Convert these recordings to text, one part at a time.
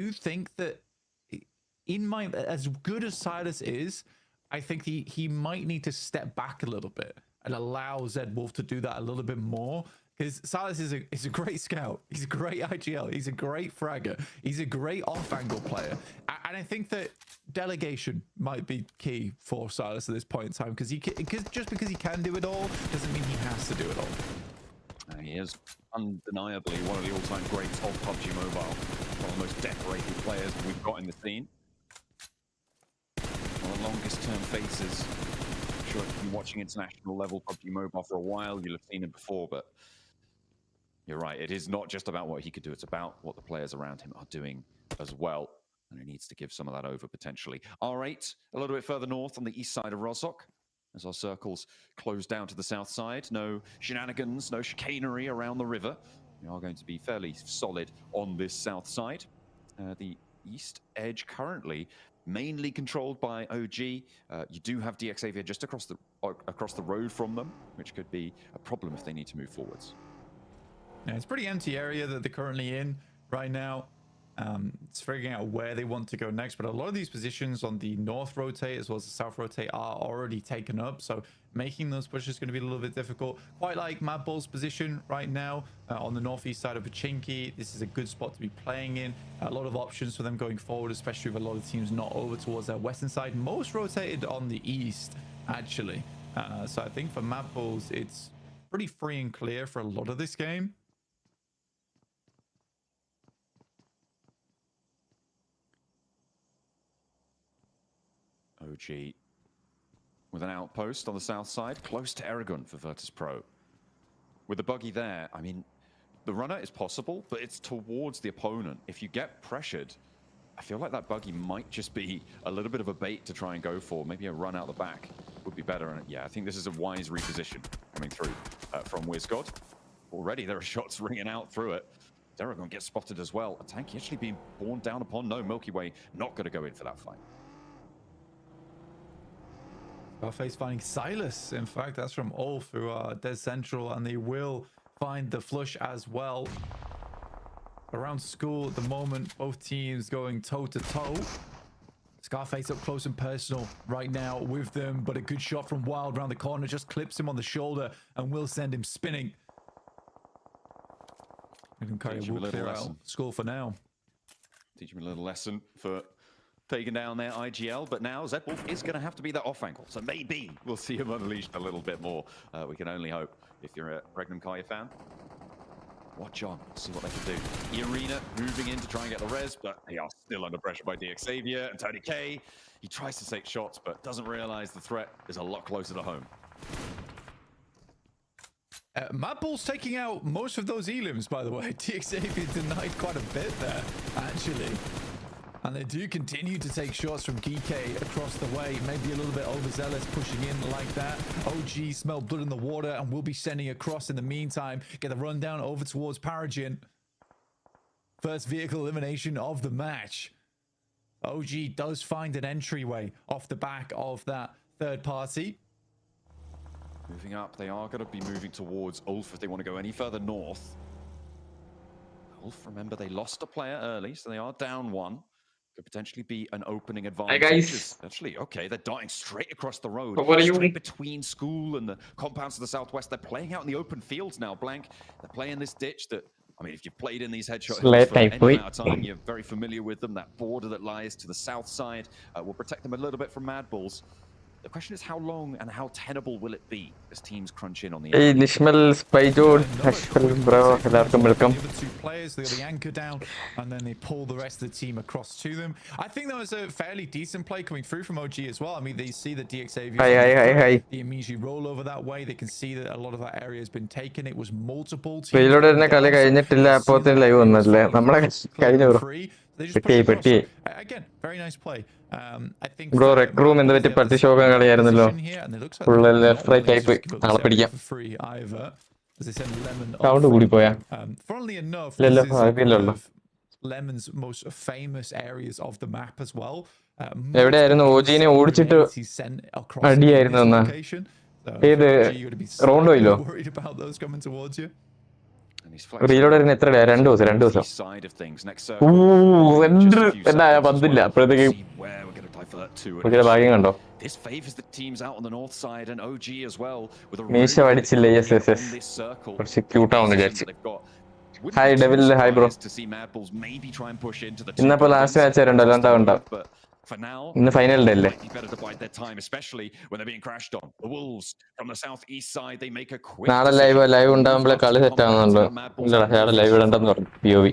do think that as good as Silas is, I think he might need to step back a little bit and allow Zed Wolf to do that a little bit more. Because Silas is a great scout. He's a great IGL. He's a great fragger. He's a great off-angle player. And I think that delegation might be key for Silas at this point in time. Because just because he can do it all doesn't mean he has to do it all. He is undeniably one of the all-time greats of PUBG Mobile. One of the most decorated players we've got in the scene. One of the longest-term faces. I'm sure if you've been watching international level PUBG Mobile for a while, you'll have seen him before, but you're right. It is not just about what he could do. It's about what the players around him are doing as well. And he needs to give some of that over potentially. R8, a little bit further north on the east side of Rozhok. As our circles close down to the south side. No shenanigans, no chicanery around the river. We are going to be fairly solid on this south side. The east edge currently mainly controlled by OG. You do have DXavier just across the road from them, which could be a problem if they need to move forwards. Yeah, it's a pretty empty area that they're currently in right now. It's figuring out where they want to go next, but a lot of these positions on the north rotate as well as the south rotate are already taken up, so making those pushes is going to be a little bit difficult. Quite like Mad Bull's position right now on the northeast side of Pachinki. This is a good spot to be playing in. A lot of options for them going forward, especially with a lot of teams not over towards their western side. Most rotated on the east, actually. So I think for Mad Bulls, it's pretty free and clear for a lot of this game. OG with an outpost on the south side, close to Aragon for Virtus Pro. With the buggy there, I mean, the runner is possible, but it's towards the opponent. If you get pressured, I feel like that buggy might just be a little bit of a bait to try and go for. Maybe a run out the back would be better. And yeah, I think this is a wise reposition coming through from WizGod. Already there are shots ringing out through it. Aragon gets spotted as well. A tank actually being borne down upon. No, Milky Way not going to go in for that fight. Scarface finding Silas. In fact, that's from Ulf, who are dead central, and they will find the flush as well. Around school at the moment, both teams going toe-to-toe. Scarface up close and personal right now with them, but a good shot from Wild around the corner just clips him on the shoulder and will send him spinning. You can carry a clear out school for now. Teach him a little lesson for taking down their IGL, but now Zed Wolf is going to have to be that off angle, so maybe we'll see him unleashed a little bit more. We can only hope. If you're a Regnum Kaya fan, watch on, see what they can do. Arena moving in to try and get the res, but they are still under pressure by DXavier and Tony K. He tries to take shots, but doesn't realize the threat is a lot closer to home. Mad Bull's taking out most of those elims, by the way. DXavier denied quite a bit there, actually. And they do continue to take shots from Geekay across the way. Maybe a little bit overzealous pushing in like that. OG smell blood in the water and will be sending across in the meantime. Get the rundown over towards Paragin. First vehicle elimination of the match. OG does find an entryway off the back of that third party. Moving up, they are going to be moving towards Ulf if they want to go any further north. Ulf, remember, they lost a player early, so they are down one. Could potentially be an opening advantage. Hi guys. Actually, okay, they're darting straight across the road. But what are you straight between school and the compounds to the southwest. They're playing out in the open fields now, Blank. They're playing this ditch that, I mean, if you've played in these headshots for any amount of time, you're very familiar with them. That border that lies to the south side will protect them a little bit from Mad Bulls. The question is how long and how tenable will it be as teams crunch in on the Hey, Nishmal, Spyjod, Hashful, bro, welcome. The two players, they got the anchor down, and then they pull the rest of the team across to them. I think that was a fairly decent play coming through from OG as well. I mean, they see that DXavier, Hi. they immediately roll over that way. They can see that a lot of that area has been taken. It was multiple teams. Again, very nice play. I think bro, Rec Room in the party show free either. As they send Lemon funnily enough, this is one of Lemon's most famous areas of the map as well. He's sent across this location. So worried about those coming towards you. Reload എത്ര 2 ദിവസം എന്നാ പന്തില്ല അപ്പോഴത്തേക്കും ഭാഗ്യം കണ്ടോ മീശ പഠിച്ചില്ല കുറച്ച് ക്യൂട്ടാവുന്നു വിചാരിച്ചു ഹായ് ഡെവിൽ ഹായ് ബ്രോ ഇന്നപ്പോ ലാസ്റ്റ് മാച്ച് ആരുണ്ടല്ലോ ഉണ്ടാവും ഇന്ന് ഫൈനൽ ഡേ അല്ലേ നാളെ ലൈവ് ഉണ്ടാകുമ്പോഴേ കളി സെറ്റ് ആവുന്നുണ്ടോ ഇല്ലടാ അയാളെ ലൈവ് ഇടണ്ടെന്ന് പറഞ്ഞു POV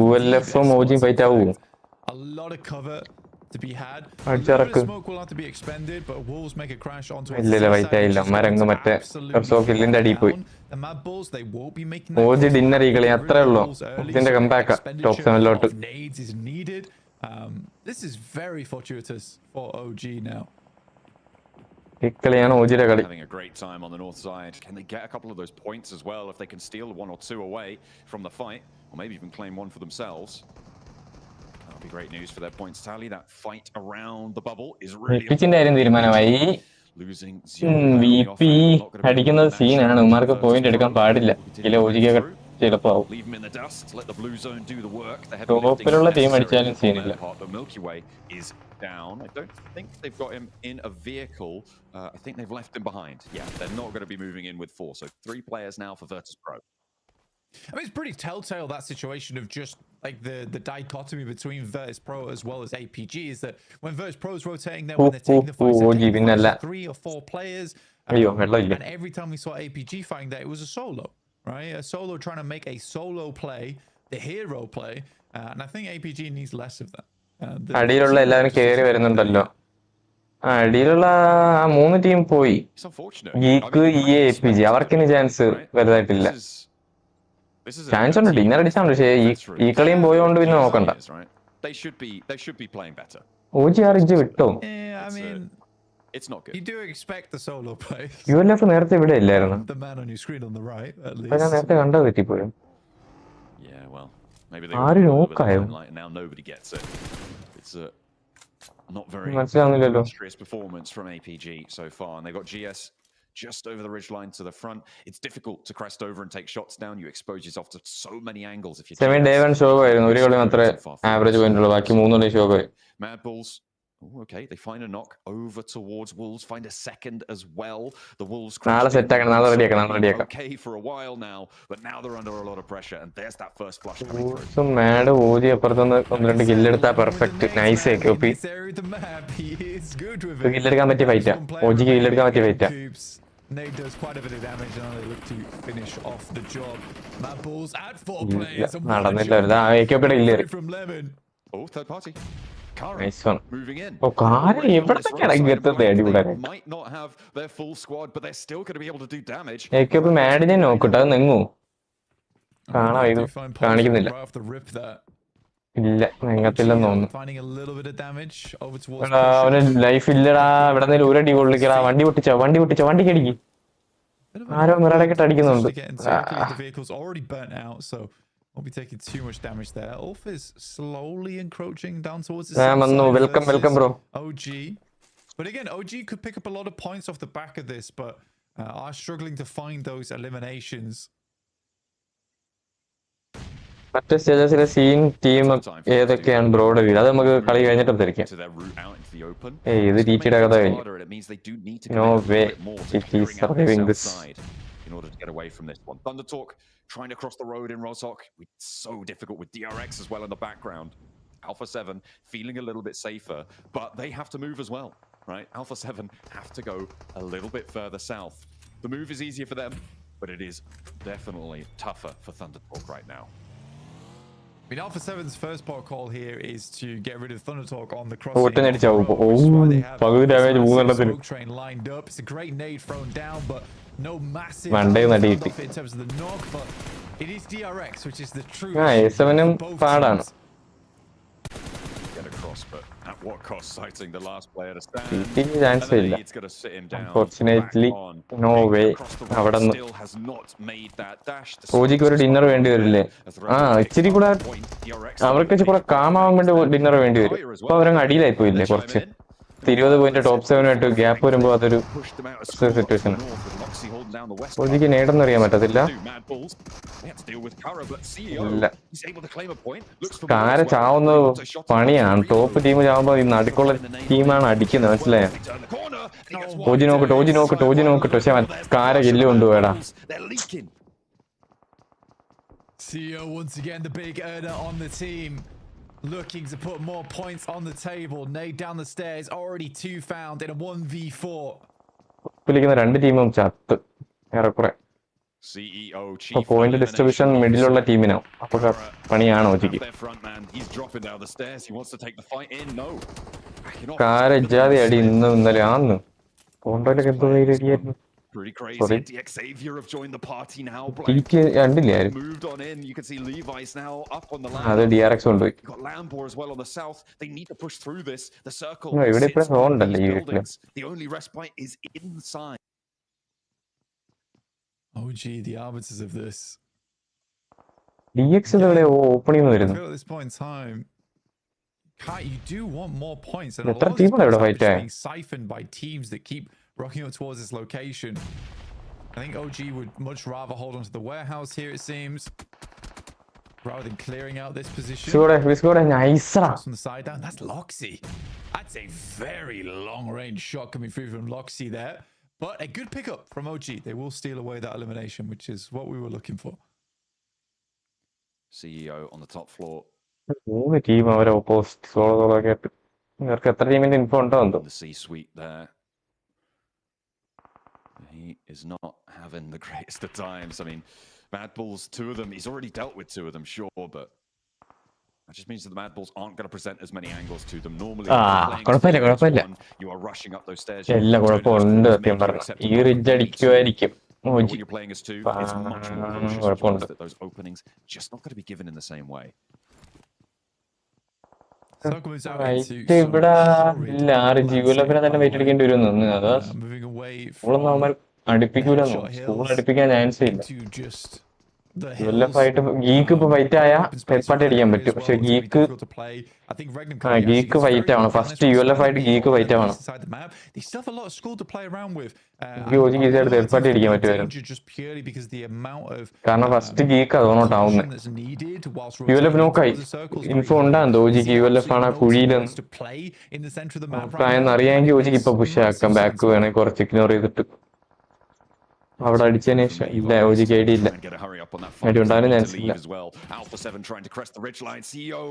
ULF OG ഫൈറ്റ് ആവൂ to be had. Smoke will have to be expended, but Wolves make a crash onto a the Mad Bulls, they won't be making that nades is needed. This is very fortuitous for OG now. Having a great time on the north side. Can they get a couple of those points as well if they can steal 1 or 2 away from the fight, or maybe even claim one for themselves? That'll be great news for their points tally. That fight around the bubble is really losing VP അടിക്കുന്നത് സീനാണ് ഉമ്മാർക്ക് point എടുക്കാൻ പാടില്ല ചില ഓജിക്കൊക്കെ ചിലപ്പോ ടോപ്പിലുള്ള team അടിച്ചാലും സീനില്ല down. I don't think they've got him in a vehicle. I think they've left him behind. Yeah, they're not going to be moving in with 4. So 3 players now for Virtus.pro. I mean, it's pretty telltale, that situation of just like the dichotomy between Virtus.pro as well as APG is that when Virtus.pro is rotating there, when they're taking the fights, they're taking 3 or 4 players. And every time we saw APG fighting that, it was a solo, right? A solo trying to make a solo play, the hero play. And I think APG needs less of that. അടിയിലുള്ള എല്ലാവരും കേറി വരുന്നുണ്ടല്ലോ അടിയിലുള്ള 3 team പോയി geek APG അവർക്കിന് chance വലുതായിട്ടില്ല chance ഉണ്ട് dinner അടിച്ചാൽ പക്ഷേ ഈ കളിയും പോയോണ്ട് പിന്നെ നോക്കണ്ട OG RG വിട്ടോ ULF നേരത്തെ ഇവിടെ ഇല്ലായിരുന്നു ഞാൻ നേരത്തെ കണ്ടത് തെറ്റിപ്പോയും ആര് നോക്കായോ not very serious performance from APG so far, and they've got GS just over the ridge line to the front. It's difficult to crest over and take shots down. You expose yourself to so many angles if you're 7 day 1 show ആയിരുന്നു ഒരു കളി മാത്രമേ average point ഉള്ളൂ ബാക്കി 3 കളി show പോയി Mad Bulls. Oh, okay, they find a knock over towards Wolves, find a second as well. The Wolves okay for a while now, but now they're under a lot of pressure, and there's that first flush coming through. So mad OG അപ്പുറത്തുനിന്ന് 1-2 kill എടുത്താ perfect nice AKP kill എടുക്കാൻ പറ്റിയ ഫൈറ്റാ OG kill എടുക്കാൻ പറ്റിയ ഫൈറ്റാ Nate does quite a bit of damage and they look to finish off the job. Mad Bulls at 4 players. നടന്നില്ല AKP ഇല്ല Oh, third party. Nice one. Moving in. Oh, Kara, എവിടത്തേക്കാണ് ഇങ്ങനത്തെ അടിപൊളി might not have their full squad, but they're still going to be able to do damage. AKP മാഡിനെ നോക്കട്ടെ അത് നെങ്ങു കാണാം ഇത് കാണിക്കുന്നില്ല ഇല്ല നെങ്ങത്തില്ലെന്ന് തോന്നുന്നു അവന് ലൈഫ് ഇല്ലടാ ഇവിടെ നിന്ന് ഒരു അടി കൊള്ളിക്കടാ വണ്ടി പൊട്ടിച്ചോ വണ്ടിക്ക് അടിക്ക് ആരോ മിറടക്കിട്ട് അടിക്കുന്നുണ്ട് Won't be taking too much damage there. Ulf is slowly encroaching down towards the welcome bro. OG. But again, OG could pick up a lot of points off the back of this, but are struggling to find those eliminations. മറ്റേ സ്റ്റേജസിലെ scene team ഏതൊക്കെയാണ് ബ്രോയുടെ വീട് അത് നമുക്ക് കളി കഴിഞ്ഞിട്ട് തിരിക്കാം ഇത് TTയുടെ കഥ കഴിഞ്ഞു no way it is surviving this in order to get away from this one. Thunder Talk trying to cross the road in Rozhok. It's so difficult with DRX as well in the background. Alpha 7 feeling a little bit safer, but they have to move as well, right? Alpha 7 have to go a little bit further south. The move is easier for them, but it is definitely tougher for Thunder Talk right now. I mean, Alpha 7's first part call here is to get rid of Thunder Talk on the crossing. Smoke train lined up. It's a great nade thrown down, but no massive in terms of the knock, but it is DRX, which is the true. Get across, but at what cost? Citing the last player to stand. It's going to sit him down. Unfortunately, no way. Still has not made that dash. OGക്ക് ഒരു dinner വേണ്ടി വരില്ലേ ഇച്ചിരി കൂടെ അവർക്ക് കുറെ കാമാവാൻ വേണ്ടി dinner വേണ്ടി വരും അപ്പൊ അവരങ്ങ് അടിയിലായി പോയില്ലേ കുറച്ച് 20 പോയിന്റ് ടോപ്പ് 7 ആയിട്ട് ഗ്യാപ്പ് വരുമ്പോൾ അതൊരു സിറ്റുവേഷൻ. ഒജിക്ക് നേടൊന്നും അറിയാൻ പറ്റത്തില്ല. ഇല്ല, കാര ചാവുന്നത് പണിയാണ്. ടോപ്പ് ടീം ചാവുമ്പോ ഈ നടുക്കുള്ള ടീമാണ് അടിക്കുന്നത്, മനസ്സിലായോ? ഓജി നോക്കട്ടെ പക്ഷെ കാര kill കൊണ്ടുപോയടാ. CEO once again the big earner on the team, looking to put more points on the table. Nade down the stairs, already 2 found in a 1v4. കളിക്കുന്ന രണ്ട് ടീമും ചത്ത് ഏറെക്കുറെ. പോയിന്റ് ഡിസ്ട്രിബ്യൂഷൻ മിഡിലുള്ള ടീമിനാവും. അപ്പൊ പണിയാണ് ഒജിക്ക്. കാര ഇജാതി അടി ഇന്നും ഇന്നലെ ആന്ന് കോണ്ടോയിലൊക്കെ എന്തോ അടിയായിരുന്നു. Pretty crazy. Xavier have joined the party now. Moved on in. You can see Levi's now up on the land. DRX got Lambor as well on the south. They need to push through this. The circle. No, the only respite is inside. Oh gee, the arbiters of this. DX is opening at this point in time. You do want more points, and a lot of people are being siphoned by teams that keep rocking up towards this location. I think OG would much rather hold on to the warehouse here, it seems, rather than clearing out this position. We scored a nice from the side down. That's Loxy. That's a very long-range shot coming through from Loxy there, but a good pickup from OG. They will steal away that elimination, which is what we were looking for. CEO on the top floor. The team are opposed. The C-suite there. He is not having the greatest of times. I mean, Mad Bulls, 2 of them, he's already dealt with 2 of them, sure, but that just means that the Mad Bulls aren't going to present as many angles to them. Normally, you are rushing up those stairs. When you're playing as 2, it's much more cautious that those openings just not going to be given in the same way. അടുപ്പിക്കൂല, school അടുപ്പിക്കാൻ chance ഇല്ല. ULF-ആയിട്ട് Geek ഇപ്പൊ fight ആയാൽ third അടിക്കാൻ പറ്റും. പക്ഷെ Geek fight ആവണം ഫസ്റ്റ്. ULF-ആയിട്ട് ഗീക്ക് ഫൈറ്റ് ആവണം. ഈസിയായിട്ട് തേർഡ് പാർട്ടി അടിക്കാൻ പറ്റുമായിരുന്നു. കാരണം ഫസ്റ്റ് ഗീക്ക് അതോണോട്ട് ആവുന്നത്. ULF നോക്കായി ഇൻഫോ ഉണ്ടാകും ഓജിക്ക്. ULF ആണ് ആ കുഴിയിലെന്ന് അറിയാമെങ്കിൽ ഓജിക്ക് ഇപ്പൊ പുഷ് ആക്കാം. ബാക്ക് വേണമെങ്കിൽ കുറച്ച് ഇഗ്നോർ ചെയ്തിട്ട് അവിടെ അടിച്ചതിന് ശേഷം ഇല്ല ഓജിക്ക് ഐഡി ഇല്ല. ഐഡി ഉണ്ടാകാനും ചാൻസ് ഇല്ല. Alpha 7 trying to crest the ridgeline. CEO,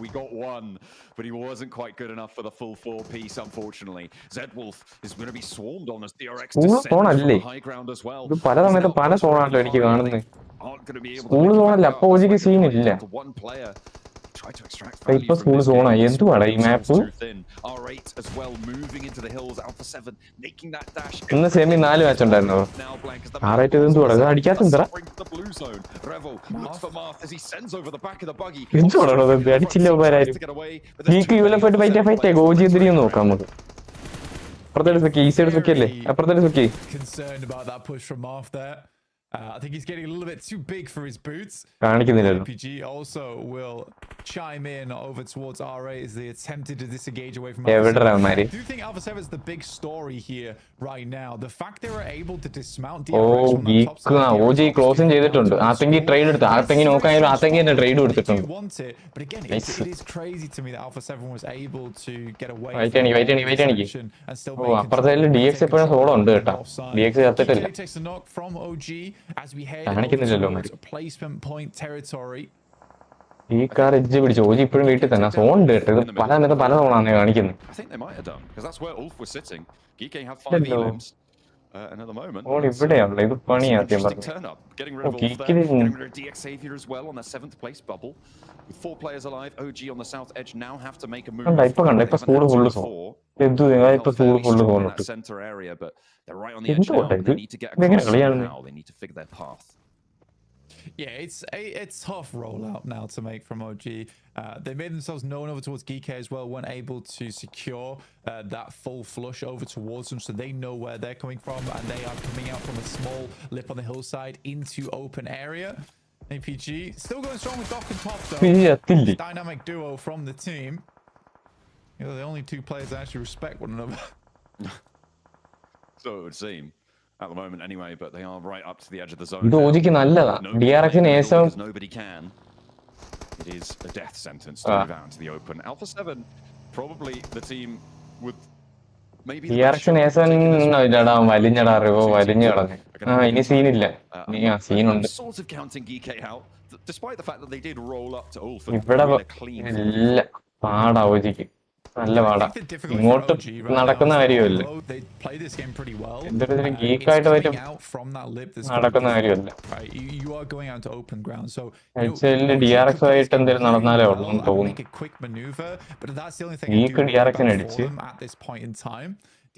we got one, but he wasn't quite good enough for the full 4 piece, unfortunately. Zedwolf is going to be swarmed on as DRX descends from the high ground as well. ഇത് പല സമയത്ത് പല സോണാണല്ലോ എനിക്ക് കാണുന്നത്. School സോണല്ല, അപ്പൊ ഓജിക്ക് scene ഇല്ല. ഇപ്പൊ school സോണായി. എന്തുവാടാ ഈ മാപ്പ്? ഇന്ന് സെമി 4 മാച്ച് ഉണ്ടായിരുന്നു. R8 എന്തുവാടാ അടിക്കാത്ത എന്തിനാ? എന്തുവാണോ അടിച്ചില്ല ഉപകാരം. ഗീക്ക് ULF-ആയിട്ട് ഫൈറ്റ് ഗോജി എന്തിനും നോക്കാം നമുക്ക്. അപ്പുറത്തെ സുക്കി, ഈ സൈഡ് സുക്കി അല്ലേ? അപ്പുറത്തെ സുക്കി. I think he's getting a little bit too big for his boots. PG also will chime in over towards R8 as they attempted to disengage away from Alpha 7. I do think Alpha 7 is the big story here right now. The fact they were able to dismount DRX from the top side. OG closing ചെയ്തിട്ടുണ്ട്. ആത്തെങ്കി trade എടുത്തു. ആത്തെങ്കി നോക്കാനും ആത്തെങ്കി തന്നെ trade എടുത്തിട്ടുണ്ട്. But again, it is crazy to me that Alpha 7 was able to get away and still make അപ്പുറത്തെ DX എപ്പോഴും solo ഉണ്ട് കേട്ടോ. DX ചത്തിട്ടില്ല. takes a knock from OG. As we head towards placement point territory. ഈ car edge പിടിച്ചു. ഓജി ഇപ്പോഴും വീട്ടിൽ തന്നെ zone ഉണ്ട് കേട്ടോ. ഇത് പല സോണാണ് കാണിക്കുന്നത്. ഓൺ ഇവിടെയാണല്ലോ. ഇത് പണിയാ സത്യം പറഞ്ഞു. ഇപ്പൊ കണ്ട ഇപ്പൊ സ്കൂള് ഫുള്ള് സോൺ. എന്തു ഇപ്പൊ സ്കൂള് ഫുള്ള് സോൺ ഇട്ടു. എന്തുകൊണ്ടാ ഇത്? ഇതെങ്ങനെ കളിയാണ്? Yeah, it's a tough rollout now to make from OG. They made themselves known over towards Geek as well, weren't able to secure that full flush over towards them, so they know where they're coming from, and they are coming out from a small lip on the hillside into open area. APG still going strong with Doc and Top though. Dynamic duo from the team. You're the only two players that actually respect one another. So it would seem. At the moment anyway, but they are right up to the edge of the zone. ഇത് ഓജിക്ക് നല്ലതാ. DRXന് ഏസം nobody can. It is a death sentence to move out into the open. Alpha 7 probably the team with maybe DRXന് ഏസം ഇല്ലടാ വലിഞ്ഞടാ റിവോ വലിഞ്ഞു കിടന്നു. ഇനി സീനില്ല. ഇനി സീനുണ്ട്. Sort of counting GK out despite the fact that they did roll up to Ulf ഇവിടെ ഇല്ല പാടാ ഓജിക്ക്. നല്ല പാടാ. ഇങ്ങോട്ട് നടക്കുന്ന കാര്യമല്ല. എന്തൊരു ഗീക്കായിട്ട് പറ്റും നടക്കുന്ന കാര്യമല്ല. എൽസിഎല്ലിൽ DRX ആയിട്ട് എന്തെങ്കിലും നടന്നാലേ ഉള്ളൂ എന്ന് തോന്നുന്നു. ഗീക്ക് DRXന് അടിച്ച്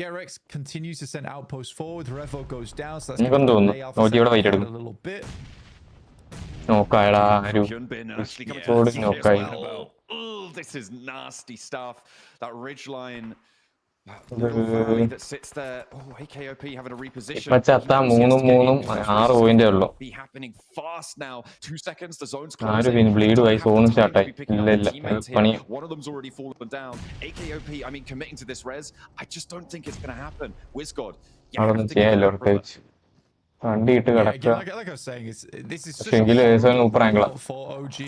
DRX continues to send outposts forward. Revo goes down. So എനിക്കൊന്നും തോന്നുന്നു ഓജി ഇവിടെ വെയിറ്റ് എടുക്കും. നോക്കായടാ ഒരു നോക്കായി. This is nasty stuff. That ridge line, that valley that sits there. Oh, AKOP having a reposition. പച്ചത്താ 3-3 6 പോയിന്റേ ഉള്ളൂ. Be happening fast now. 2 seconds. The zone's ആര് പിന്നെ bleed ആയി zone സ്റ്റാർട്ടായി. ഇല്ല പണി. One of them's already fallen down. AKOP, I mean, committing to this res, I just don't think it's going to happen. Wizgod. അതൊന്നും ചെയ്യാനില്ല അവർക്ക്. വണ്ടിയിട്ട് കിടക്കുക. Like I was saying, this is പക്ഷെ എങ്കിലും ഏസോന് super ആംഗിളാ. For OG,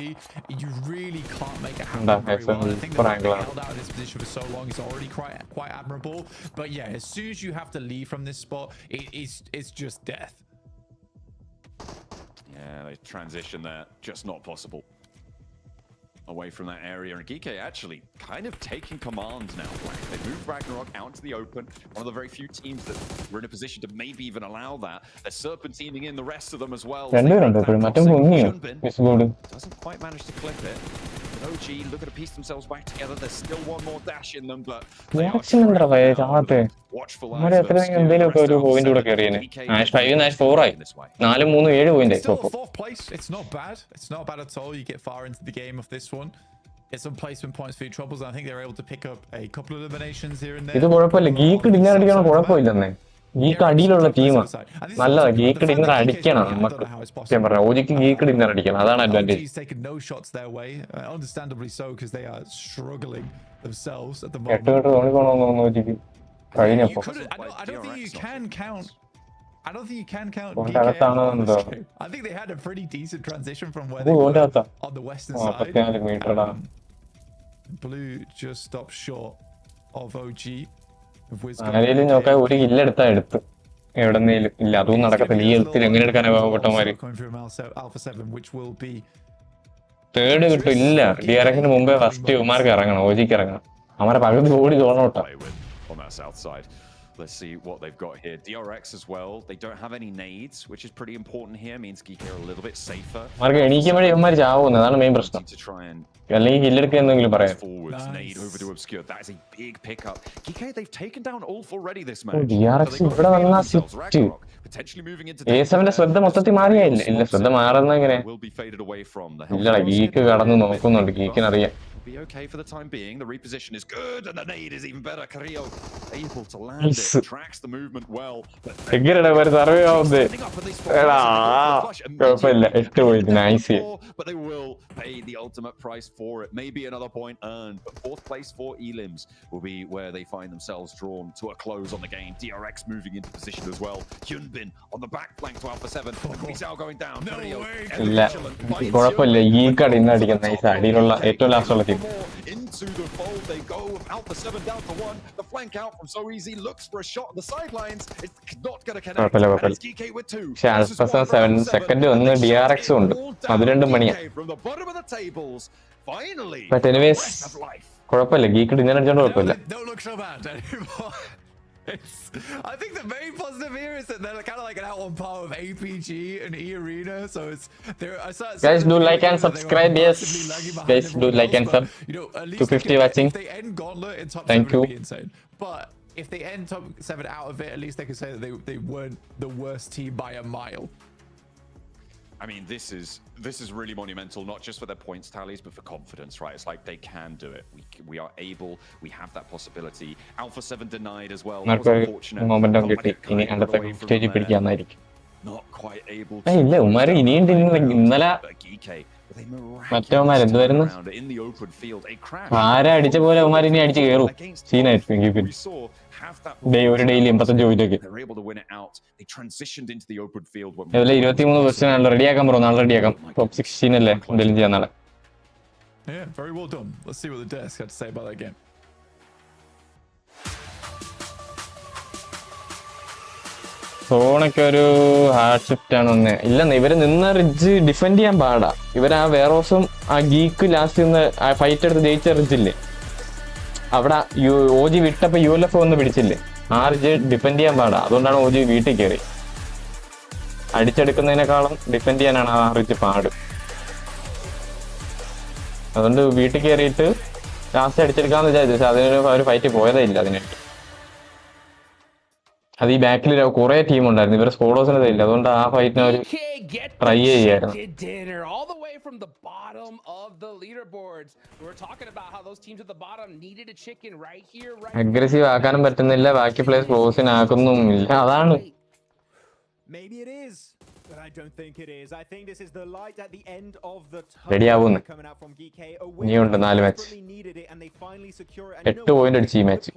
you really can't make it happen very well. I think that they held out in this position for so long is already quite admirable. But yeah, as soon as you have to leave from this spot, it's just death. Yeah, they transition there, just not possible. Away from that area, and Geeke actually kind of taking command now. They moved Ragnarok out into the open. One of the very few teams that were in a position to maybe even allow that. They're serpentining in the rest of them as well. Doesn't quite manage to clip it. But OG looking to piece themselves back together. There's still one more dash in them, but they are watchful eyes. Still fourth place. It's not bad. It's not bad at all. You get far into the game of this one. Get some placement points for your troubles, and I think they're able to pick up a couple of eliminations here and there. ഇത് കുഴപ്പമില്ല. Geek dinner അടിക്കാൻ കുഴപ്പമില്ലെന്നേ. Geek അടിയിലുള്ള ടീമാണ്. നല്ലതാ. Geek dinner അടിക്കണം നമുക്ക്. ഞാൻ പറഞ്ഞ ഓജിക്ക് ഗീക്ക് ഡിന്നർ അടിക്കണം. അതാണ് അഡ്വാൻറ്റേജ്. എട്ട് തോന്നിക്കോണോന്ന് തോന്നുന്നു ഓജിക്ക് കഴിഞ്ഞപ്പോ. I don't think you can count അകത്താണോ എന്തോ. I think they had a pretty decent transition from where they were on the western side. 14 മീറ്റർടാ. Blue just stopped short of OG. ആരെയും നോക്കാൻ ഒരു kill എടുത്താ എടുത്ത് എവിടെന്നേലും ഇല്ല. അതും നടക്കത്തില്ല. ഈ എഴുത്തിൽ എങ്ങനെ എടുക്കാനാ പൊട്ടന്മാര്. തേർഡ് കിട്ടും. ഇല്ല, DRXന് മുമ്പേ ഫസ്റ്റ് ഇവന്മാർക്ക് ഇറങ്ങണം. ഓജിക്ക് ഇറങ്ങണം. അവരെ പകുതി ഓടി തോന്നോട്ടാ. Let's see what they've got here. DRX as well. They don't have any nades, which is pretty important here. Means Geeke are a little bit safer. അവർക്ക് എണീക്കാൻ വേണ്ടി ഇവന്മാർ ചാവുന്നത്. അതാണ് മെയിൻ പ്രശ്നം. അല്ലെങ്കിൽ കില്ലെടുക്കുക എന്തെങ്കിലും പറയാം. Nade over to obscure. That is a big pickup. Geeke, they've taken down Ulf already this match. DRX ഇവിടെ വന്നാ സിറ്റ്. A7ന്റെ ശ്രദ്ധ മൊത്തത്തിൽ മാറിയായില്ല. ഇല്ല, ശ്രദ്ധ മാറുന്ന എങ്ങനെ? ഇല്ലടാ, ഗീക്ക് കടന്ന് നോക്കുന്നുണ്ട്. ഗീക്കിനറിയാം. Be okay for the time being. The reposition is good, and the nade is even better. Carrillo able to land it, tracks the movement well. എങ്ങനെയാണ് അവർ സർവേ ആവുന്നത്? കുഴപ്പമില്ല, 8 point nice. But they will pay the ultimate price for it. Maybe another point earned, but fourth place for Elims will be where they find themselves drawn to a close on the game. DRX moving into position as well. Hyunbin on the back flank to Alpha 7. Misao going down. ഇല്ല, കുഴപ്പമില്ല. ഈ കടയിൽ നിന്ന് അടിക്കുന്ന nice. അടിയിലുള്ള ഏറ്റവും last ഉള്ള into the fold they go. Alpha 7 down to 1. The flank out from So Easy looks for a shot on the sidelines. It's not going to connect. It's GK with 2. പക്ഷേ Alpha 7 second വന്ന് DRX ഉണ്ട്. അത് രണ്ടും പണിയാ. From the bottom of the tables, finally. But anyways, കുഴപ്പമില്ല. Geek dinner അടിച്ചോണ്ട് കുഴപ്പമില്ല. Don't look so bad anymore. I think the main positive here is that they're kind of like an out on par with APG and E-Arena, so it's there. Guys, do like and subscribe. Yes, guys, do like and sub. 250 watching. If they end Gauntlet in top 7, Thank you. it'd be insane. But if they end top 7 out of it, at least they can say that they weren't the worst team by a mile. I mean, this is really monumental, not just for their points tallies, but for confidence, right? It's like they can do it. We are able. We have that possibility. Alpha 7 denied as well. Momentum കിട്ടി. ഇനി അടുത്ത സ്റ്റേജിൽ പിടിക്കാന്നായിരിക്കും. Not quite able ഇല്ല, ഉമ്മാര് ഇനിയും ഇന്നലെ They മറ്റവന്മാർ miraculously turn എന്തുവായിരുന്നു around in the open field. A crash. ആരെ അടിച്ച പോലെ അവന്മാർ ഇനി അടിച്ച് കയറും Against സീനായിരിക്കും who എനിക്ക് we saw have that ഒരു ഡെയിലി 85 പോയിട്ടൊക്കെ they're able to win it out. They transitioned into the open field. അതുപോലെ 23 ക്വസ്റ്റ്യൻ ആണല്ലോ റെഡിയാക്കാൻ പറയും നാളെ റെഡിയാക്കാം ടോപ്പ് 16 അല്ലേ എന്തെങ്കിലും ചെയ്യാൻ നാളെ. Yeah, very well done. Let's see what the desk had to say about that game. സോണൊക്കെ ഒരു ഹാർഡ് ഷിഫ്റ്റ് ആണ് ഒന്ന് ഇല്ലെന്ന് ഇവര് നിന്ന് റിഡ്ജ് ഡിഫെൻഡ് ചെയ്യാൻ പാടാ. ഇവർ ആ വേറോസും ആ ഗീക്ക് ലാസ്റ്റ് നിന്ന് ആ ഫൈറ്റ് എടുത്ത് ജയിച്ച റിഡ്ജില്ലേ അവിടെ OG വിട്ടപ്പോ ULF ഒന്ന് പിടിച്ചില്ലേ ആ റിഡ്ജ് ഡിഫെൻഡ് ചെയ്യാൻ പാടാ. അതുകൊണ്ടാണ് OG വീട്ടിൽ കയറി. അടിച്ചെടുക്കുന്നതിനേക്കാളും ഡിഫെൻഡ് ചെയ്യാനാണ് ആ റിഡ്ജ് പാട്. അതുകൊണ്ട് വീട്ടിൽ കയറിയിട്ട് ലാസ്റ്റ് അടിച്ചെടുക്കാന്ന് വിചാരിച്ചു. പക്ഷെ അതിനൊരു ഒരു ഫൈറ്റ് പോയതേ ഇല്ല അതിനായിട്ട്. അത് ഈ ബാക്കിൽ കുറെ ടീം ഉണ്ടായിരുന്നു ഇവരെ സ്കോഡോസിനെ ഇല്ല. അതുകൊണ്ട് ആ ഫൈറ്റിനെ ഒരു ട്രൈ ചെയ്യായിരുന്നു. അഗ്രസീവ് ആക്കാനും പറ്റുന്നില്ല. ബാക്കി പ്ലേയേഴ്സ് ക്ലോസിനാക്കുന്നും ഇല്ല. അതാണ് Maybe it is, but I don't think it is. I think this is the light at the end of the Ready ആവുന്നു. coming out from GK. ഇനിയുണ്ട് 4 മാച്ച് 8 പോയിന്റ് അടിച്ചു ഈ match.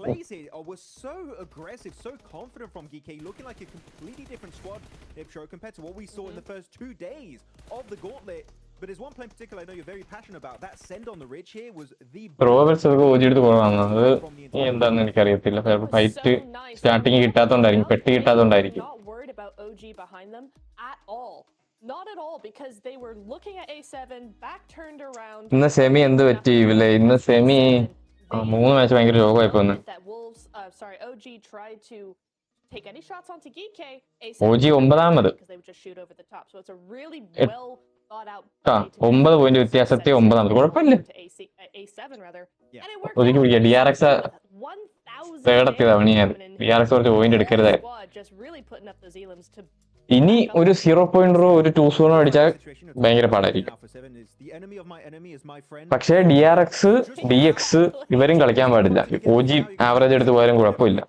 Was so aggressive, so confident from GK, looking like a completely different squad compared to what we saw in the first 2 days of the Gauntlet. But there's one play in particular I know you're very passionate about. That send on the ridge here was the Roberts ഒക്കെ OG എടുത്ത് കുറവാണ്. അത് എന്താണെന്ന് എനിക്കറിയത്തില്ല. Fight starting കിട്ടാത്തോണ്ടായിരിക്കും പെട്ടി കിട്ടാത്തോണ്ടായിരിക്കും. About OG behind them at all. Not at all, because they were looking at A7, back turned around. ഇന്ന് semi എന്ത് പറ്റി ഇവലെ? ഇന്ന് സെമി 3 മാച്ച് ഭയങ്കര രോഗമായി പോന്നു. OG tried to take any shots onto GK. OG 9ാമത്. Because they would just shoot over the top. So it's a really well thought out. 9 point വ്യത്യാസത്തിൽ 9ാമത്. കുഴപ്പമില്ല. A7 rather. Yeah. And it worked. ഒരിക്കൽ വിളിക്കാം DRX തേടത്തി തവണയാണ്. DRX കുറച്ച് point എടുക്കരുതായിരുന്നു. ഇനി ഒരു 0.0 ഒരു 2-0 അടിച്ചാൽ ഭയങ്കര പാടായിരിക്കും. പക്ഷേ DRX DX ഇവരും കളിക്കാൻ പാടില്ല. OG ആവറേജ് എടുത്ത് പോയാലും കുഴപ്പമില്ല.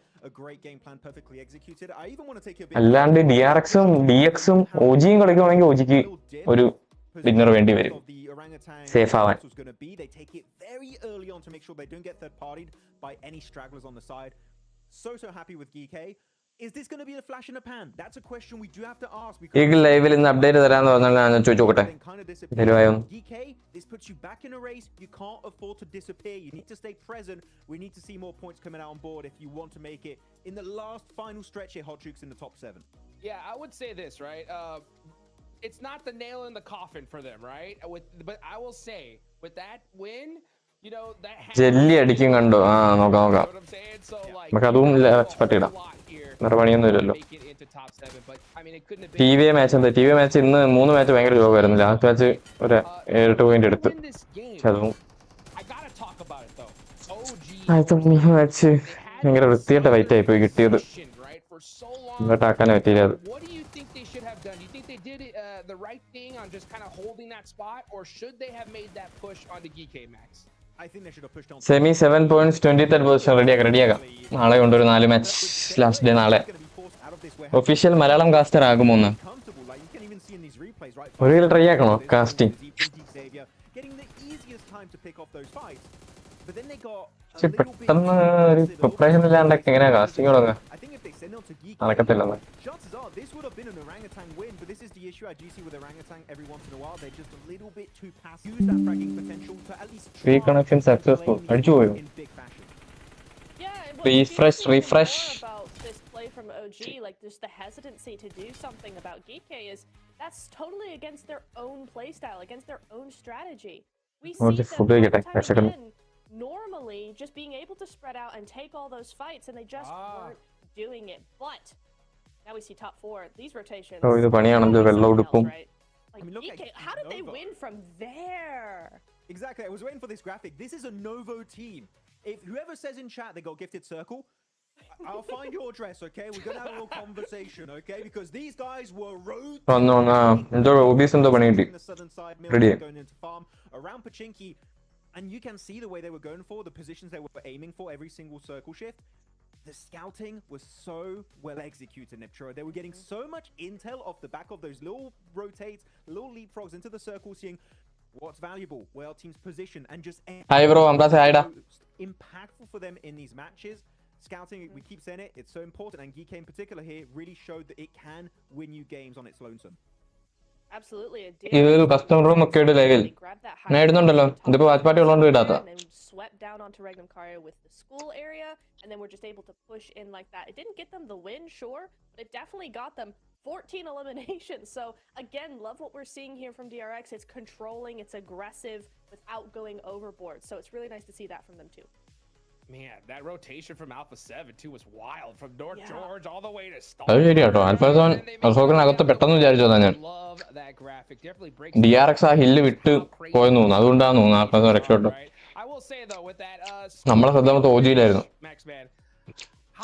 അല്ലാണ്ട് DRXും DXും OGയും കളിക്കുവാണെങ്കിൽ OGക്ക് ഒരു വിന്നർ വേണ്ടി വരും സേഫ് ആവാൻ. Is this going to be a flash in the pan? That's a question we do have to ask. ഈ ലൈവിൽ ഇന്ന് അപ്ഡേറ്റ് തരാന്ന് പറഞ്ഞാൽ ഞാൻ ചോദിച്ചോട്ടെ. GK, this puts you back in a race. You can't afford to disappear. You need to stay present. We need to see more points coming out on board if you want to make it in the last final stretch here. Hot Jukes in the top 7. Yeah, I would say this, right? It's not the nail in the coffin for them, right? But I will say with that win, you know, that jelly അടിക്കും കണ്ടോ? നോക്കാം നമുക്ക് അതും പറ്റിയിടാം. വേറെ പണിയൊന്നും ഇല്ലല്ലോ. TV match എന്താ? TV match ഇന്ന് 3 മാച്ച് ഭയങ്കര രോഗമായിരുന്നു. ലാസ്റ്റ് മാച്ച് ഒരു 7 പോയിന്റ് എടുത്ത്. അതും മാച്ച് ഭയങ്കര വൃത്തിയായിട്ട് ഫൈറ്റ് ആയി പോയി കിട്ടിയത്. ഇങ്ങോട്ടാക്കാൻ പറ്റിയില്ല അത്. സെമി 7 പോയിന്റ്സ് 23rd പൊസിഷൻ റെഡിയാക്കാം. നാളെ കൊണ്ടൊരു 4 മാച്ച് ലാസ്റ്റ് ഡേ നാളെ. ഒഫീഷ്യൽ മലയാളം കാസ്റ്റർ ആകുമോന്ന് ഒരു ട്രൈ ആക്കണോ കാസ്റ്റിംഗ്? പക്ഷെ പെട്ടെന്ന് ഒരു പ്രിപ്പറേഷൻ ഇല്ലാണ്ടൊക്കെ എങ്ങനെയാ കാസ്റ്റിംഗ് തുടങ്ങുക? നടക്കത്തില്ലെന്ന്. This would have been an orangutan win, but this is the issue I do see with orangutan every once in a while. They're just a little bit too passive. Use that fragging potential to at least free connection successful. അടിച്ചു പോയോ? refresh. About this play from OG, like just the hesitancy to do something about GK is that's totally against their own playstyle, against their own strategy. We see them normally just being able to spread out and take all those fights, and they just weren't doing it. But now we see top 4. These rotations. Oh, ഇത് പണിയാണല്ലോ വെള്ളം ഉടുപ്പും. How did they win from there? Exactly. I was waiting for this graphic. This is a Novo team. If whoever says in chat they got gifted circle, I'll find your address, okay? We're going to have a little conversation, okay? Because these guys were rotating in the southern side, going into farm around Pachinki, and you can see the way they were going for, the positions they were aiming for every single circle shift. The scouting was so well executed, Niptro. They were getting so much intel off the back of those little rotates, little leapfrogs into the circle, seeing what's valuable, where our team's position, and just Hi bro, Amra say hi da. most impactful for them in these matches. Scouting, we keep saying it, it's so important, and Geek in particular here really showed that it can win you games on its lonesome. Absolutely. ഇതൊരു custom room ഒക്കെ ഇട്ട് level ഞാൻ ഇടുന്നുണ്ടല്ലോ ഇതിപ്പോ വാച്ച്പാർട്ടി ഉള്ളതുകൊണ്ട് ഇടാത്ത swept down onto Regnum Karya with the school area, and then we're just able to push in like that. It didn't get them the win, sure, but it definitely got them 14 eliminations. So again, love what we're seeing here from DRX. It's controlling, it's aggressive without going overboard. So it's really nice to see that from them too. Man, that rotation from Alpha 7 too was wild, from North George all the way to Star. അത് ശരിയാട്ടോ ആൽഫാസോൻ അൽഫോക്കിനകത്ത് പെട്ടെന്ന് വിചാരിച്ചതാ ഞാൻ DRX ആ hill വിട്ട് പോയെന്ന് തോന്നുന്നു അതുകൊണ്ടാന്ന് തോന്നുന്നു ആൽഫാസോൻ രക്ഷപ്പെട്ടു നമ്മളെ ശ്രദ്ധ മൊത്തം OG-യിലായിരുന്നു.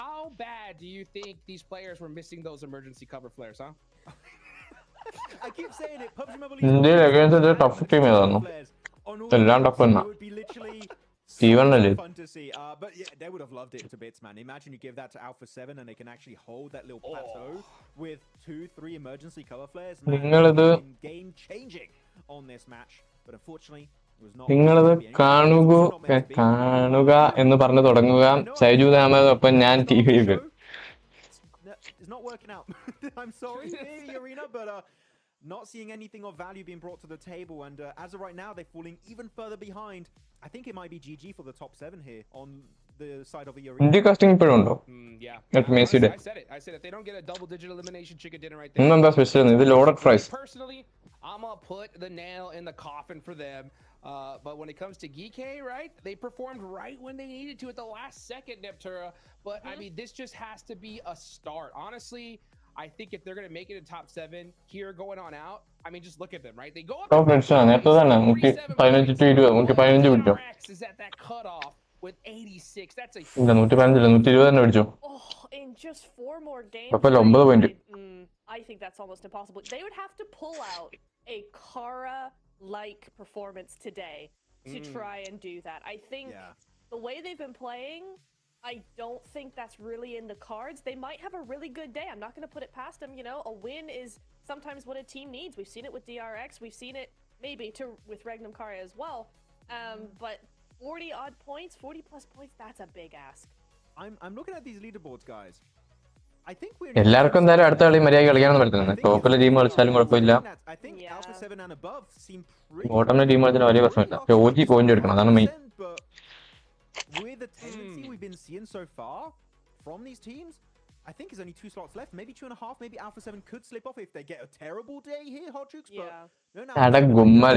How bad do you think these players were missing those emergency cover flares, huh? I keep saying it, PUBG Mobile ഇന്ത്യയിൽ അഗൈൻസ്റ്റ് ടഫ് ടീം ഏതായിരുന്നു എല്ലാം ടഫ് തന്നെ Steven fun to see, but yeah, they would have loved it to bits, man. Imagine you give that to Alpha 7 and they can actually hold that little plateau with 2-3 emergency cover flares. Game changing on this match, but unfortunately it was not. നിങ്ങളിത് കാണുക എന്ന് പറഞ്ഞു തുടങ്ങുക സൈജു ദാമൊപ്പം ഞാൻ TV-യിൽ. It's not working out. I'm sorry, Arena, but not seeing anything of value being brought to the table, and as of right now they're falling even further behind. I think it might be GG for the top 7 here on the side of the arena. Indie casting ഇപ്പോഴും ഉണ്ടോ? I said it. If they don't get a double digit elimination chicken dinner right there. ഇന്നെന്താ special ഇത് loaded fries. Personally, I'm gonna put the nail in the coffin for them. But when it comes to Geek, right, they performed right when they needed to at the last second, Neptura. But I mean, this just has to be a start. Honestly, I think if they're going to make it in top 7 here going on out, I mean, just look at them, right? They go up. Is at that cutoff with 86. That's a in just 4 more games. I think that's almost impossible. They would have to pull out a Kara-like performance today to try and do that. I think the way they've been playing, I don't think that's really in the cards. They might have a really good day. I'm not going to put it past them. You know, a win is sometimes what a team needs. We've seen it with DRX. We've seen it maybe with Regnum Karya as well. But 40 odd points, 40 plus points, that's a big ask. I'm looking at these leaderboards, guys. I think we're എല്ലാവർക്കും എന്തായാലും അടുത്ത കളി മര്യാദ കളിക്കാനൊന്നും പറ്റുന്നില്ല ടോപ്പിലെ team കളിച്ചാലും കുഴപ്പമില്ല ബോട്ടമിലെ team കളിച്ചാലും വലിയ പ്രശ്നമില്ല OG പോയിന്റ് എടുക്കണം അതാണ് main. With the tendency we've been seeing so far from these teams, I think there's only 2 slots left, maybe 2.5, maybe Alpha 7 could slip off if they get a terrible day here, Hot Jukes, but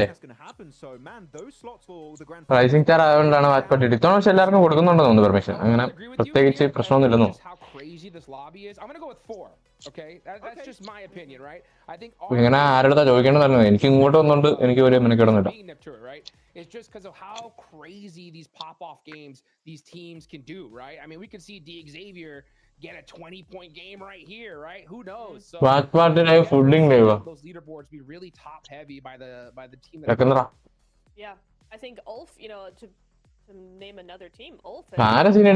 that's going to happen. So man, those slots for the grand final. Rising Star ആയതുകൊണ്ടാണ് വാച്ച്പാർട്ടി ഇത്തവണ എല്ലാവർക്കും കൊടുക്കുന്നുണ്ടോ തോന്നുന്നു permission അങ്ങനെ പ്രത്യേകിച്ച് പ്രശ്നമൊന്നുമില്ലെന്നോ. How crazy this lobby is. I'm going to go with 4. Okay, that's just my opinion, right? I think ഇങ്ങനെ ആരുടെ ചോദിക്കേണ്ടതല്ലോ എനിക്ക് iങ്ങോട്ട് വന്നുകൊണ്ട് എനിക്ക് ഒരു മെനക്കെടുന്നില്ല. It's just because of how crazy these pop-off games these teams can do, right? I mean, we could see D Xavier get a 20-point game right here, right? Who knows? So those leaderboards be really top-heavy by the team. Yeah, I think Ulf, you know, to name another team, Ulf.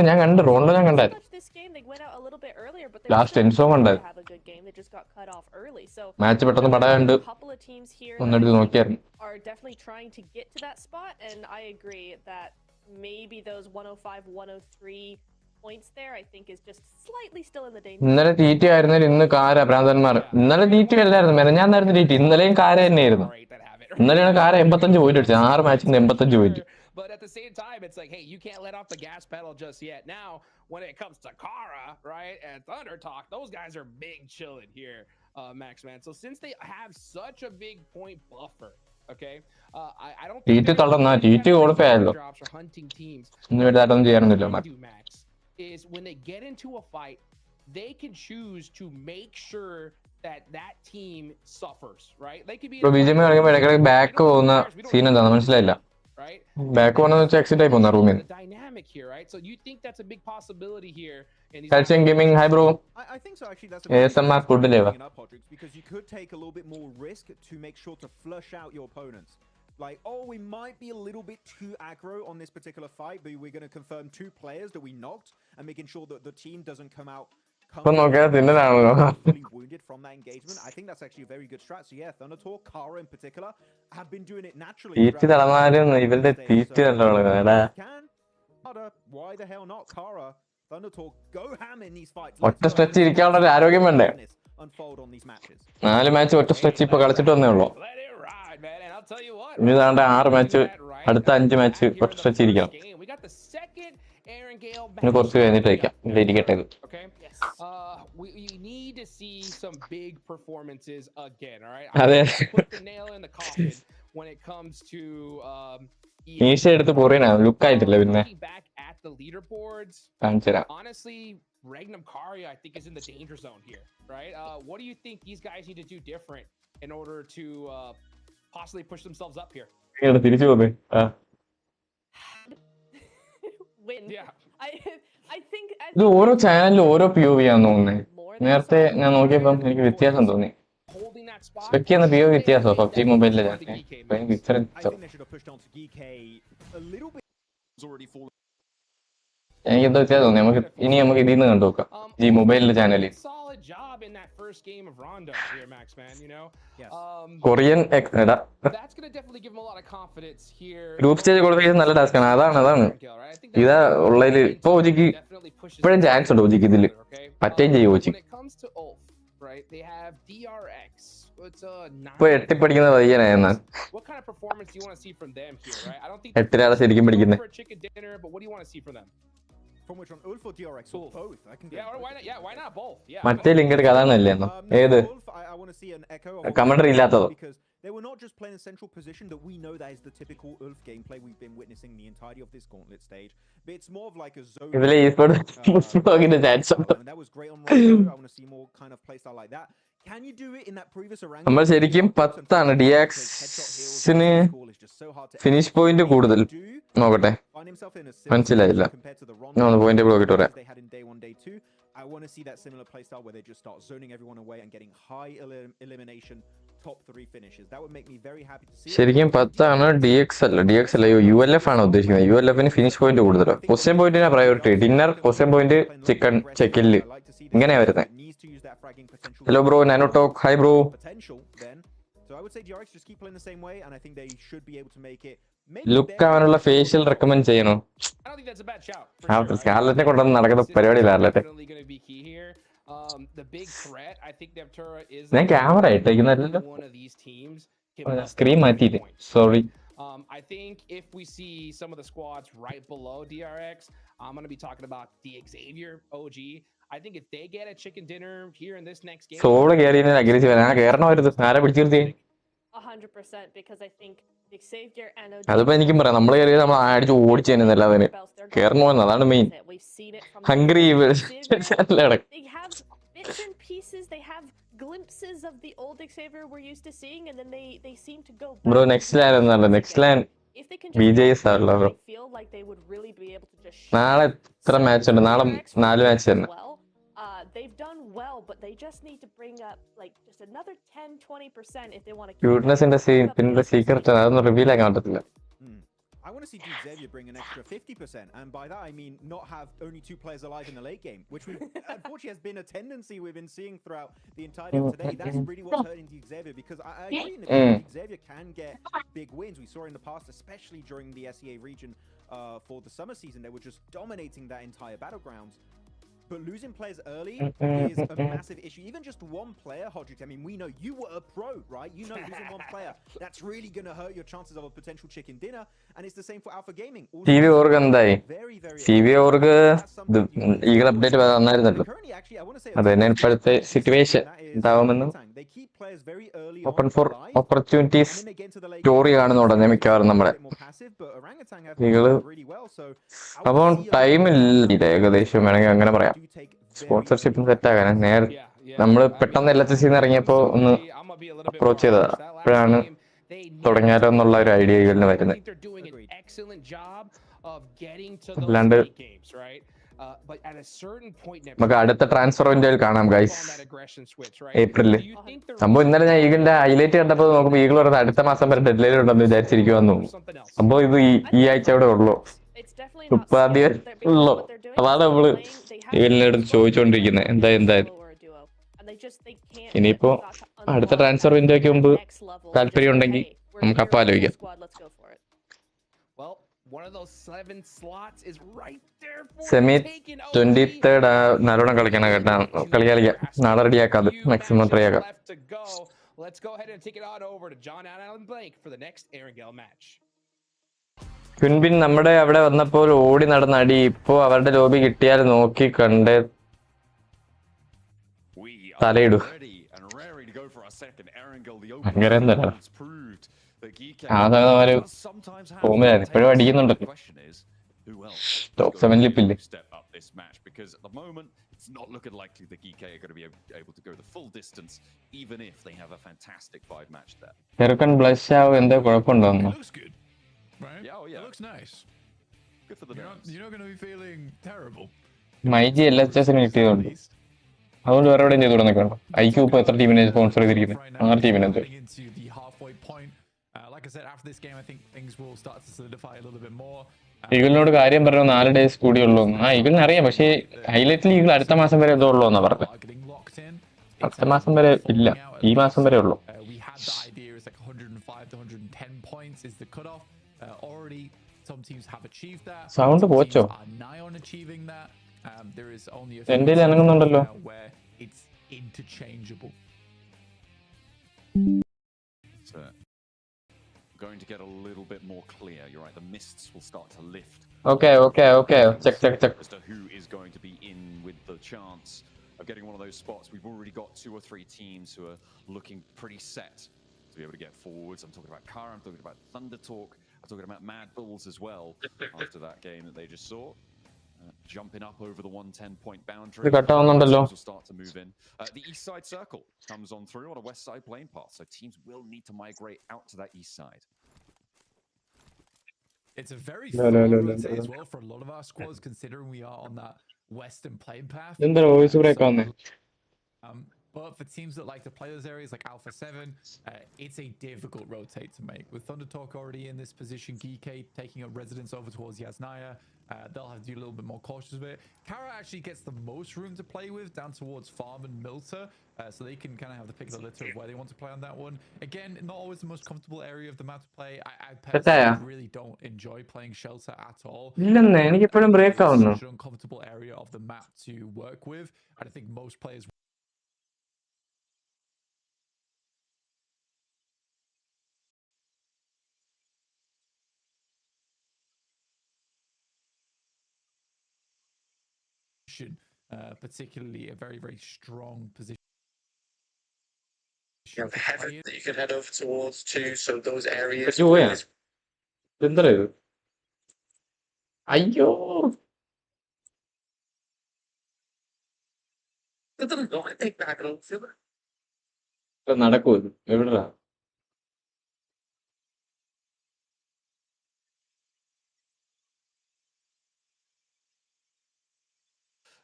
ഞാൻ കണ്ടു റോണ്ട് ഞാൻ കണ്ടു. This game they went out a little bit earlier, but last Enso കണ്ടു. Have a good game. They just got cut off early. So match പെട്ടെന്ന് പടായുണ്ട്. ഒന്നെടുത്ത് നോക്കിയായിരുന്നു. Are definitely trying to get to that spot, and I agree that maybe those 105, 103 points there, I think, is just slightly still in the danger. ഇന്നലെ TT ആയിരുന്നെങ്കിൽ ഇന്ന് കാര ഭ്രാന്തന്മാർ. ഇന്നലെ TT അല്ലായിരുന്നു മെനഞ്ഞാന്നായിരുന്നു TT. ഇന്നലെയും കാര തന്നെയായിരുന്നു. ഇന്നലെയാണ് കാര 85 പോയിന്റ് അടിച്ചത് 6 മാച്ചിന് 85 point. But at the same time, it's like, hey, you can't let off the gas pedal just yet. Now, when it comes to Kara, right, and Thunder Talk, those guys are big chilling here, Max, man. So since they have such a big point buffer, okay, I don't think hunting teams. Max is when they get into a fight, they can choose to make sure that team suffers, right? They could be bgmi കളിക്കുമ്പോൾ ഇടയ്ക്കിടയ്ക്ക് back പോകുന്ന scene എന്താണെന്ന് മനസ്സിലായില്ല. Right? Back one of the exit type on the room in. Dynamic here, right? So you think that's a big possibility here in these Calcium gaming, hi bro. I think so actually that's ASMR food deliver. Because you could take a little bit more risk to make sure to flush out your opponents. Like, oh, we might be a little bit too aggro on this particular fight, but we're going to confirm 2 players that we knocked and making sure that the team doesn't come out ഇപ്പൊ നോക്കിയാൽ തിന്നലാണല്ലോ. fully wounded from that engagement. I think that's actually a very good strat. So yeah, Thundertor, Kara in particular, have been doing it naturally. തീറ്റ് തളർന്നാലും ഇവരുടെ തീറ്റ് കണ്ടോളാ. Why the hell not? Kara, Thundertor, go ham in these fights. ഒറ്റ stretch ഇരിക്കാനുള്ള ഒരു ആരോഗ്യം വേണ്ടേ? 4 match ഒറ്റ stretch ഇപ്പൊ കളിച്ചിട്ട് വന്നേ ഉള്ളൂ. ഇനി താണ്ട 6 മാച്ച്, അടുത്ത 5 മാച്ച് ഒറ്റ സ്ട്രെച്ച് ഇരിക്കണം. ഇനി കുറച്ച് കഴിഞ്ഞിട്ട് വയ്ക്കാം, ഇരിക്കട്ടെ. We need to see some big performances again, all right? അതെ. Put the nail in the coffin when it comes to ഈശ എടുത്ത് പോറിനാ ലുക്ക് ആയിട്ടില്ല. പിന്നെ back at the leaderboards. കാണിച്ചുതരാം. Honestly, Regnum Kari, I think, is in the danger zone here, right? What do you think these guys need to do different in order to possibly push themselves up here? തിരിച്ചു പോന്നേ. Win. Yeah. I think ഇത് ഓരോ ചാനലിലും ഓരോ POV ആണെന്ന് തോന്നുന്നത്. നേരത്തെ ഞാൻ നോക്കിയപ്പം എനിക്ക് വ്യത്യാസം തോന്നി. സ്പെക്ക് എന്ന POV വ്യത്യാസമോ പബ്ജി മൊബൈലിലെ എനിക്ക് എന്താ വ്യത്യാസം തോന്നി. നമുക്ക് ഇതിൽ നിന്ന് കണ്ടു നോക്കാം ഈ മൊബൈലിലെ ചാനലിൽ. കൊറിയൻ ഗ്രൂപ്പ് സ്റ്റേജ് കൊടുത്ത നല്ല ടാസ്ക് ആണ്. അതാണ് ഇതാ ഉള്ളതിൽ ഇപ്പൊ ഓജിക്ക് ഇപ്പോഴും ചാൻസ് ഉണ്ട്. ഓജിക്ക് ഇതില് പറ്റുകയും ചെയ്യും. ഓജിക്ക് ഇപ്പൊ 8 പഠിക്കുന്ന പയ്യനായെന്നാ. 8 ശരിക്കും പഠിക്കുന്നത്. മറ്റേ ലിങ്ക് എടുക്കുക, അതാണല്ലേ ഏത് commentary ഇല്ലാത്തതോ? They were not just playing a central position that we know that is the typical Ulf gameplay we've been witnessing the entirety of this Gauntlet stage, but it's more of like a zone. ഇതിലെ esports vlogന്റെ chance ഉണ്ട്. That was great on Rondo. I want to see more kind of playstyle like that. Can you do it in that previous orangutan? നമ്മൾ ശരിക്കും 10 ആണ്. DXന് finish point കൂടുതൽ. നോക്കട്ടെ, മനസ്സിലായില്ല. ഞാൻ point block ഇട്ടു വരാം. I want to see that similar playstyle where they just start zoning everyone away and getting high elimination top 3 finishes. That would make me very happy to see. ശരിക്കും 10 ആണ്. DX അല്ല ULF ആണ് ഉദ്ദേശിക്കുന്നത്. ULFന് finish point കൂടുതലാണ്. Position പോയിന്റിനാ priority. Dinner, position point, chicken, ചെക്കില് ഇങ്ങനെയാ വരുന്നത്. Hello bro, nano talk. Hi bro. So I would say DRX just keep playing the same way, and I think they should be able to make it. Look ആവാനുള്ള facial recommend ചെയ്യണോ? സ്കാർലറ്റിനെ കൊണ്ടൊന്നും നടക്കുന്ന പരിപാടിയില്ല. ഞാൻ camera ഇട്ടേക്കുന്നല്ലോ, screen മാറ്റിയിട്ട്. Sorry. I think if we see some of the squads right below DRX, I'm going to be talking about the Xavier OG. I think if they get a chicken dinner here in this next game, Soul കേറിയതിന് aggressive ആണ്. കേറണമായിരുന്നു. ആരെ പിടിച്ചിരുത്തി? 100% because I think Xavier and OG. അതിപ്പോ എനിക്കും പറയാം. നമ്മൾ കയറിയത് നമ്മൾ അടിച്ച് ഓടിച്ചു തന്നെ. അല്ലാതെ കേറണോന്ന്, അതാണ് main. Hungry they have bits and pieces. They have glimpses of the old Xavier we're used to seeing, and then they seem to go back. Bro, next land എന്നല്ല. next land BJS ആണല്ലോ bro. നാളെ എത്ര match ഉണ്ട്? നാളെ 4 match തന്നെ. They've done well, but they just need to bring up like just another 10-20% if they want to. Cuteness in the secret അതൊന്നും reveal ആക്കാൻ പറ്റത്തില്ല. I want to see Xavier bring an extra 50%, and by that I mean not have only 2 players alive in the late game, which unfortunately has been a tendency we've been seeing throughout the entirety of today. That's really what's hurting Xavier, because I agree in the Xavier can get big wins. We saw in the past, especially during the SEA region for the summer season, they were just dominating that entire battlegrounds. But losing players early is a massive issue. Even just one player, Hodrick, I mean, we know you were a pro, right? You know losing one player, that's really going to hurt your chances of a potential chicken dinner. And it's the same for Alpha Gaming. CV org എന്തായി? CV org eagle update വന്നായിരുന്നല്ലോ. അതന്നെ ഇപ്പോഴത്തെ situation ഉണ്ടാവുമെന്നും open for opportunities story കാണുന്ന ഉടനെ മിക്കവാറും നമ്മുടെ eagle. അപ്പം ടൈമില്ല ഏകദേശം, വേണമെങ്കിൽ അങ്ങനെ പറയാം. സ്പോൺസർഷിപ്പും സെറ്റാകാൻ നമ്മള് പെട്ടെന്ന് LHC ഇറങ്ങിയപ്പോ ഒന്ന് അപ്രോച്ച് ചെയ്തതാ. അപ്പോഴാണ് തുടങ്ങിയാലോ എന്നുള്ള ഒരു ഐഡിയ ഈഗിളിന് വരുന്നത്. അല്ലാണ്ട് നമുക്ക് അടുത്ത ട്രാൻസ്ഫർ വിൻഡോയിൽ കാണാം ഗൈസ്, ഏപ്രിലില്. സംഭവം ഇന്നലെ ഞാൻ ഈഗിളിന്റെ ഹൈലൈറ്റ് കണ്ടപ്പോ നോക്കുമ്പോ ഈഗിൾ പറയുന്നത് അടുത്ത മാസം വരെ ഡെഡ് ലൈൻ ഉണ്ടെന്ന് വിചാരിച്ചിരിക്കുവാന്ന് തോന്നുന്നു. സംഭവം ഇത് ഈ ആഴ്ച അവിടെ ഉള്ളൂ. It's definitely not ഉപ്പാദ്യ skill. Because ഉള്ളോ what they're doing is അതാണ് they're നമ്മള് playing, they have ഇവലിനടുത്ത് ചോദിച്ചോണ്ടിരിക്കുന്നത് എന്തായാലും solo or a duo, and they can't ഇനിയിപ്പോ get to അടുത്ത unlock ട്രാൻസ്ഫർ that വിൻഡോയ്ക്ക് മുമ്പ് next level and just താല്പര്യം go, ഉണ്ടെങ്കിൽ hey, we're നമുക്ക് here, അപ്പം we're full ആലോചിക്കാം. squad, let's go for it. Well, one of those 7 slots is right there for semi taking 23rd നല്ലോണം കളിക്കണം കേട്ടാ. കളിക്കാം നാളെ റെഡിയാക്കാം, അത് മാക്സിമം ട്രൈ ആക്കാം. left to go. Let's go ahead and take it on over to John Allen Blake for the next Erangel match. ക്വിൻബിൻ നമ്മുടെ അവിടെ വന്നപ്പോൾ ഓടി നടന്ന അടി ഇപ്പോ അവരുടെ ലോബി കിട്ടിയാൽ നോക്കി കണ്ട് തലയിടൂ. അങ്ങനെ എന്താ ആദ്യമാര് പോകുമ്പോഴാണ് ഇപ്പോഴും അടിക്കുന്നുണ്ടല്ലോ. Top 7 ലിപ്പില്ലേ. It's not looking likely the GK are going to be able to go the full distance, even if they have a fantastic 5-match there. ചെറുക്കൻ ബ്ലഷ് ആവും, എന്തോ കുഴപ്പമുണ്ടോ? Right? Yeah, oh yeah. It looks nice. Good for the nerves. You're not going to be feeling terrible. MyG LHSന് കിട്ടിയതുകൊണ്ട് അതുകൊണ്ട് വേറെ എവിടെയും ചെയ്തു തുടങ്ങിക്കണം. IQ ഇപ്പൊ എത്ര ടീമിനെ സ്പോൺസർ ചെയ്തിരിക്കുന്നത്? 6 ടീമിനെ. Like I said, after this game, I think things will start to solidify a little bit more. ഈഗിളിനോട് കാര്യം പറഞ്ഞു 4 ഡേയ്സ് കൂടിയുള്ളൂ. ഈഗിളിന് അറിയാം, പക്ഷേ ഹൈലൈറ്റിൽ ഈഗിൾ അടുത്ത മാസം വരെ എന്തോ ഉള്ളൂ എന്നാ പറഞ്ഞത്. അടുത്ത മാസം വരെ ഇല്ല, ഈ മാസം വരെ ഉള്ളൂ. സൗണ്ട് പോച്ചോ? എന്റെ അനങ്ങുന്നുണ്ടല്ലോ. Going to get a little bit more clear. You're right, the mists will start to lift. Okay. Check. As to who is going to be in with the chance of getting one of those spots. We've already got 2 or 3 teams who are looking pretty set to be able to get forwards. I'm talking about Kara, I'm talking about Thunder Talk, I'm talking about Mad Bulls as well after that game that they just saw. Jumping up over the 110-point boundary. Will start to move in. The east side circle comes on through on a west side plane path, so teams will need to migrate out to that east side. It's a very far rotate as well for a lot of our squads, considering we are on that western plane path. But for teams that like to play those areas like Alpha 7, it's a difficult rotate to make. With Thunder Talk already in this position, Geekay taking up residence over towards Yasnaya, they'll have to do a little bit more cautious with it. Kara actually gets the most room to play with down towards Farm and Milter, so they can kind of have the pick of the litter of where they want to play on that one. Again, not always the most comfortable area of the map to play. I personally really don't enjoy playing Shelter at all. It's such an uncomfortable area of the map to work with, and I think most players particularly a very, very strong position. You have heaven that you can head over towards too, so those areas. അയ്യോ നടക്കൂ, എവിടാ?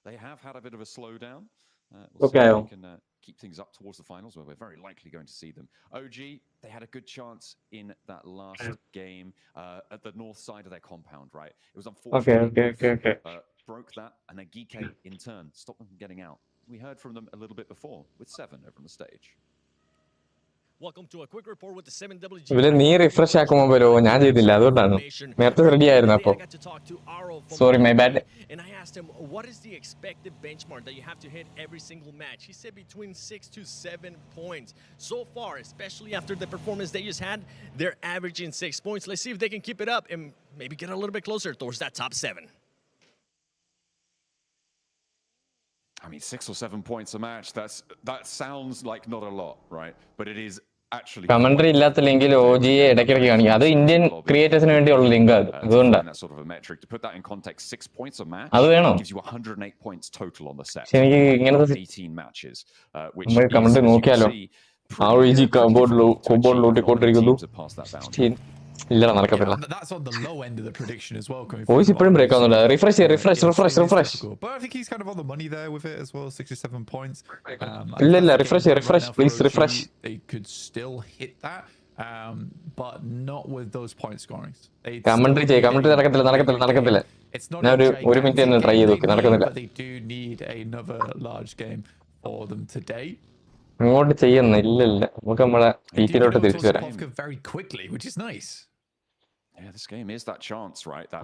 They have had a bit of a slowdown. Okay. We can keep things up towards the finals where we're very likely going to see them. OG, they had a good chance in that last game at the north side of their compound, right? It was unfortunate. Okay. Broke that, and then Geekay in turn stopped them from getting out. We heard from them a little bit before with 7 over on the stage. Welcome to a quick report with the 7WG. ഇവര് നീ refresh ആക്കുമ്പോ പോലോ, ഞാൻ ചെയ്തില്ല, അതുകൊണ്ടാണ്. നേരത്തെ ready ആയിരുന്നു. അപ്പൊ sorry, my bad. And I asked him, what is the expected benchmark that you have to hit every single match? He said between 6 to 7 points. So far, especially after the performance they just had, they're averaging 6 points. Let's see if they can keep it up and maybe get a little bit closer towards that top 7. I mean, 6 or 7 points a match, that sounds like not a lot, right? But it is actually... commentary ഇല്ലാത്ത ലിങ്കിൽ OGയെ ഇടയ്ക്കിടയ്ക്ക് കാണിക്കും. അത് Indian ക്രിയേറ്റേഴ്സിന് വേണ്ടിയുള്ള link, അതുകൊണ്ടാണ്. To put that in context, 6 points a match gives you 108 points total on the set. എനിക്ക് ഇങ്ങനത്തെ 18 matches, നമ്മൾ കമന്റ് നോക്കിയാലോ. ROG കബോർഡ് ലൂട്ടിക്കൊണ്ടിരിക്കുന്നു. ഇല്ലടാ, നടക്കത്തില്ല. That's on the low end of the prediction as well. Voice ഇപ്പോഴും break ആവുന്നുണ്ട്. Refresh. But I think he's kind of on the money there with it as well. 67 points. ഇല്ല, refresh, please refresh. They could still hit that. but not with those point scorings. Commentary നടക്കത്തില്ല. It's not ഞാൻ a ഒരു minute ഒന്ന് try ചെയ്ത് നോക്ക്, നടക്കുന്നില്ല. but they do need another large game for them today. ഇങ്ങോട്ട് ചെയ്യുന്നില്ല. നമുക്ക് നമ്മളെ സീറ്റിലോട്ട് തിരിച്ചു വരാം. Very quickly, which is nice. Yeah, this game is that chance, right? That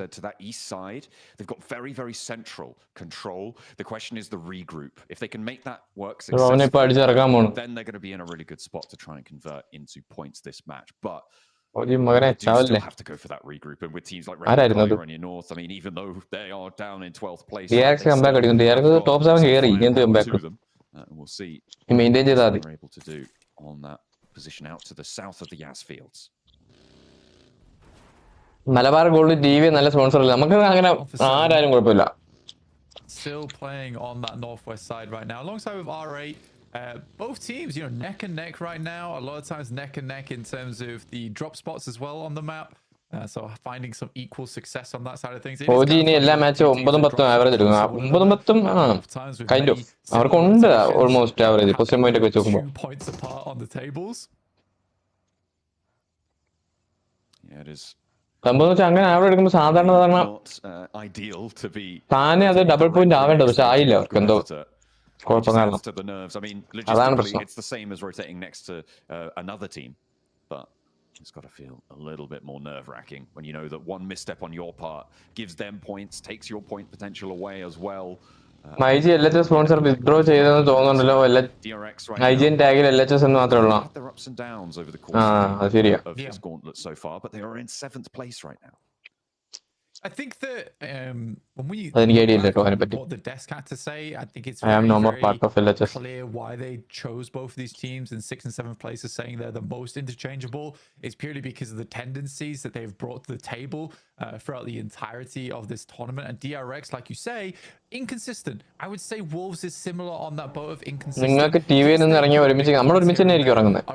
said to that east side, they've got very, very central control. The question is the regroup. If they can make that work successfully, then they're going to be in a really good spot to try and convert into points this match. But you still have to go for that regroup. And with teams like Red Bull and North, I mean, even though they are down in 12th place, top 7 കയറി. We'll see maintain ചെയ്താൽ മതി. What they're able to do on that position out to the south of the Yas fields. Malabar gold TV നല്ല sponsor അല്ല, നമുക്ക് അങ്ങനെ ആരാലും കുഴപ്പമില്ല. Still playing on that northwest side right now, alongside with R8. Both teams, neck and neck right now. A lot of times neck and neck in terms of the drop spots as well on the map. So finding some equal success on that side of things. OG ഇനി എല്ലാ മാച്ചും 9-10 average എടുക്കും. 9-10 kind of അവർക്കുണ്ട് almost average position point ഒക്കെ വെച്ച് നോക്കുമ്പോൾ. Points apart on the tables. Yeah, it is. സംഭവം വെച്ചാൽ അങ്ങനെ ആവറേജ് എടുക്കുമ്പോൾ സാധാരണ താനെ അത് ഡബിൾ പോയിന്റ് ആവേണ്ടത്, പക്ഷെ ആയില്ല അവർക്ക് എന്തോ കുഴപ്പം കാരണം. അതാണ് പ്രശ്നം. It's the same as rotating next to another team, but it's got to feel a little bit more nerve-wracking when you know that one misstep on your part gives them points, takes your point potential away as well. IG LHS sponsor withdraw ചെയ്തെന്ന് തോന്നുന്നുണ്ടല്ലോ. IGN ടാഗിൽ LHS എന്ന് മാത്രമേ ഉള്ളൂ. അത് ശരിയാ. This Gauntlet so far, but they are in 7th place right now. I think that when we what the desk had to say, I think it's very clear why they chose both of these teams in 6th and 7th places, saying they're the most interchangeable. It's purely because of the tendencies that they've brought to the table throughout the entirety of this tournament. And DRX, like you say, inconsistent. I would say Wolves is similar on that boat of inconsistent.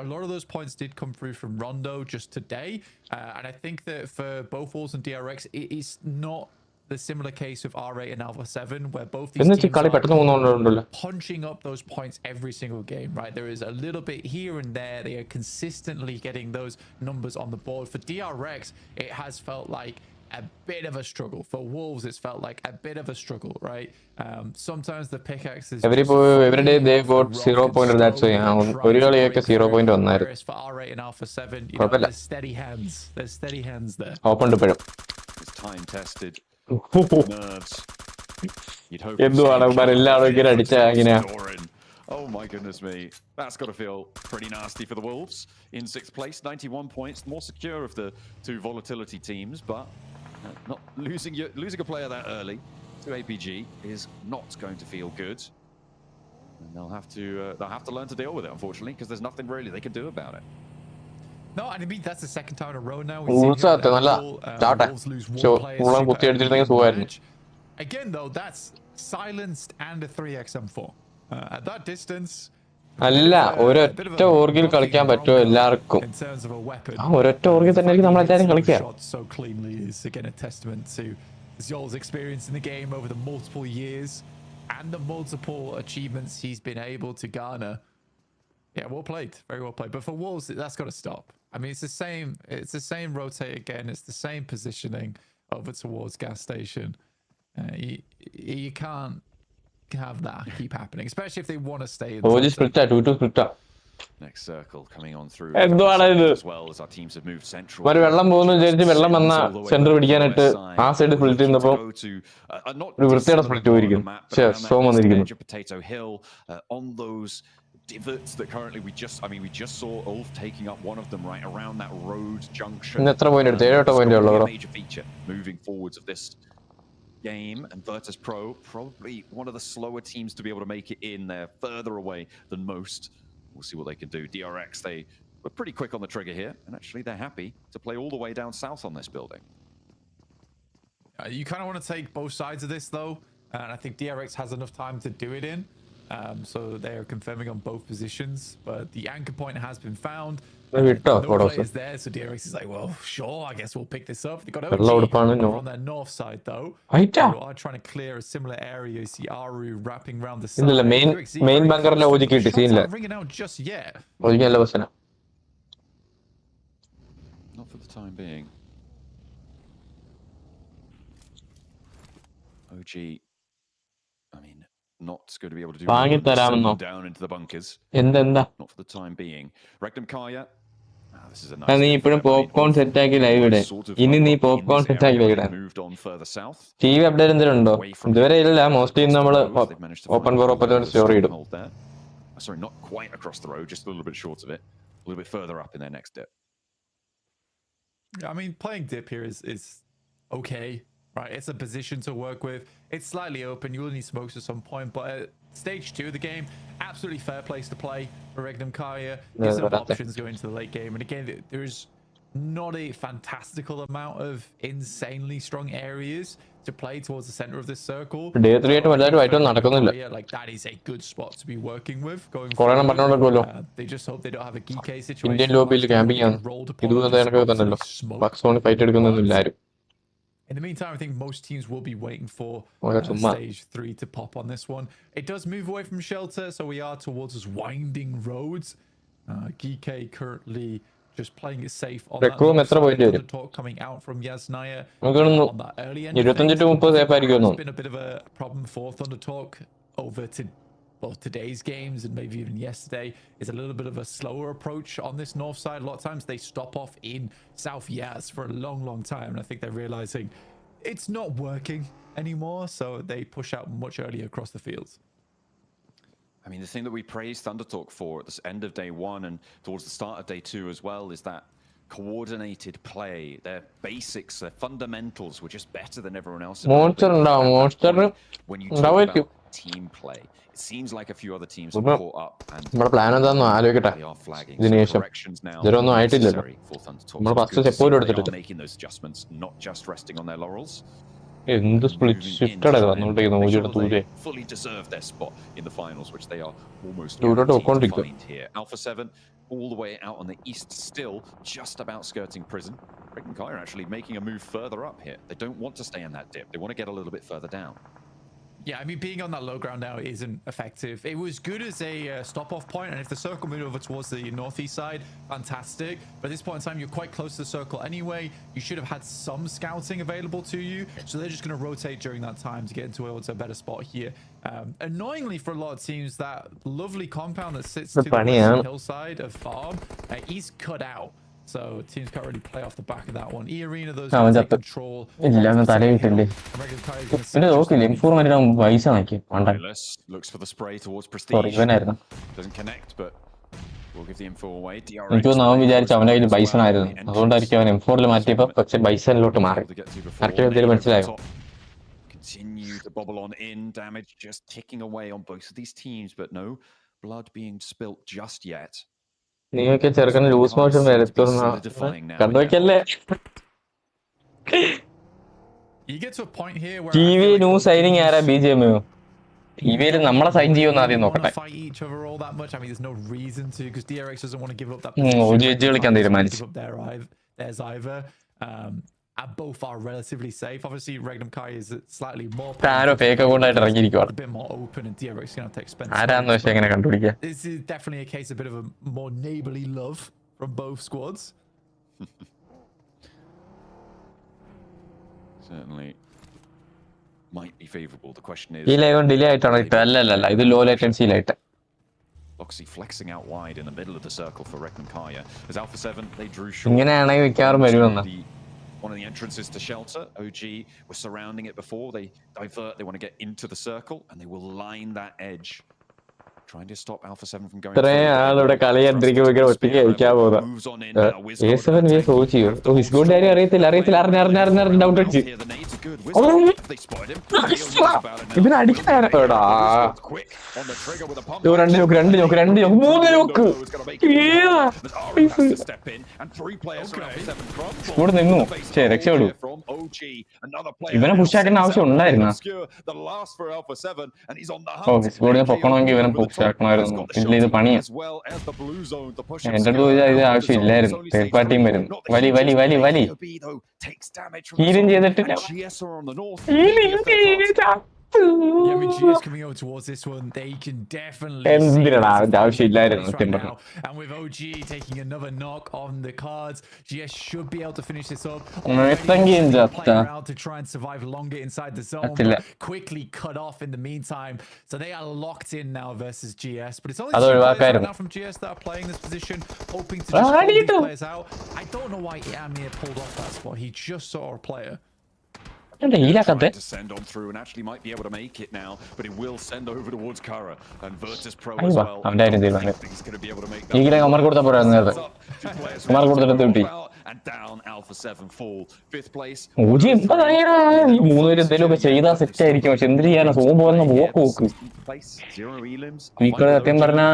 A lot of those points did come through from Rondo just today. And I think that for both Wolves and DRX, it is not the similar case with R8 and Alpha 7, where both these teams are punching up those points every single game, right? There is a little bit here and there. They are consistently getting those numbers on the board. For DRX, it has felt like a bit of a struggle. For Wolves, it's felt like a bit of a struggle, right? Sometimes the pickaxes every day they got 0 point. That's why ഒരു കളിയൊക്കെ 0 point വന്നായിരുന്നു. For R8 and Alpha 7, there's steady hands. There's steady hands there. Open to put. It's time tested. Nerves. Oh my goodness me. That's got to feel pretty nasty for the Wolves. In 6th place, 91 points, more secure of the two volatility teams, but not losing a player that early to APG is not going to feel good. And they'll have to learn to deal with it, unfortunately, because there's nothing really they can do about it. No, I mean that's the second time in a row now. Wolves lose one player. Again, though, that's silenced and a 3xM4 at that distance. അല്ല, ഒരൊറ്റ ഓർഗിൽ കളിക്കാൻ പറ്റുമോ എല്ലാവർക്കും? ഒരൊറ്റ ഓർഗിൽ തന്നെ നമ്മൾ എല്ലാവരും കളിക്കാം. So cleanly is again a testament to Zol's experience in the game over the multiple years and the multiple achievements he's been able to garner. Yeah, well played, very well played. But for Wolves, that's got to stop. I mean, it's the same rotate again. It's the same positioning over towards gas station. You can't have that keep happening, especially if they want to stay in the next circle coming on through as well as our teams have moved central. വെള്ളം പോകുന്നു വിചാരിച്ച് വെള്ളം വന്ന centre പിടിക്കാനായിട്ട് ആ side split ചെയ്യുന്നപ്പോൾ ഒരു വൃത്തിയുടെ split പോയിരിക്കും. Potato Hill on those divots that currently we just saw Ulf taking up one of them right around that road junction. എത്ര പോയിന്റ് എടുത്തു? 7 പോയിന്റ് ഉള്ളൂ. Major feature moving forwards of this game, and Virtus Pro probably one of the slower teams to be able to make it in. They're further away than most. We'll see what they can do. DRX, they were pretty quick on the trigger here, and actually they're happy to play all the way down south on this building. You kind of want to take both sides of this though, and I think DRX has enough time to do it in. So they are confirming on both positions, but the anchor point has been found. No players there, so DRX is like, well, sure, I guess we'll pick this up. They got OG on their north side though. They are trying to clear a similar area. You see Aru wrapping around the side. Main bunker OG കിട്ടി സീനില്ല. Ringing out just yet. Not for the time being. OG, I mean, not going to be able to do more down into the bunkers. Not for the time being. Regnum Kaya. This is a nice popcorn set ആക്കി live ഇടാൻ. ഇനി നീ popcorn set ആക്കി live ഇടാൻ. TV update എന്തെങ്കിലും ഉണ്ടോ? ഇതുവരെ ഇല്ല. മോസ്റ്റ്ലി നമ്മൾ ഓപ്പൺ ഫോർ ഓപ്പൺ സ്റ്റോറി ഇടും. Sorry, not quite across the road, just a little bit short of it. A little bit further up in their next dip. I mean, playing dip here is okay, right? It's a position to work with. It's slightly open. You will need smokes at some point, but at stage 2 of the game, absolutely fair place to play for Regnum Kaya. Gives them options going into the late game. And again, there's not a fantastical amount of insanely strong areas to play towards the center of this circle. Day 3 ആയിട്ട് വലുതായിട്ട് വൈറ്റൊന്നും നടക്കുന്നില്ല. Like that is a good spot to be working with going forward. They just hope they don't have a GK situation. Indian ലോബിയിൽ camping ആണ്. ഇതുപോലെ എനിക്ക് തന്നല്ലോ. ബക്സോൺ fight എടുക്കുന്നൊന്നുമില്ല ആരും. In the meantime, I think most teams will be waiting for stage 3 to pop on this one. It does move away from shelter, so we are towards those winding roads. GK currently just playing it safe on that talk coming out from Yasnaya on that early end. It's been a bit of a problem for Thunder Talk over to both today's games and maybe even yesterday. Is a little bit of a slower approach on this north side. A lot of times they stop off in South Yas for a long time, and I think they're realizing it's not working anymore, so they push out much earlier across the fields. I mean, the thing that we praised Thunder Talk for at the end of day 1 and towards the start of day 2 as well is that coordinated play. Their basics, their fundamentals were just better than everyone else. When you talk about team play, it seems like a few other teams have caught up and they are flagging corrections now. Necessary for Thunder Talk. They are making those adjustments, not just resting on their laurels. Fully deserve their spot in the finals, which they are almost guaranteed to find here. Alpha 7 all the way out on the east, still just about skirting prison. Regnum Kaya actually making a move further up here. They don't want to stay in that dip. They want to get a little bit further down. Yeah, I mean, being on that low ground now isn't effective. It was good as a stop-off point, and if the circle moved over towards the northeast side, fantastic. But at this point in time, you're quite close to the circle anyway. You should have had some scouting available to you, so they're just going to rotate during that time to get into a better spot here. Annoyingly for a lot of teams, that lovely compound that sits to the western hillside of Farm is cut out. So teams can't really play off the back of that one. E-Arena, those guys take control. Looks for the spray towards Prestige. Doesn't connect, but we'll give the info away. എനിക്ക് അവൻ വിചാരിച്ചു അവൻ്റെ കയ്യിൽ bison ആയിരുന്നു, അതുകൊണ്ടായിരിക്കും അവൻ M4 മാറ്റിയപ്പോൾ പക്ഷെ ബൈസണിലോട്ട് മാറി. ആർക്കും എന്തെങ്കിലും മനസ്സിലായോ? Continue to bobble on in, damage just ticking away on both of these teams, but no blood being spilt just yet. നീയൊക്കെ ചെറുക്കന് ലൂസ് മോഷൻ വരത്തുന്ന കണ്ടുവയ്ക്കല്ലേ. TV ന്യൂ സൈനിങ് ആരാ? BGMO. TVയിൽ നമ്മളെ സൈൻ ചെയ്യുമെന്ന് ആദ്യം നോക്കട്ടെ. OG കളിക്കാൻ തീരുമാനിച്ചു. Both are relatively safe. Obviously, Regnum Kaya is slightly more. Arrow fake account ആയിട്ട് ഇറങ്ങിയിരിക്കുകയാണ്. A bit more open, and DRX is going to take expensive. ആരാന്ന് വെച്ചാൽ എങ്ങനെ കണ്ടുപിടിക്കുക? This is definitely a case, a bit of a more neighborly love from both squads. Certainly might be favorable. The question is. ഈ live delay ആയിട്ടാണ് ഇട്ടത്? അല്ലല്ല, ഇത് law ലേറ്റൻസിയിലായിട്ട്. Loxy flexing out wide in the middle of the circle for Regnum Kaya. As Alpha 7, they drew short. ഇങ്ങനെയാണെങ്കിൽ മിക്കവാറും വരുമെന്ന്. One of the entrances to shelter. OG was surrounding it before. They divert. They want to get into the circle, and they will line that edge, trying to stop Alpha 7 from going. ആളുടെ കളിയന്ത്രിക്ക് ഒറ്റയ്ക്ക് അയക്കാൻ പോകുന്നത്. A7 vs OG. His good കാര്യം അറിയത്തില്ല doubt അടിച്ച് ഇവന് അടിക്കാനാടാ. രണ്ട് നോക്ക് 3 നോക്ക് കൂടെ നിന്നു. രക്ഷപ്പെടൂ. ഇവനെ പുഷാക്കേണ്ട ആവശ്യം ഉണ്ടായിരുന്നു. ഹിസ്കോഡിനെ പൊക്കണമെങ്കിൽ ഇവനെ പുഷാക്കണമായിരുന്നു. ഇല്ല, ഇത് പണിയാ. എന്റെ അടുത്ത് ചോദിച്ചാൽ ഇത് ആവശ്യമില്ലായിരുന്നു. തേർഡ് പാർട്ടിയും വരും. വലി ഹീലും ചെയ്തിട്ടില്ല. Yeah, I mean, GS coming over towards this one, they can definitely see എന്തിനാടാ it's a അതിന്റെ ആവശ്യമില്ലായിരുന്നു right സത്യം പറഞ്ഞു. now. And with OG taking another knock on the cards, GS should be able to finish this up. എത്തെങ്കിലും ചത്ത Playing around to try and survive longer inside the zone, പറ്റില്ല. but quickly cut off in the meantime. So they are locked in now versus GS. But it's only അത് two players right ഒഴിവാക്കായിരുന്നു. now from GS that are playing this position, hoping to just hold these players out. I don't know why Amir pulled off that spot. He just saw a player. എന്റെ ഹീലാക്കത്തെ To send on through and actually might be able to make it now, but it will send over towards Kara and Virtus Pro as അയ്യോ well. അവന്റെ കാര്യം തീരുമാനം. He's going to be able to make ഈ kilo Amar കൊടുത്താൽ പോരാ നേരത്തെ അമർ കൊടുത്തിട്ട് കിട്ടി. and down Alpha 7 fall 5th place. OG എന്തരായടാ ഈ മൂന്നുപേര് എന്തെങ്കിലുമൊക്കെ ചെയ്താൽ സെറ്റ് ആയിരിക്കും. പക്ഷെ എന്ത് ചെയ്യാനാ സോം പോകുന്ന പോക്ക് നോക്ക്. എനിക്കത് സത്യം പറഞ്ഞാ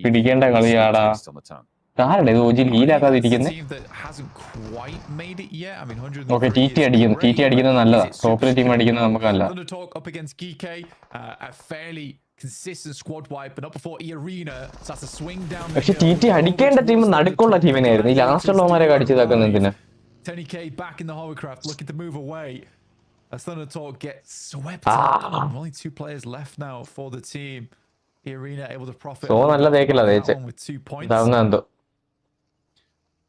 പിടിക്കേണ്ട കളിയാടാ. ആരുടെ ഇത് OG ലീലാക്കാതിരിക്കുന്നത്? ഓക്കെ TT അടിക്കുന്നത് നല്ലതാ. ടോപ്പിലെ ടീം അടിക്കുന്നത് നമുക്ക് നല്ലതാ. Consistent squad wipe, but not before Arena starts to swing down. പക്ഷെ TT അടിക്കേണ്ട ടീം നടുക്കുള്ള ടീമിനായിരുന്നു. ഈ last ഉള്ളവന്മാരെ അടിച്ചതാക്കുന്നതിന്. 10k back in the hovercraft, looking to move away. As Thunder Talk gets swept up. Only 2 players left now for the team. Arena able to profit. So നല്ല തേക്കില്ല തേച്ച്. ഇതാവുന്ന എന്തോ.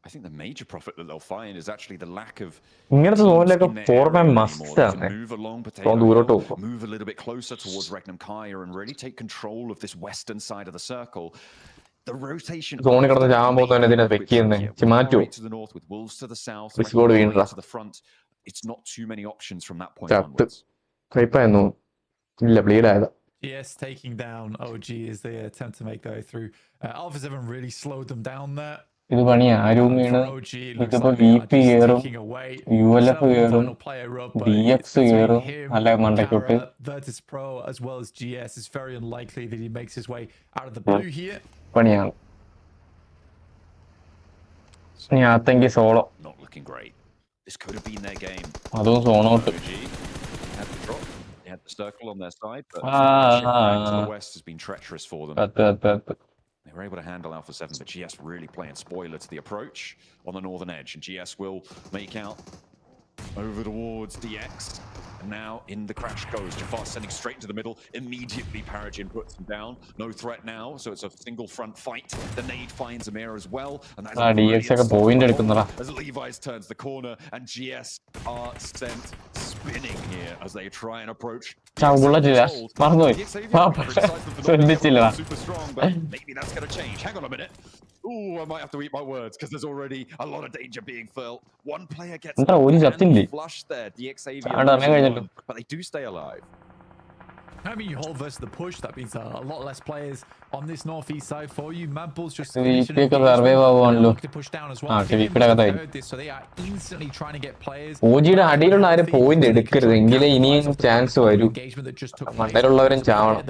I think the major profit that they'll find is actually the lack of ഇങ്ങനത്തെ സോണിലൊക്കെ ഫോർമാൻ must ആണ്. ദൂരോട്ട് പോകും. Move a little bit closer towards Regnum Kaya and really take control of this western side of the circle. The rotation സോണിൽ കിടന്ന് ചാവാൻ പോകുന്നവനെ ഇതിനെ വെക്കുന്നത് മാറ്റൂ. to the north with Wolves to the south, Discord വീണതാ. to the front. It's not too many options from that point onwards. കൈപ്പായിരുന്നു. ഇല്ല bleed ആയതാ. Yes, taking down OG as they attempt to make their way through. Alpha 7 really slowed them down there. ഇത് പണിയാ. ആരും വീണ് ഇതിപ്പോ VP കയറും, ULF കയറും, DX കയറും. നല്ല മണ്ടയ്ക്കോട്ട്. Virtus Pro as well as GS is very unlikely that he makes his way out of the blue here. പണിയാണ്. ഞാൻ അതെങ്കിൽ solo. Not looking great. This could have been their game. അതും സോണോട്ട്. Had the drop. They had the circle on their side, but back to the west has been treacherous for them. They were able to handle Alpha 7, but GS really playing spoiler to the approach on the northern edge, and GS will make out over towards DX. And now in the crash goes. Jafar sending straight into the middle. Immediately Paragin puts him down. No threat now, so it's a single front fight. The nade finds Amir as well. And that's as Levi's turns the corner, and GS are sent spinning here as they try and approach. Super strong, but maybe that's going to change. Hang on a minute. Ooh, I might have to eat my words because there's already a lot of danger being felt. One player gets flushed there, the Xavier, but they do stay alive. I mean, you hold versus the push. That means a lot less players on this northeast side for you. Madbull's just to push down as well. So they are instantly trying to get players. OGയുടെ അടിയിലുള്ള ആരും point എടുക്കരുത്. എങ്കിലേ ഇനിയും chance വരൂ. മണ്ടയിലുള്ളവരും ചാവണം.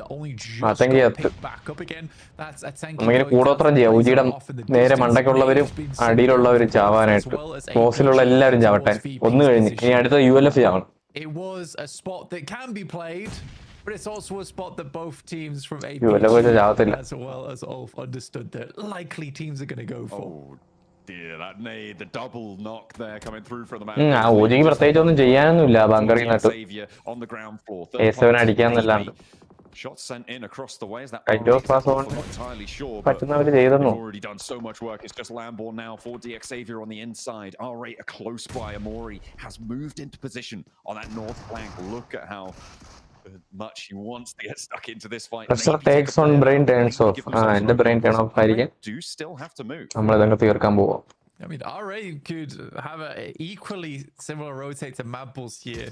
അതെങ്കിൽ നമുക്കിങ്ങനെ കൂടോത്രം ചെയ്യാം. OGയുടെ നേരെ മണ്ടയ്ക്കുള്ളവരും അടിയിലുള്ളവരും ചാവാനായിട്ട്. ക്ലോസിലുള്ള എല്ലാവരും ചാവട്ടെ. ഒന്ന് കഴിഞ്ഞ് ഇനി അടുത്ത ULF ചാവണം. It was a spot that can be played. But it's also a spot that both teams from AP as well as Ulf understood that likely teams are going to go for. Oh dear, that nade, the double knock there coming through from the man. OGക്ക് പ്രത്യേകിച്ച് ഒന്നും ചെയ്യാനൊന്നുമില്ല. ബങ്കറിനകത്ത് on the ground floor. A7 അടിക്കാന്നല്ലാണ്ട്. Shots sent in across the way. Is that entirely sure? They've already done so much work. It's just Lamborn now for DX Xavier on the inside. R8 are close by. Amori has moved into position on that north flank. Look at how much he wants to get stuck into this fight. Takes on brain turns off. And the brain turn off again. Do still have to move. I mean, RA could have an equally similar rotate to Madbull's here.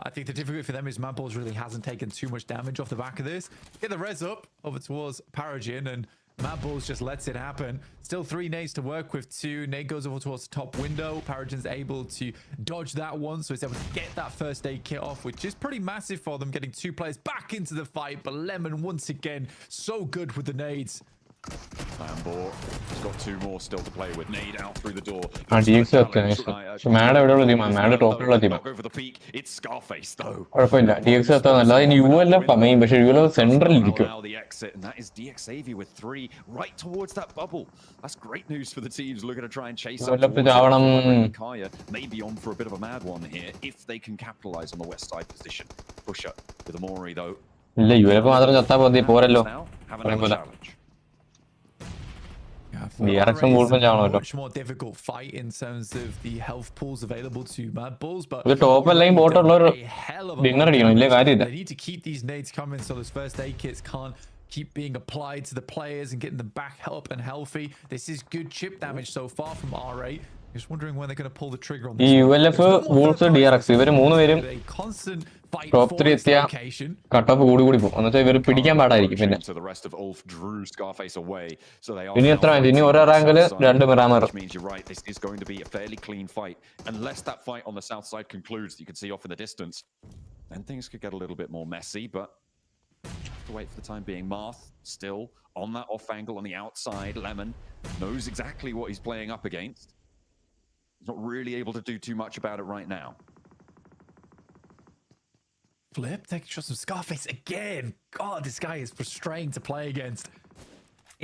I think the difficulty for them is Madbull's really hasn't taken too much damage off the back of this. Get the res up over towards Paragin, and Madbull's just lets it happen. Still 3 nades to work with. 2 nade goes over towards the top window. Paragin's able to dodge that one, so he's able to get that first aid kit off, which is pretty massive for them, getting 2 players back into the fight. But Lemon once again so good with the nades. Lambo has got 2 more still to play with. Nade out through the door. DX mad എവിടെയുള്ള ടീമാണ് mad ടോപ്പിലുള്ള ടീമാണ് It's Scarface though. കുഴപ്പമില്ല DX നല്ല അതിന് UL main പക്ഷേ UL central ഇരിക്കും. Allow the exit, and that is DXAV with 3 right towards that bubble. That's great news for the teams looking to try and chase up. Kaya may be on for a bit of a mad one here if they can capitalize on the west side position. Push up with Amori though. ഇല്ല UL മാത്രം ചത്താ മതി പോരല്ലോ. Much more difficult fight in terms of the health pools available to Mad Bulls, but top lane bot dinner they need to keep these nades coming so those first aid kits can't keep being applied to the players and getting them back up and healthy. This is good chip damage so far from R8. Just wondering when they're going to pull the trigger on this. ULF Wolves DRX ഇവര് മൂന്ന് പേരും top 3 എത്തിയ cut off കൂടി പോകും എന്നുവെച്ചാൽ ഇവർ പിടിക്കാൻ പാടായിരിക്കും പിന്നെ ഇനി എത്ര ഇനി ഓരോ റാങ്കില് 2 Miramar This is going to be a fairly clean fight unless that fight on the south side concludes. You can see off in the distance then things could get a little bit more messy, but have to wait for the time being. Marth still on that off angle on the outside. Lemon knows exactly what he's playing up against. He's not really able to do too much about it right now. Flip, taking shots from Scarface again. God, this guy is frustrating to play against.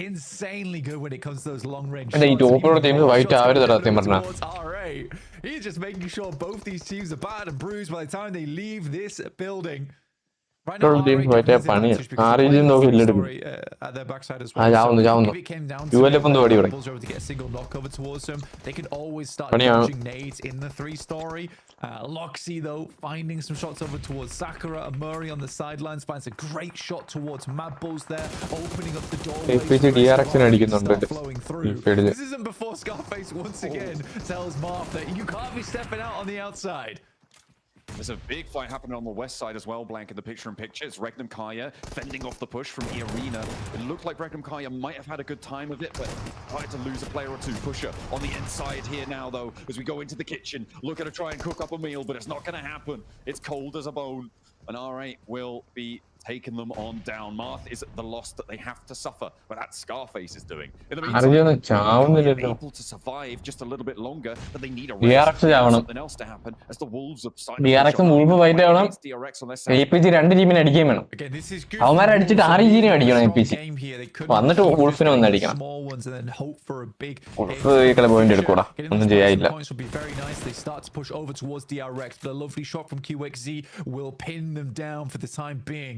Insanely good when it comes to those long range shots. He's just making sure both these teams are battered and bruised by the time they leave this building. Right now, at their backside as well. If it came down to to get a single knock over towards them, they could always start dodging nades in the 3-story. Loxy though finding some shots over towards Sakura. Murray on the sidelines finds a great shot towards Mad Bulls there, opening up the doorway. Flowing through. This isn't before Scarface once again tells Marth that you can't be stepping out on the outside. There's a big fight happening on the west side as well, Blank, in the picture-in-picture. It's Regnum Kaya fending off the push from the arena. It looked like Regnum Kaya might have had a good time of it, but tried to lose a player or 2. Pusher on the inside here now, though, as we go into the kitchen. Looking to try and cook up a meal, but it's not going to happen. It's cold as a bone. And R8 will be taking them on down. Marth is the loss that they have to suffer, but that Scarface is doing. In the meantime, they're able to survive just a little bit longer, but they need a rest. Something else to happen as the Wolves are starting to DRX on their side. APG 2 ടീമിനെ അടിക്കാൻ വേണം അവന്മാരെ അടിച്ചിട്ട് RGനെ അടിക്കണം APG വന്നിട്ട് Wolfനെ ഒന്ന് അടിക്കണം Wolf ഈ കളി പോയിന്റ് എടുക്കൂടാ ഒന്നും ചെയ്യാനില്ല They start to push over towards DRX, but a lovely shot from QXZ will pin them down for the time being.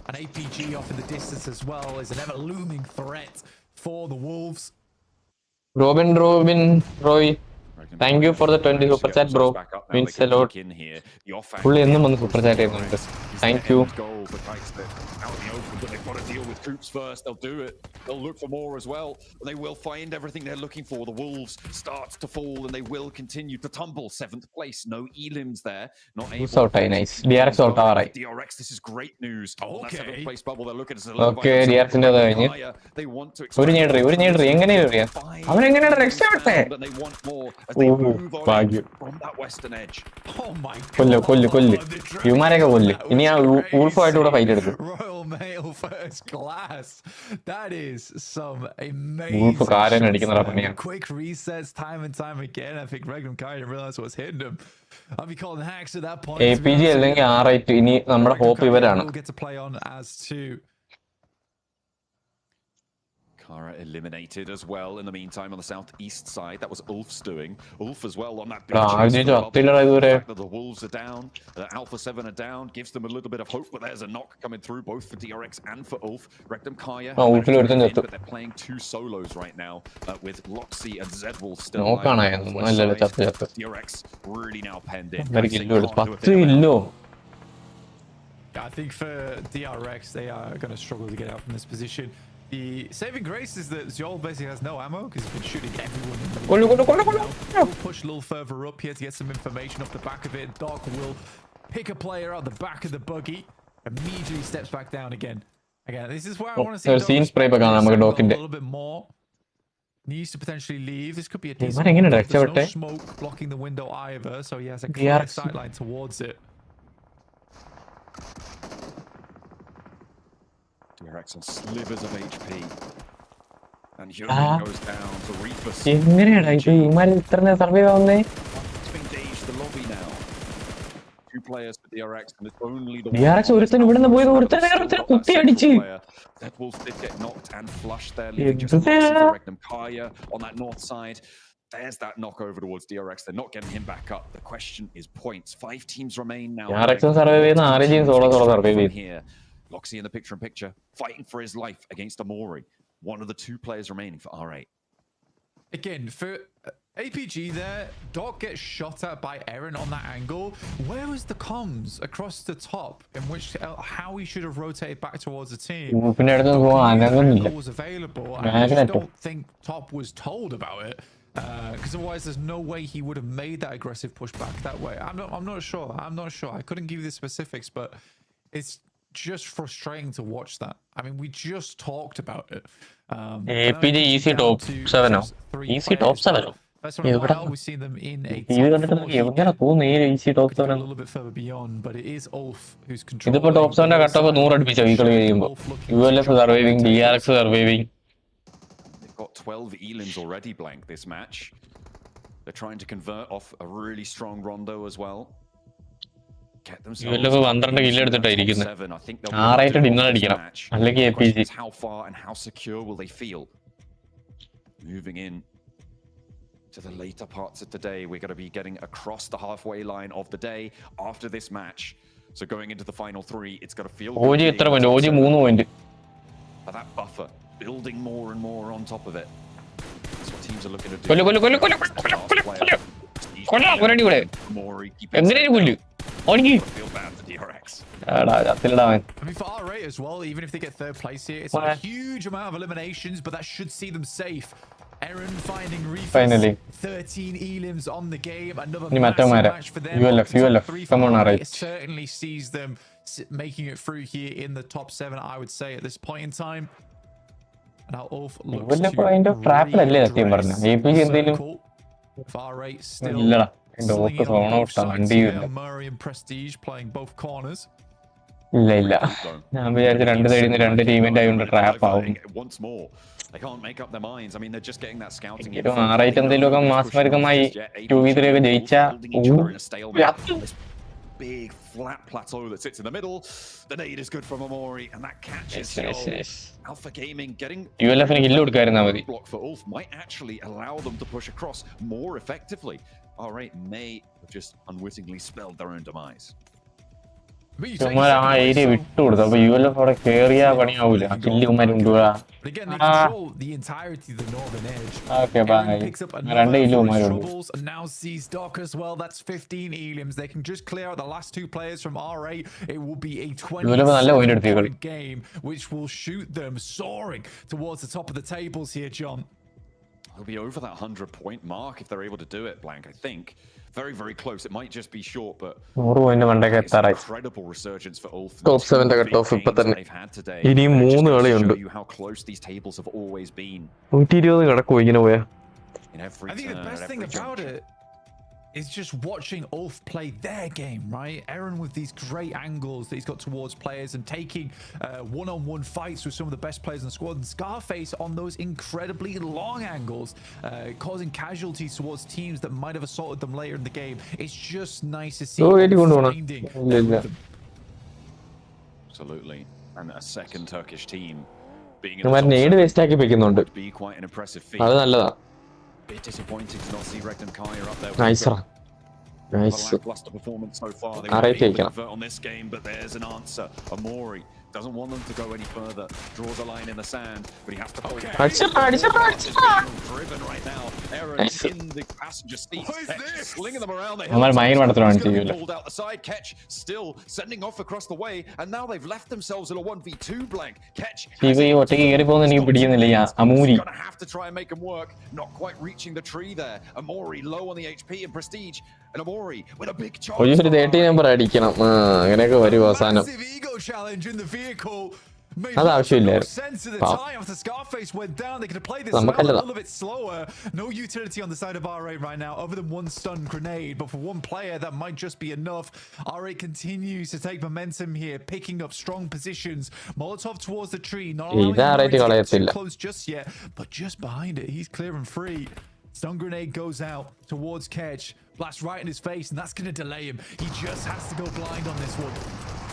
An APG off in the distance as well is an ever looming threat for the Wolves. Robin Roy, thank you for the 20 super chat, bro. Means a lot. Fully in the super chat. Thank you. But they've got to deal with troops first. They'll do it. They'll look for more as well. They will find everything they're looking for. The Wolves starts to fall and they will continue to tumble. 7th place. No elims there. Not able out, nice. DRX out. Alright. DRX, this is great news. Okay. On that 7th place bubble, they're looking to okay, DRX in the they want to expand. They want more as they move on from that western edge. Oh my god. Royal Mail first class. That is some amazing quick resets time and time again. I think Regnum Kai didn't realize what was hitting him. I'll be calling hacks at that point. APG അല്ലെങ്കിൽ R8 ഇനി നമ്മുടെ hope ഇവരാണ്. Get to play on as two. Kara eliminated as well in the meantime on the southeast side. That was Ulf's doing. Ulf as well on that big the Wolves are down. Alpha 7 are down. Gives them a little bit of hope, but there's a knock coming through both for DRX and for Ulf. Rectum Kaya, but they're playing 2 solos right now with Loxy and Zedwall still alive. DRX really now penned in. I think for DRX, they are going to struggle to get out from this position. The saving grace is that Zol basically has no ammo because he's been shooting everyone. We'll push a little further up here to get some information off the back of it. Doc will pick a player out the back of the buggy, immediately steps back down again. Again, this is where I want to see Doc a little bit more. Needs to potentially leave. This could be a decent one. There's no smoke blocking the window either, so he has a clear sightline towards it. DRX on slivers of HP. And Hyunmin goes down to Reefus. എങ്ങനെയാണ് ഇത് ഇമാര് ഇത്ര survive ആവുന്നേ? It's been Dage the lobby now. 2 players for DRX, and it's only the DRX ഒരുത്തൻ ഇവിടുന്ന് പോയി ഒരുത്തനെ കുത്തി അടിച്ച്. That Wolf did get knocked and flushed there, leaving just direct them Kaya on that north side. There's that knock over towards DRX. They're not getting him back up. The question is points. 5 teams remain now. DRX survive ചെയ്യുന്ന 6 team solo survive ചെയ്തു. Here, Loxy in the picture, fighting for his life against Amori. One of the 2 players remaining for R8. Again, for APG there, Doc gets shot at by Aaron on that angle. Where was the comms across the top in which how he should have rotated back towards the team? Was available. I just don't think Top was told about it. Because otherwise there's no way he would have made that aggressive push back that way. I'm not sure. I couldn't give you the specifics, but it's just frustrating to watch that. I mean, we just talked about it. APG easy top 7. Easy top 7. We've seen them in a little bit further beyond, but it is Ulf who's controlling. ഇതിപ്പോ top 7ന്റെ cut off 100 അടിപ്പിച്ചു ഈ കളി കഴിയുമ്പോൾ. ULF surviving, DRX surviving. They've got 12 elims already blank this match. They're trying to convert off a really strong rondo as well. ULF 12 kill എടുത്തിട്ടായിരിക്കുന്നത്. 6 dinner അടിക്കണം അല്ലെങ്കിൽ APG. How far and how secure will they feel? Moving in to the later parts of the day, we're going to be getting across the halfway line of the day after this match. So going into the final 3, it's going to feel OG എത്ര point? OG 3 point. That buffer building more and more on top of it. That's what teams are looking to do. കൊല്ല ഒരടി കൂടെ എങ്ങനെയാണ് കൊല്ലു ഓടിക്ക്. I mean, for R8 as well, even if they get 3rd place here, it's not a huge amount of eliminations, but that should see them safe. Aaron finding Reefus. Finally. 13 elims on the game. Another massive match for them. ULF. Come on, R8. It certainly sees them making it through here in the top 7, I would say, at this point in time. Now Ulf looks to R8 still Murray and Prestige playing both corners. ഇല്ല ഞാൻ വിചാരിച്ചു 2 സൈഡിൽ നിന്ന് 2 ടീമിന്റെ ആയതുകൊണ്ട് trap ആവും. They can't make up their minds. I mean, they're just getting that scouting. R8 എന്തെങ്കിലുമൊക്കെ മാസ്മരികമായി 2v3 ഒക്കെ ജയിച്ചാൽ big flat plateau that sits in the middle. The nade is good from Amori, and that catches Alpha Gaming getting ULF-ന് kill കൊടുക്കായിരുന്നാ മതി. Block for Ulf might actually allow them to push across more effectively. R8 may have just unwittingly spelled their own demise. ആ area വിട്ടുകൊടുത്തു. അപ്പൊ ULF അവിടെ കേറിയാ പണിയാവൂല. Kill ഉമ്മാരുണ്ടുവാ. The entirety of the northern edge. Okay, bye. രണ്ട് kill ഉമ്മാരുണ്ട്. And now sees Doc as well. That's 15 elims. They can just clear out the last 2 players from R8. It will be a 20-point game, which will shoot them soaring towards the top of the tables here, John. They'll be over that 100-point mark if they're able to do it, Blank, I think. Very, very close. It might just be short, but incredible resurgence for Ulf. Top 7 they've had today. ഇനി 3 കളിയുണ്ട്. Show you how close these tables have always been. 120 കടക്കോ ഇങ്ങനെ പോയാ. I think the best thing about it is just watching Ulf play their game, right? Aaron with these great angles that he's got towards players and taking one-on-one fights with some of the best players in the squad. And Scarface on those incredibly long angles, causing casualties towards teams that might have assaulted them later in the game. It's just nice to see finding absolutely. And a second Turkish team being in the would be quite an impressive feat. Bit disappointing to not see Rectum Kaya up there. Nice. Lackluster performance so far. They were able to convert on this game, but there's an answer. Amori doesn't want them to go any further. Draws a line in the sand, but he has to pull driven right now. Aaron in the passenger seat, slinging them around the hill. Pulled out the side. Catch still sending off across the way, and now they've left themselves in a 1v2 blank. Catch gonna have to try and make them work. Not quite reaching the tree there. Amori low on the HP and Prestige, and Amori with a big charge. Massive ego challenge in the vehicle. Made അത് no ആവശ്യമില്ലായിരുന്നു. sense at the പാവം. time after Scarface went down. They could have played this well, a നമുക്കല്ലതാ. little bit slower. No utility on the side of R8 right now, other than one stun grenade. But for one player, that might just be enough. R8 continues to take momentum here, picking up strong positions. Molotov towards the tree, not allowing Murray to get too close just yet, but just behind it, he's clear and free. Stun grenade goes out towards Kedge. Blast right in his face, and that's going to delay him. He just has to go blind on this one.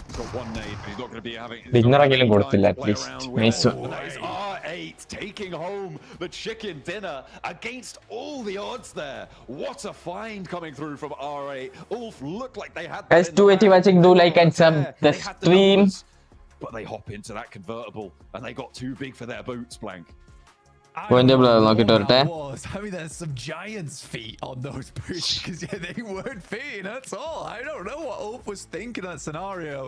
He's got one nade, but he's not going to be having. ഡിന്നറെങ്കിലും കൊടുത്തില്ല at least. Nice. R8 taking home the chicken dinner against all the odds there. What a find coming through from R8. Ulf looked like they had. Guys, 280 watching, do like and sub the stream. But they hop into that convertible and they got too big for their boots, Blank. I mean, there's some giant's feet on those boots because they weren't fitting. That's all. I don't know what Ulf was thinking in that scenario.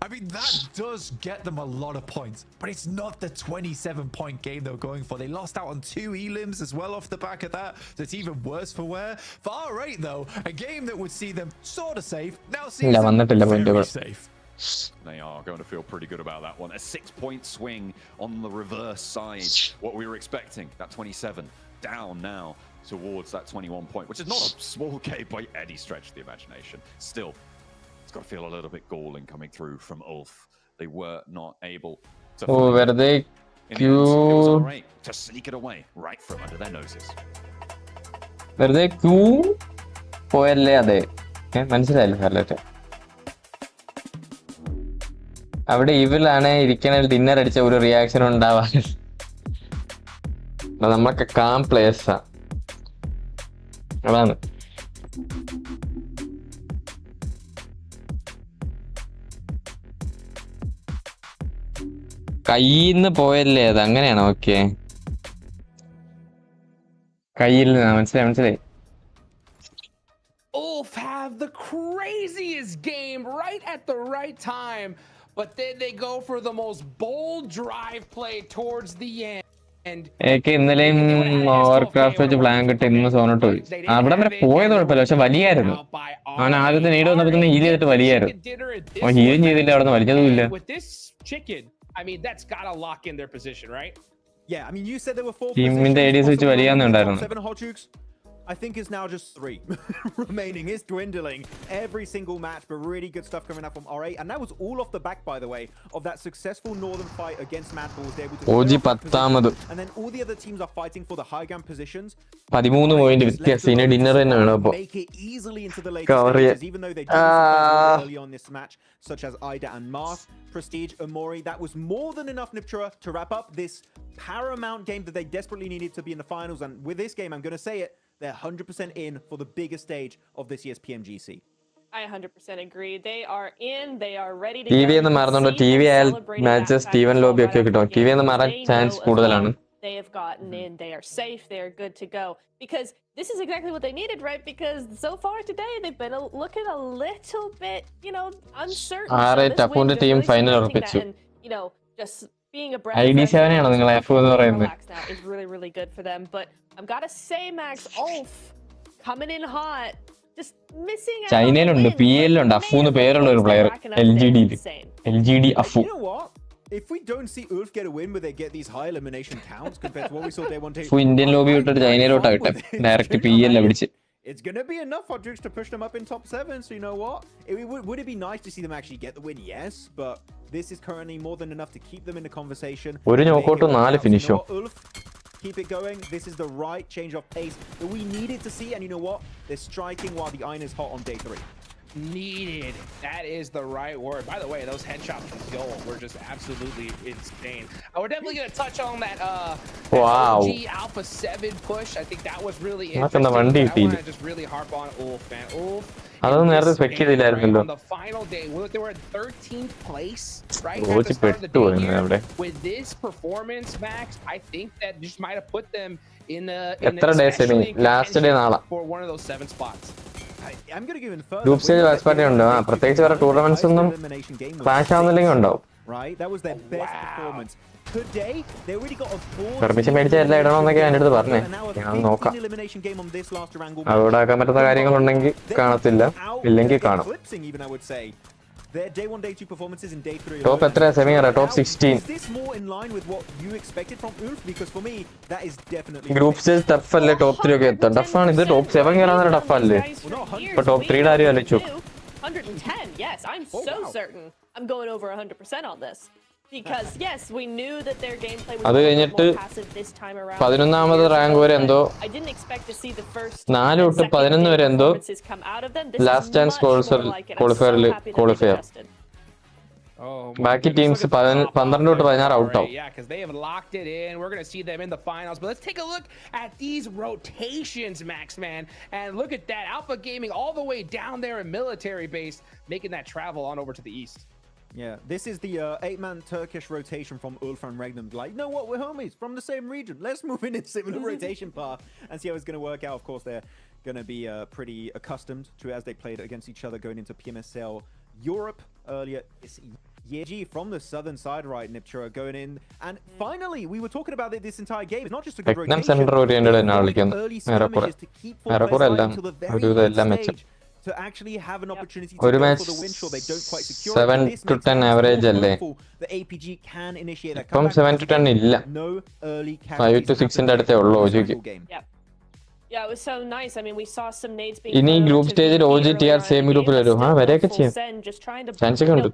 I mean, that does get them a lot of points, but it's not the 27-point game they were going for. They lost out on 2 elims as well off the back of that, so it's even worse for wear. For R8, though, a game that would see them sort of safe now seems very safe. They are going to feel pretty good about that one. A 6-point swing on the reverse side. What we were expecting, that 27 down now towards that 21 point, which is not a small game by any stretch of the imagination. Still, it's got to feel a little bit galling coming through from Ulf. They were not able to were they to sneak it away right from under their noses. Were they cool? പോയല്ലേ അതെ മനസ്സിലായില്ല കാർലറ്റ്. അവിടെ ഇവളാണ് ഇരിക്കണ dinner അടിച്ച ഒരു reaction ഉണ്ടാവാൻ. നമ്മളൊക്കെ കാം പ്ലേയേഴ്സാ, അതാണ്. കയ്യിന്ന് പോയല്ലേ അത്, അങ്ങനെയാണോ? ഓക്കെ, കയ്യിൽ നിന്ന് മനസ്സിലായി. Ulf have the craziest game right at the right time, but then they go for the most bold drive play towards the end. ഇന്നലെയും ഓവർക്രാഫ്റ്റ് വെച്ച് പ്ലാൻ കിട്ടി, ഇന്ന് സോണോട്ട് പോയി. അവിടെ വരെ പോയത് കുഴപ്പമില്ല, പക്ഷെ വലിയായിരുന്നു. അവൻ ആദ്യത്തെ നീട് വന്നപ്പോ തന്നെ ഹീൽ ചെയ്തിട്ട് വലിയായിരുന്നു. അവൻ ഹീലും ചെയ്തില്ല, അവിടെ നിന്ന് വലിച്ചതും ഇല്ല. I mean, that's got to lock in their position, right? Yeah, I mean, you said there were 4 ടീമിന്റെ ഐഡിയസ് വെച്ച് വലിയാന്നുണ്ടായിരുന്നു. 7 hot jukes. I think it's now just 3 remaining. It's dwindling every single match, but really good stuff coming out from R8. And that was all off the back, by the way, of that successful Northern fight against Mad Bulls. They were able to and then all the other teams are fighting for the high ground positions. 13 point വ്യത്യാസം. ഇനി dinner തന്നെയാണ് അപ്പോൾ. Make it easily into the later stages, even though they did early on this match, such as Ida and Mars. Prestige, Amori, that was more than enough, Niptura, to wrap up this paramount game that they desperately needed to be in the finals. And with this game, I'm going to say it, they're 100% in for the biggest stage of this year's PMGC. I 100% agree. They are in. They are ready to TV എന്ന് മാറുന്നുണ്ട്. TV ആയാൽ matches Steven lobby ഒക്കെ കിട്ടും. TV എന്ന് മാറാൻ chance കൂടുതലാണ്. They have gotten in. They are safe. They are good to go. Because this is exactly what they needed, right? Because so far today, they've been looking a little bit, uncertain. അപ്പുന്റെ team final ഉറപ്പിച്ചു. Just being a breath ID7 ആണോ നിങ്ങൾ F എന്ന് പറയുന്നത്? Is really, really good for them. But I've got to say, Max, Ulf coming in hot. Just missing out. ചൈനയിലുണ്ട്, PL ഉണ്ട്, അഫു എന്ന് പേരുള്ള ഒരു player LGD അഫു. You know what? If we don't see Ulf get a win where they get these high elimination counts compared to what we saw day 1 അഫു Indian lobby വിട്ടിട്ട് ചൈനയിലോട്ടാകട്ടെ, direct PL വിളിച്ച്. It's going to be enough for Dukes to push them up in top 7. So you know what? Would it be nice to see them actually get the win? Yes, but this is currently more than enough to keep them in the conversation. ഒരു knockout 4 ഫിനിഷോ. Ulf, keep it going. This is the right change of pace that we needed to see. And you know what? They're striking while the iron is hot on day 3. Needed. That is the right word. By the way, those headshots from goal were just absolutely insane. We're definitely going to touch on that OG Alpha 7 push. I think that was really interesting. I want to just really harp on Ulf, man. Ulf. അതൊന്നും നേരത്തെ SPECT ചെയ്തില്ലായിരുന്നല്ലോ. On the final day, they were in 13th place, right? At the start of the day here. With this performance, Max, I think that just might have put them in last day നാളെ for one of those 7 spots. I'm going to give him further. Group stage watch party ഉണ്ട്. പ്രത്യേകിച്ച് വേറെ tournaments ഒന്നും clash ആവുന്നില്ലെങ്കിൽ ഉണ്ടാവും. Right, that was their best performance. Today, they already got a full permission മേടിച്ച എല്ലാം ഇടണമെന്നൊക്കെ എൻ്റെ അടുത്ത് പറഞ്ഞേ. ഞാൻ നോക്കാം. അവിടെ ആക്കാൻ പറ്റുന്ന കാര്യങ്ങളുണ്ടെങ്കിൽ കാണത്തില്ല, ഇല്ലെങ്കിൽ കാണും. their day 1, day 2 performances in day 3. Top എത്ര സെമി ആണ്? Top 16. Is this more in line with what you expected from Ulf? Because for me, that is definitely. Group stage tough അല്ലേ? Top 3 ഒക്കെ എത്താം. Tough ആണ് ഇത്. Top 7 കേറാൻ tough അല്ലേ? ഇപ്പൊ top 3 ആരും അലച്ചു. 110. Yes, I'm so certain. I'm going over 100% on this. Because yes, we knew that their gameplay was more passive this time around. 11ാമത് റാങ്ക് വരെ എന്തോ I didn't expect to see the first 4 തൊട്ട് 11 വരെ എന്തോ last chance ക്വാളിഫയറിൽ qualify ബാക്കി teams 12 തൊട്ട് 16 out ആവും. Yeah, because they have locked it in. We're going to see them in the finals. But let's take a look at these rotations, Max, man. And look at that. Alpha Gaming all the way down there in military base, making that travel on over to the east. Yeah, this is the 8-man Turkish rotation from Ulf and Regnum. Like, you know what? We're homies from the same region. Let's move in similar rotation path and see how it's going to work out. Of course, they're going to be pretty accustomed to as they played against each other going into PMSL Europe earlier this year. From the southern side, right, Niptura going in. And finally, we were talking about it this entire game. It's not just a good rotation. Early skirmishes to keep forward until the very last stage. To actually have an opportunity to go for the win. Sure, they don't quite secure 7 to 10 average അല്ലേ? The APG can initiate that ഇപ്പം 7 to 10 ഇല്ല. No early 5 to 6 ന്റെ അടുത്തേ ഉള്ളൂ OGക്ക്. Yeah, it was so nice. I mean, we saw some nades being ഇനി group സ്റ്റേജിൽ OGTR same ഗ്രൂപ്പിൽ വരും. വരെയൊക്കെ ചെയ്യും. Just trying to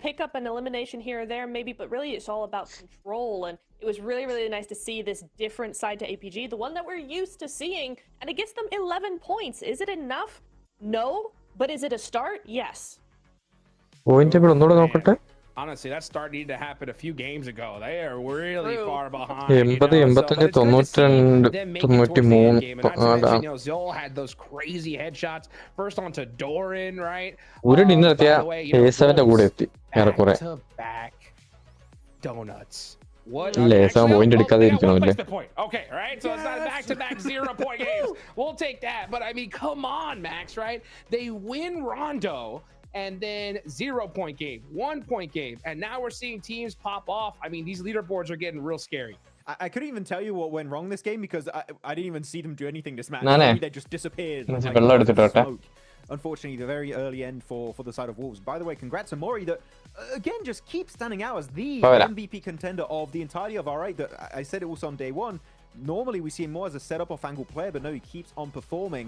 pick up an elimination here or there maybe, but really it's all about control. And it was really, really nice to see this different side to APG, the one that we're used to seeing, and it gets them 11 points. Is it enough? No. But is it a start? Yes. Honestly, that start needed to happen a few games ago. They are really far behind. 80, 85, 93. Zol had those crazy headshots. First onto Doran, right? Back-to-back donuts. What? Okay, right? So it's not back-to-back 0-point games. We'll take that. But I mean, come on, Max, right? They win Rondo and then 0-point game, 1-point game. And now we're seeing teams pop off. I mean, these leaderboards are getting real scary. I couldn't even tell you what went wrong this game because I didn't even see them do anything this match. They just disappeared. Unfortunately, the very early end for the side of Wolves. By the way, congrats to Mori that, again, just keeps standing out as the MVP contender of the entirety of R8. I said it also on day 1. Normally, we see him more as a setup off angle player, but no, he keeps on performing.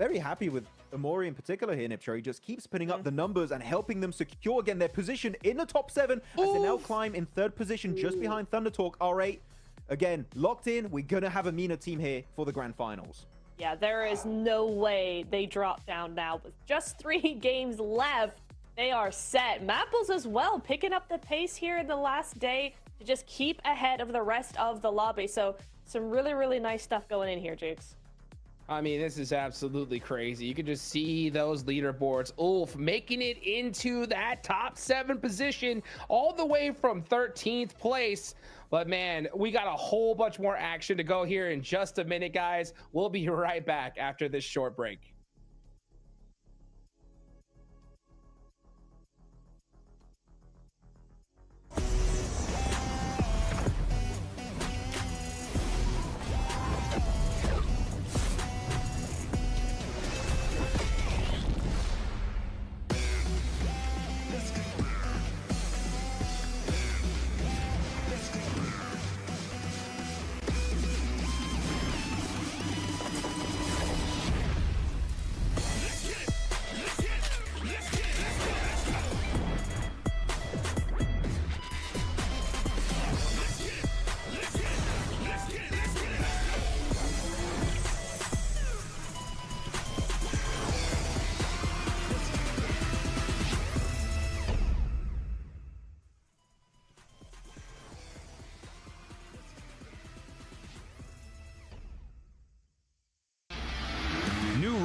Very happy with Amori in particular here, Nipcher. He just keeps putting up the numbers and helping them secure again their position in the top 7 as they now climb in 3rd position just behind Thunder Talk. R8, again, locked in. We're going to have a MENA team here for the grand finals. Yeah, there is no way they drop down now. With just 3 games left, they are set. Mapples as well, picking up the pace here in the last day to just keep ahead of the rest of the lobby. So some really, really nice stuff going in here, Jukes. I mean, this is absolutely crazy. You can just see those leaderboards. Ulf making it into that top 7 position all the way from 13th place. But man, we got a whole bunch more action to go here in just a minute, guys. We'll be right back after this short break.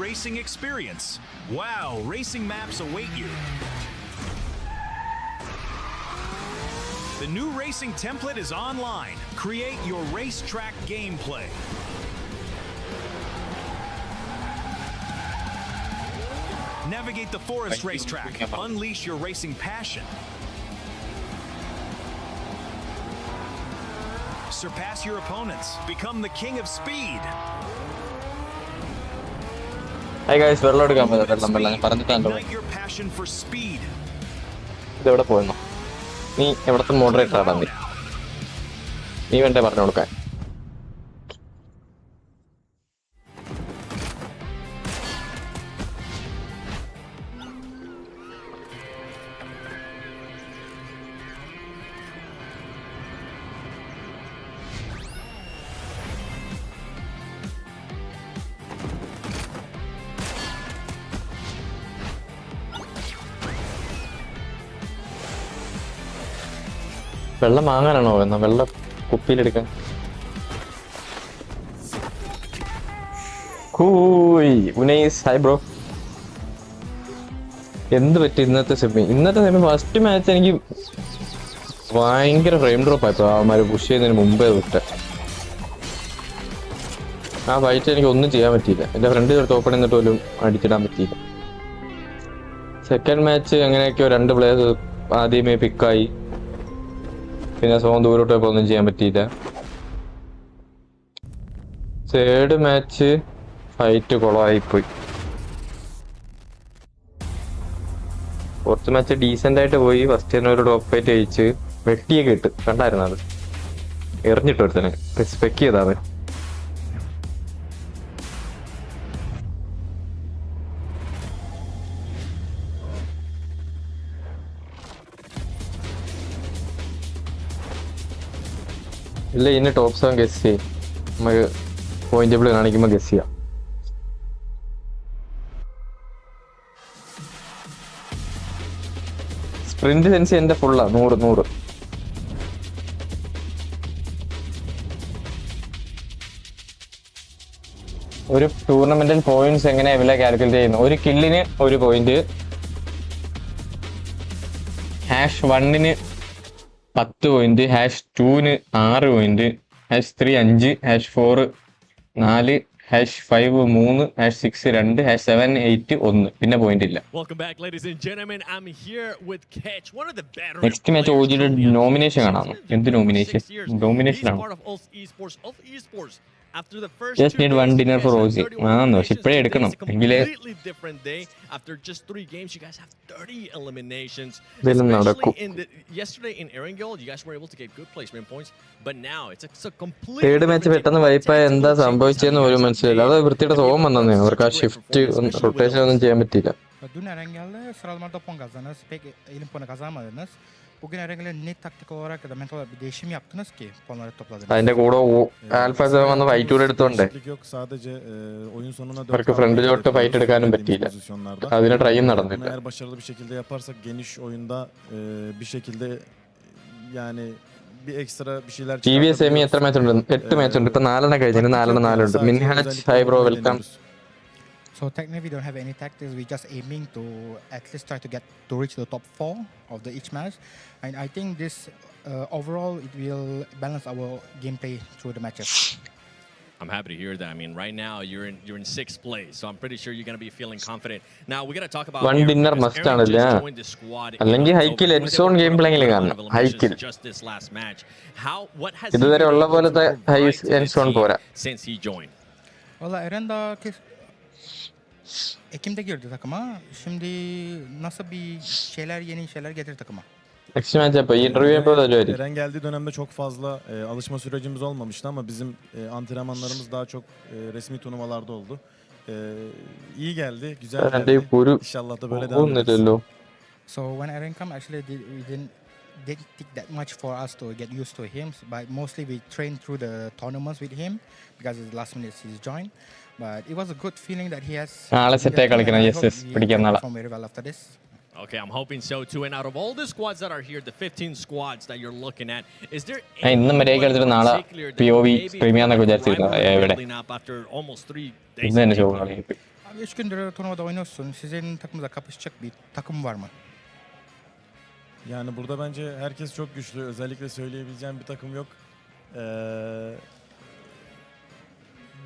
Racing experience. Wow, racing maps await you. The new racing template is online. Create your racetrack gameplay. Navigate the forest racetrack. Unleash your racing passion. Surpass your opponents. Become the king of speed. Hi guys, Ignite your passion for speed. ഇതെവിടെ പോയെന്നോ? നീ എവിടത്തെ moderator ആടാ? നീ വേണ്ടേ പറഞ്ഞു കൊടുക്കാൻ? വെള്ളം വാങ്ങാനാണോ എന്നാ? വെള്ളം കുപ്പിയിലെടുക്കാൻ. Hi bro. എന്ത് പറ്റി ഇന്നത്തെ സെമി? ഫസ്റ്റ് മാച്ച് എനിക്ക് ഭയങ്കര ഫ്രെയിം ഡ്രോപ്പ് ആയിപ്പോ അവന്മാര് പുഷ് ചെയ്യുന്നതിന് മുമ്പേ വിട്ട്. ആ ഫൈറ്റ് എനിക്ക് ഒന്നും ചെയ്യാൻ പറ്റിയില്ല. എന്റെ ഫ്രണ്ട് ചേർത്ത് ഓപ്പൺ എന്നിട്ട് പോലും അടിച്ചിടാൻ പറ്റിയില്ല. സെക്കൻഡ് മാച്ച് എങ്ങനെയൊക്കെയോ 2 പ്ലേയേഴ്സ് ആദ്യമേ പിക്കായി. പിന്നെ സോൺ ദൂരോട്ട് പോയപ്പോ ഒന്നും ചെയ്യാൻ പറ്റിയില്ല. തേർഡ് മാച്ച് ഫൈറ്റ് കുളമായിപ്പോയി. ഫോർത്ത് മാച്ച് ഡീസെന്റ് ആയിട്ട് പോയി. ഫസ്റ്റ് തന്നെ ഒരു ടോപ്പ് ഫൈറ്റ് ജയിച്ച് വെട്ടിയൊക്കെ ഇട്ട് കണ്ടായിരുന്നു. അത് എറിഞ്ഞിട്ട് ഒരുത്തനെ റെസ്പെക്ട് ചെയ്താണ്. ഇല്ല, ഇനി ടോപ്പ് 7 ഗസ് ചെയ്യും. നമുക്ക് പോയിന്റ് ടേബിൾ കാണിക്കുമ്പോൾ ഗസ് ചെയ്യാം. സ്പ്രിന്റ് സെൻസ് എന്റെ ഫുള്ളാ 100. ഒരു ടൂർണമെന്റിൽ പോയിന്റ്സ് എങ്ങനെ എവിടെ കാൽക്കുലേറ്റ് ചെയ്യുന്നു? ഒരു കില്ലിന് 1 പോയിന്റ്, #1ന് 10 പോയിന്റ്, #2ന് 6 പോയിന്റ്, #3 5, #4 4, #5 3, #6 2, #7 8 1. പിന്നെ പോയിന്റ് ഇല്ല. നെക്സ്റ്റ് മാച്ച് ഓജിയുടെ നോമിനേഷൻ കാണാം. എന്ത് നോമിനേഷൻ? നോമിനേഷൻ ആണ്. Just need 1 dinner for OG. പക്ഷെ ഇപ്പഴേ എടുക്കണം എങ്കിലേ ഇതെല്ലാം നടക്കും. തേർഡ് മാച്ച് പെട്ടെന്ന് വൈപ്പായ എന്താ സംഭവിച്ചതെന്ന് പോലും മനസ്സിലായില്ല. അത് വൃത്തിയുടെ സോം വന്നേ. അവർക്ക് ആ ഷിഫ്റ്റ് റൊട്ടേഷൻ ഒന്നും ചെയ്യാൻ പറ്റിയില്ല. Bugün herhangi net taktik olarak ya da mental olarak bir değişim yaptınız ki puanları topladınız. അതിന്റെ കൂടെ ആൽഫ 7 വന്ന് ഫൈറ്റ് കൂടെ എടുത്തോണ്ടേ അവർക്ക് ഫ്രണ്ടിലോട്ട് ഫൈറ്റ് എടുക്കാനും പറ്റിയില്ല. അതിന് ട്രൈയും നടന്നില്ല. Eğer başarılı bir şekilde yaparsak geniş oyunda bir şekilde yani bir ekstra bir şeyler TVS semi എത്ര മാച്ച് ഉണ്ട്? 8 മാച്ച് ഉണ്ട്. ഇപ്പൊ 4 കഴിഞ്ഞു. 4 ഉണ്ട്. Minhaj hi bro welcome. So technically we don't have any tactics. We just aiming to at least try to get to reach the top 4 of the each match, and I think this overall it will balance our gameplay through the matches. I'm happy to hear that. I mean, right now you're in 6th place, so I'm pretty sure you're going to be feeling confident. Now we got to talk about one dinner must ആണല്ലേ? അല്ലെങ്കിൽ ഹൈക്കിൽ എൻസോൺ game playing കാണണം. ഹൈക്കിൽ ഇതുവരെ ഉള്ള പോലത്തെ high എൻസോൺ പോരാ. Since he joined. Valla Eren daha Ekim'de girdi takıma. Şimdi nasıl bir yeni şeyler getirir takıma. Next match yapıyor. Interview yapıyor da öyle. Eren geldiği dönemde çok fazla alışma sürecimiz olmamıştı ama bizim antrenmanlarımız daha çok resmi turnuvalarda oldu. İyi geldi, güzel geldi. İnşallah da böyle devam ederiz. So when Eren come, actually we didn't take that much for us to get used to him. But mostly we trained through the tournaments with him because it's the last minute he's joined. But it was a good feeling that he has. Perform very well after this. Okay, I'm hoping so too. And out of all the squads that are here, the 15 squads that you're looking at, is there any particular POV premium after almost 3 days? 3 gündür turnuvada oynuyorsun. Sizin takımınızla kapışacak bir takım var mı? Yani burada bence herkes çok güçlü. Özellikle söyleyebileceğim bir takım yok.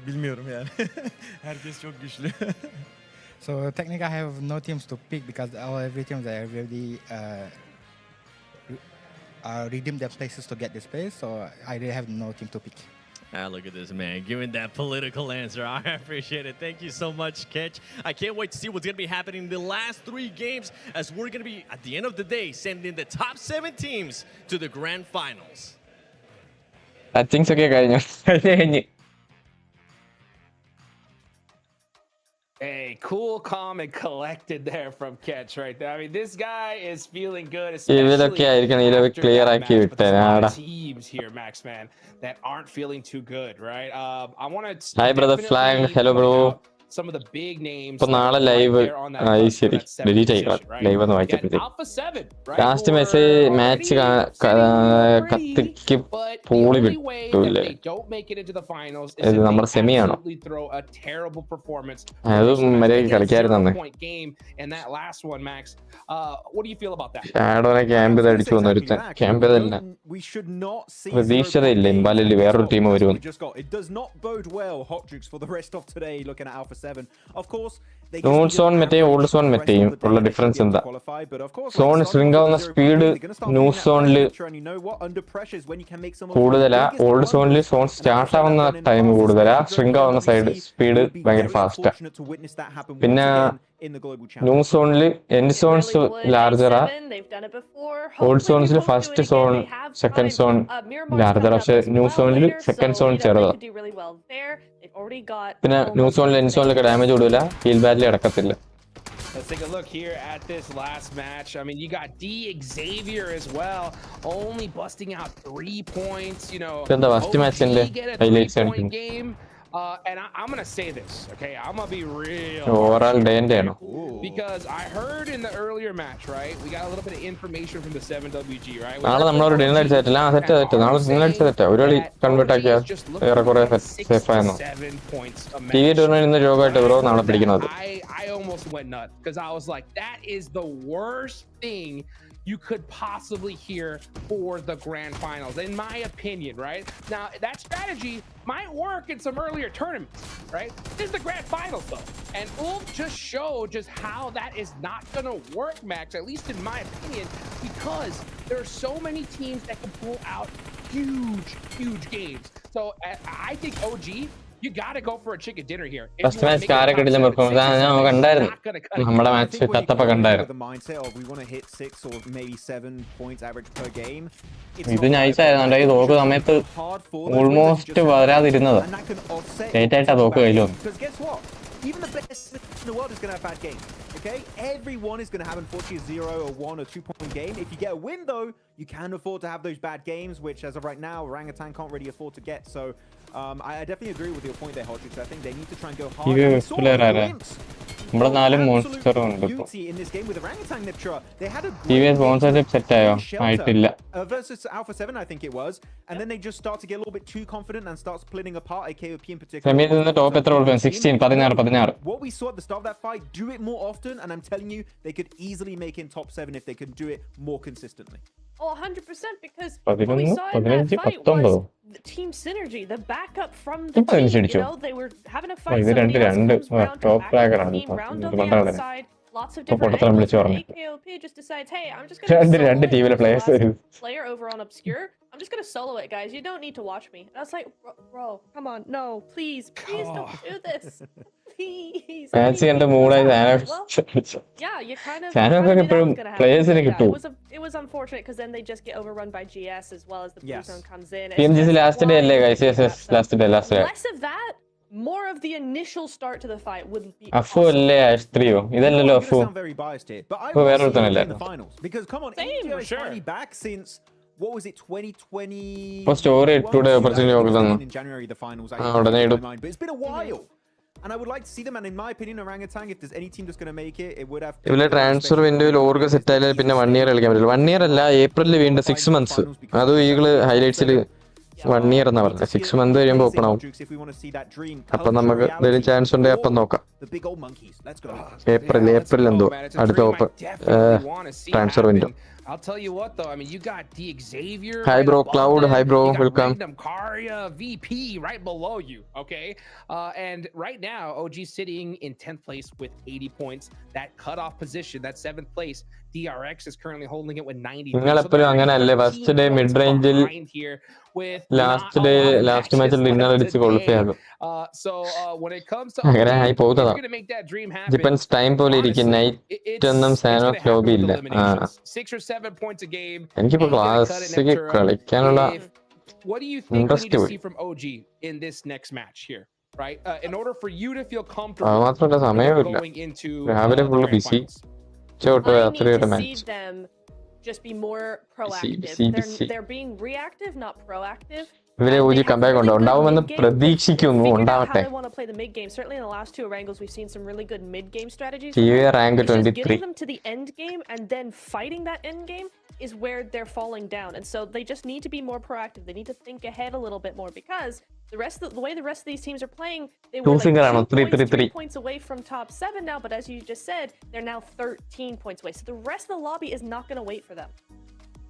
Bilmiyorum yani. Herkes çok güçlü. So technically I have no teams to pick because every team they really redeem their places to get this place. So I really have no team to pick. Look at this man giving that political answer. I appreciate it. Thank you so much, Ketch. I can't wait to see what's going to be happening in the last 3 games, as we're going to be, at the end of the day, sending the top 7 teams to the grand finals. I think so. Hey, cool, calm, and collected there from Ketch right there. I mean, this guy is feeling good, especially after that match, but there's a lot of teams here, Max, man, that aren't feeling too good, right? I want to Hi, brother Flying. Hello, bro. some of the big names ഇപ്പൊ നാളെ live ശരി delete ആയിക്കോട്ടെ live ഒന്ന് വായിച്ചപ്പോഴത്തേക്ക് last match കത്തിക്ക് പൂളി വിട്ടൂല്ലേ ഇത് നമ്മുടെ സെമിയാണോ അതും മര്യാദക്ക് കളിക്കായിരുന്നു ഷാഡോനെ camp ചെയ്ത് അടിച്ചു വന്ന ഒരുത്തൻ ക്യാമ്പ് ചെയ്തല്ല പ്രതീക്ഷിച്ചതയില്ല ഇമ്പാലിൽ വേറൊരു ടീം വരുമെന്ന് സോൺ മെറ്റയും ഓൾഡ് സോൺ മെറ്റയും ഉള്ള ഡിഫറൻസ് എന്താ? സോൺ സ്ട്രിങ് ആവുന്ന സ്പീഡ് ന്യൂ സോണിൽ കൂടുതലാ, ഓൾഡ് സോണിൽ സോൺ സ്റ്റാർട്ട് ആവുന്ന ടൈം കൂടുതലാ, സ്ട്രിങ് ആവുന്ന സൈഡ് സ്പീഡ് ഭയങ്കര ഫാസ്റ്റാ. പിന്നെ ന്യൂ സോണിൽ എൻഡ് സോൺസ് ലാർജറാ, ഓൾഡ് സോൺസിൽ ഫസ്റ്റ് സോൺ സെക്കൻഡ് സോൺ ലാർജറാ, പക്ഷെ ന്യൂ സോണിൽ സെക്കൻഡ് സോൺ ചെറുതാ. പിന്നെ ന്യൂ സോണിൽ എൻഡ് സോണിലൊക്കെ ഡാമേജ് കൊടുക്കില്ല, ഹീൽ ബാറ്റിൽ കിടക്കത്തില്ല. Let's take a look here at this last match. I mean, you got Xavier as well, only busting out 3 points. You know, first match in the highlights game. And I'm gonna say this, okay? I'm gonna be real. Overall, because I heard in the earlier match, right? We got a little bit of information from the 7WG, right? നാളെ നമ്മളൊരു dinner set നാളെ dinner set ഒരു കളി convert ആക്കിയ ഏറെക്കുറെ safe ആയിരുന്നു. TV tournament ഇന്ന് രോഗമായിട്ട് bro നാളെ പിടിക്കുന്നത്. I almost went nuts because I was like, that is the worst thing you could possibly hear for the grand finals, in my opinion, right? Now, that strategy might work in some earlier tournaments, right? This is the grand finals, though. And Ulf just showed just how that is not going to work, Max, at least in my opinion, because there are so many teams that can pull out huge games. So I think OG, you gotta go for a chicken dinner here. First match കാരക്കടില്ല performance ഞാൻ കണ്ടായിരുന്നു, നമ്മുടെ match കത്തപ്പ കണ്ടായിരുന്നു. ഇത് നൈസായിരുന്നു, ഈ തോക്ക് സമയത്ത് almost വരാതിരുന്നത് late ആയിട്ടാ തോക്ക് കയ്യിൽ വന്നു. Even the best in the world is going to have bad games, okay? Everyone is going to have, unfortunately, a 0 or 1 or 2 point game. If you get a win, though, you can afford to have those bad games, which, as of right now, Orangutan can't really afford to get. So, I definitely agree with your point there, Hodgix. I think they need to try and go hard. നമ്മുടെ 4 മോൺസ്റ്ററും ഉണ്ട് ഇപ്പോൾ. Set ആയോ? ആയിട്ടില്ല. Versus Alpha 7, I think it was, and then they just start to get a little bit too confident and start splitting apart. AKOP in particular. സെമിയിൽ നിന്ന് top എത്ര ഉള്ളൂ? 16. What we saw at the start of that fight, do it more often, and I'm telling you, they could easily make in top 7 if they could do it more consistently. Oh, 100%, because what we saw in that fight was the team synergy, the backup from the team. You know, they were having a fight. Round on the outside, lots of different angles. AKOP just decides, hey, I'm just gonna player over on Obscure. I'm just gonna solo it, guys. You don't need to watch me. And I was like, bro, come on, no, please don't do this. Please. Fancy and the mood is yeah, you kind of players in it was unfortunate because then they just get overrun by GS as well as the blue zone comes in. PMGC last day, guys. Yes, last day. Less of that, more of the initial start to the fight would be Afu alle trio idellalo Afu sound very biased here, but I want to see the finals because come on, India is finally back since what was it, 2020? First story today opportunity hogadanu in January the finals. But it's been a while. And I would like to see them, and in my opinion, Orangutan, if there's any team that's going to make it, it would have to. If transfer window org set ആയാൽ പിന്നെ 1 year കളിക്കാൻ പറ്റില്ല. 1 year അല്ല, ഏപ്രിലിൽ വീണ്ടും 6 months. അത് eagle ഹൈലൈറ്റ്സിൽ 1 year എന്നാ പറഞ്ഞത്. 6 months കഴിയുമ്പോൾ ഓപ്പൺ ആവും. അപ്പം നമുക്ക് എന്തെങ്കിലും ചാൻസ് ഉണ്ടെങ്കിൽ അപ്പം നോക്കാം. ഏപ്രിൽ എന്തോ അടുത്ത open transfer window. I'll tell you what, though. I mean, you got the Xavier. Hi, right bro. above Cloud. them. Hi, bro. You got Welcome. Magnum Karya, VP right below you. Okay. And right now, OG sitting in 10th place with 80 points. That cutoff position, that 7th place, DRX is currently holding it with 90. നിങ്ങളെപ്പോഴും അങ്ങനെയല്ലേ first day mid റേഞ്ചിൽ last മാച്ചിൽ dinner അടിച്ച് qualify ആകും അങ്ങനെ ആയി പോകുന്നതാ depends time പോലെ ഇരിക്കും നൈറ്റ് ഒന്നും സാൻ ഓഫ് ലോബി ഇല്ല എനിക്കിപ്പോ ക്ലാസ്സിക്ക് കളിക്കാനുള്ള ഇൻട്രസ്റ്റ് പോയി അത് മാത്രമല്ല സമയമില്ല രാവിലെ ഫുള്ള് ബിസി ചോട്ട് രാത്രി വരെ match just be more proactive. They're being reactive, not proactive. ഇവരെ ഊജി കമ്പാക്ക് ഉണ്ടാവുമെന്ന് പ്രതീക്ഷിക്കുന്നു ഉണ്ടാവട്ടെ Certainly in the last two Erangles we've seen some really good mid-game strategies. Rank 23. Getting them to the end game and then fighting that end game is where they're falling down. And so they just need to be more proactive. They need to think ahead a little bit more because the way the rest of these teams are playing, they were like 3 points away from top 7 now, but as you just said, they're now 13 points away. So the rest of the lobby is not going to wait for them.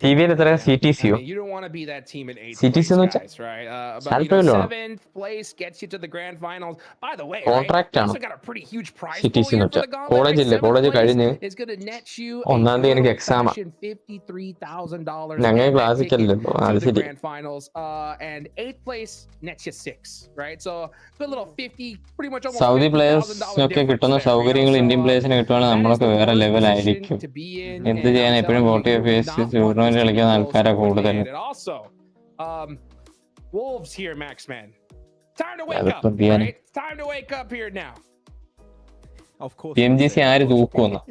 TVയിൽ എത്ര CTC യോ You don't want to be that team in 8th CTC place, guys, right? But 7th place gets you to the grand finals. By the way, contract right? ആണ് Also got a pretty huge prize CTC pool എന്ന് here for വെച്ചാൽ the Gauntlet. College ഇല്ലേ college കഴിഞ്ഞ് It's going to net you ഒന്നാം തീയതി എനിക്ക് എക്സാമാ $53,000. ഞങ്ങൾ ക്ലാസ്സിക്കല്ലല്ലോ അത് to the ശരി grand finals. And 8th place nets you 6, right? So good little 50, pretty much almost Saudi പ്ലേയേഴ്സിനൊക്കെ കിട്ടുന്ന സൗകര്യങ്ങൾ ഇന്ത്യൻ പ്ലേയേഴ്സിന് കിട്ടുവാണെങ്കിൽ നമ്മളൊക്കെ വേറെ ലെവലായിരിക്കും എന്ത് ചെയ്യാൻ എപ്പോഴും ഫോർട്ടി ഫേസ് ടൂർണമെന്റ് കളിക്കുന്ന ആൾക്കാരാണ് കൂടുതൽ Also, Wolves here, Maxman. Time to wake up, right? Time to wake up here now. Of course. PMGC ആര് തൂക്കുമെന്ന്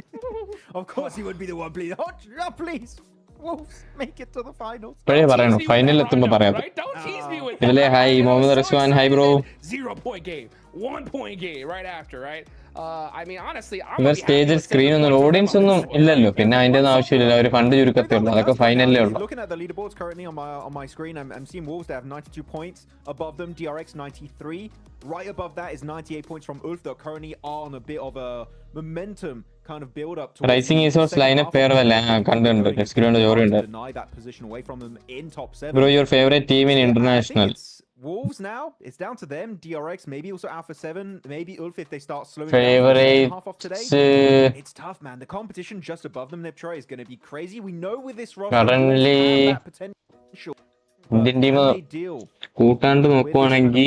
Of course he would be the one, please. Oh, please. Wolves make it to the finals. ഇപ്പോഴേ പറയണു ഫൈനലിൽ എത്തുമ്പോൾ പറയാം ഇതിലെ hi Muhammad Rizwan hi bro 0-point game, 1-point game right after, right? I mean, honestly, ഇവർ സ്റ്റേജിൽ screen ഒന്നും ഓഡിയൻസ് ഒന്നും ഇല്ലല്ലോ പിന്നെ അതിന്റെ ഒന്നും ആവശ്യമില്ല ഒരു ഫണ്ട് ചുരുക്കത്തേ ഉള്ളൂ അതൊക്കെ ഫൈനലിലേ ഉള്ളൂ Looking at the leaderboards currently on my screen, I'm seeing Wolves. They have 92 points. Above them, DRX 93. Right above that is 98 points from Ulf. They're currently on a bit of a momentum kind of build up. Rising esports lineup പേർ അല്ല കണ്ടുണ്ട് സ്ക്രീനിൽ ജോറിയുണ്ട് bro your favourite team in international Wolves now, it's down to them. DRX, maybe also Alpha 7, maybe Ulf if they start slowing down half off today. It's tough, man. The competition just above them, Niptra, is going to be crazy. We know with this roster, currently that potential. Indian team കൂട്ടാണ്ട് നോക്കുവാണെങ്കിൽ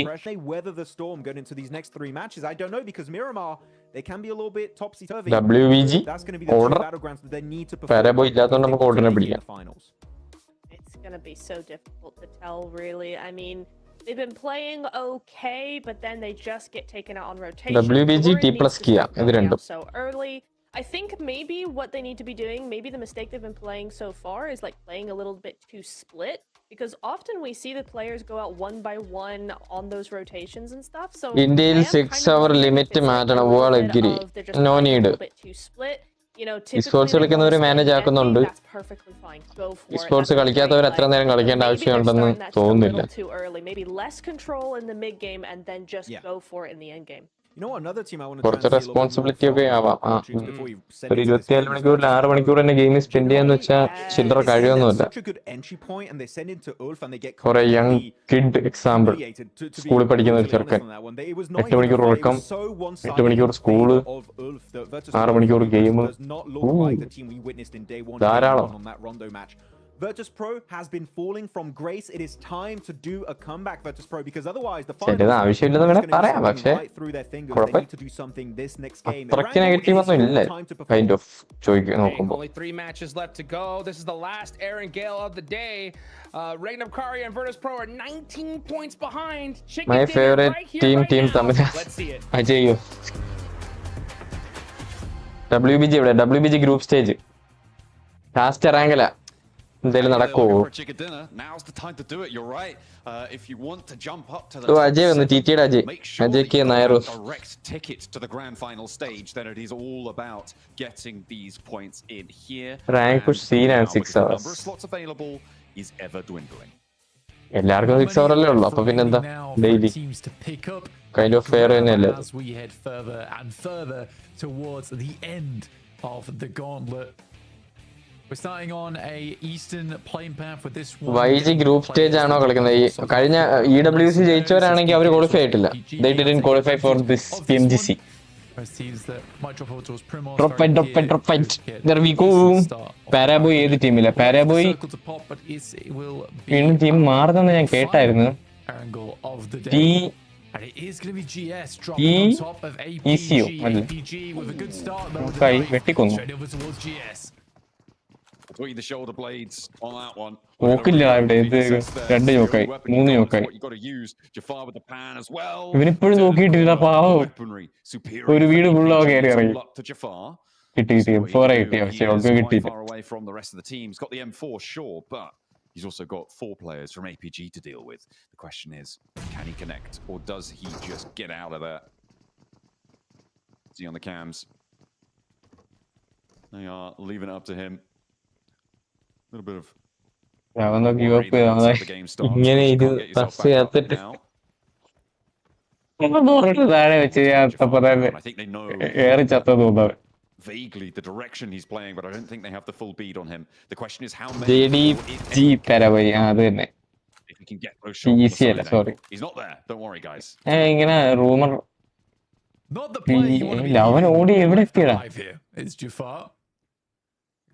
weather the storm going into these next 3 matches. I don't know because Miramar, they can be a little bit topsy-turvy. WBG That's going to be the two battlegrounds that they need to perform ഇല്ലാത്തതുകൊണ്ട് നമുക്ക് ഓർഡറിനെ പിടിക്കാം It's going to be so difficult to tell, really. I mean, they've been playing okay, but then they just get taken out on rotation. WBG T plus Kia ഇത് രണ്ടും so early. I think maybe what they need to be doing, maybe the mistake they've been playing so far is like playing a little bit too split. Because often we see the players go out one by one on those rotations and stuff. So ഇന്ത്യയിൽ 6-hour limit മാറ്റണം well agree no need sports കളിക്കുന്നവർ manage ആക്കുന്നുണ്ട് sports കളിക്കാത്തവർ എത്ര നേരം കളിക്കേണ്ട ആവശ്യമുണ്ടെന്ന് തോന്നുന്നില്ല കുറച്ച് റെസ്പോൺസിബിലിറ്റി ഒക്കെ ആവാം ഒരു 24 മണിക്കൂറിൽ 6 മണിക്കൂർ തന്നെ ഗെയിമിൽ സ്പെൻഡ് ചെയ്യാന്ന് വെച്ചാൽ ചില്ലറ കഴിയൊന്നുമില്ല കുറെ യങ് കിഡ് എക്സാമ്പിൾ സ്കൂളിൽ പഠിക്കുന്ന ഒരു ചെറുക്കൻ 8 മണിക്കൂർ ഉറക്കം 8 മണിക്കൂർ സ്കൂള് 6 മണിക്കൂർ ഗെയിം ധാരാളം Virtus Pro has been falling from grace. It is time to do a comeback, Virtus Pro, because otherwise the finals is going to be right through their fingers. They need to do something this next game. Only 3 matches left to go. This is the last Aaron Gale of the day. Regnum Kari and Virtus Pro are 19 points behind. My favorite team Tamil. Ajay. WBG group stage. Last Erangel. Now's the time to do it. You're right. If you want to jump up to the make sure that you have a direct ticket to the grand final stage, then it is all about getting these points in here. Rank push scene and 6 hours. The number of slots available is ever dwindling. എല്ലാവർക്കും 6 hours അല്ലേ ഉള്ളൂ അപ്പോൾ പിന്നെന്താ daily kind of fair തന്നെയല്ലേ as we head further and further towards the end of the gauntlet. We're starting on a eastern playing path with this one. YG group stage ആണോ കളിക്കുന്നത്? ഈ കഴിഞ്ഞ EWC ജയിച്ചവരാണെങ്കിൽ അവർ qualify ആയിട്ടില്ല. They didn't qualify for this PMGC. Drop it. There we go. Paraboy ഏത് ടീമില്ല? Paraboy വീണ്ടും team മാറുന്നെന്ന് ഞാൻ കേട്ടായിരുന്നു. And it is going to be GS dropping on top of APG. APG with a good start though. Straight over towards GS. Between the shoulder blades on that one. നോക്കില്ല ഇവിടെ ഇത് രണ്ട് നോക്കായി 3 നോക്കായി. ഇവനിപ്പോഴും നോക്കിയിട്ടില്ല പാവം. ഒരു വീട് ഫുള്ളോ കയറി ഇറങ്ങി. കിട്ടി 4 കിട്ടി പക്ഷെ ഒക്കെ കിട്ടിയില്ല. He's also got 4 players from APG to deal with. The question is, can he connect or does he just get out of there? See on the cams. They are leaving it up to him. A little bit of... ഇങ്ങനെ ഇത് bus ചേർത്തിട്ട് താഴെ വെച്ച് അപ്പൊ തന്നെ ഏറി ചത്ത തോന്നാറ്. Vaguely the direction he's playing, but I don't think they have the full bead on him. The question is how many JDG Paraboy അത് തന്നെ. if he can get those shots. Easy അല്ല sorry. He's not there. Don't worry guys. ഇങ്ങനെ rumour Not the play you want to be. അവൻ ഓടി എവിടെ എത്തിയടാ? It's Jafar.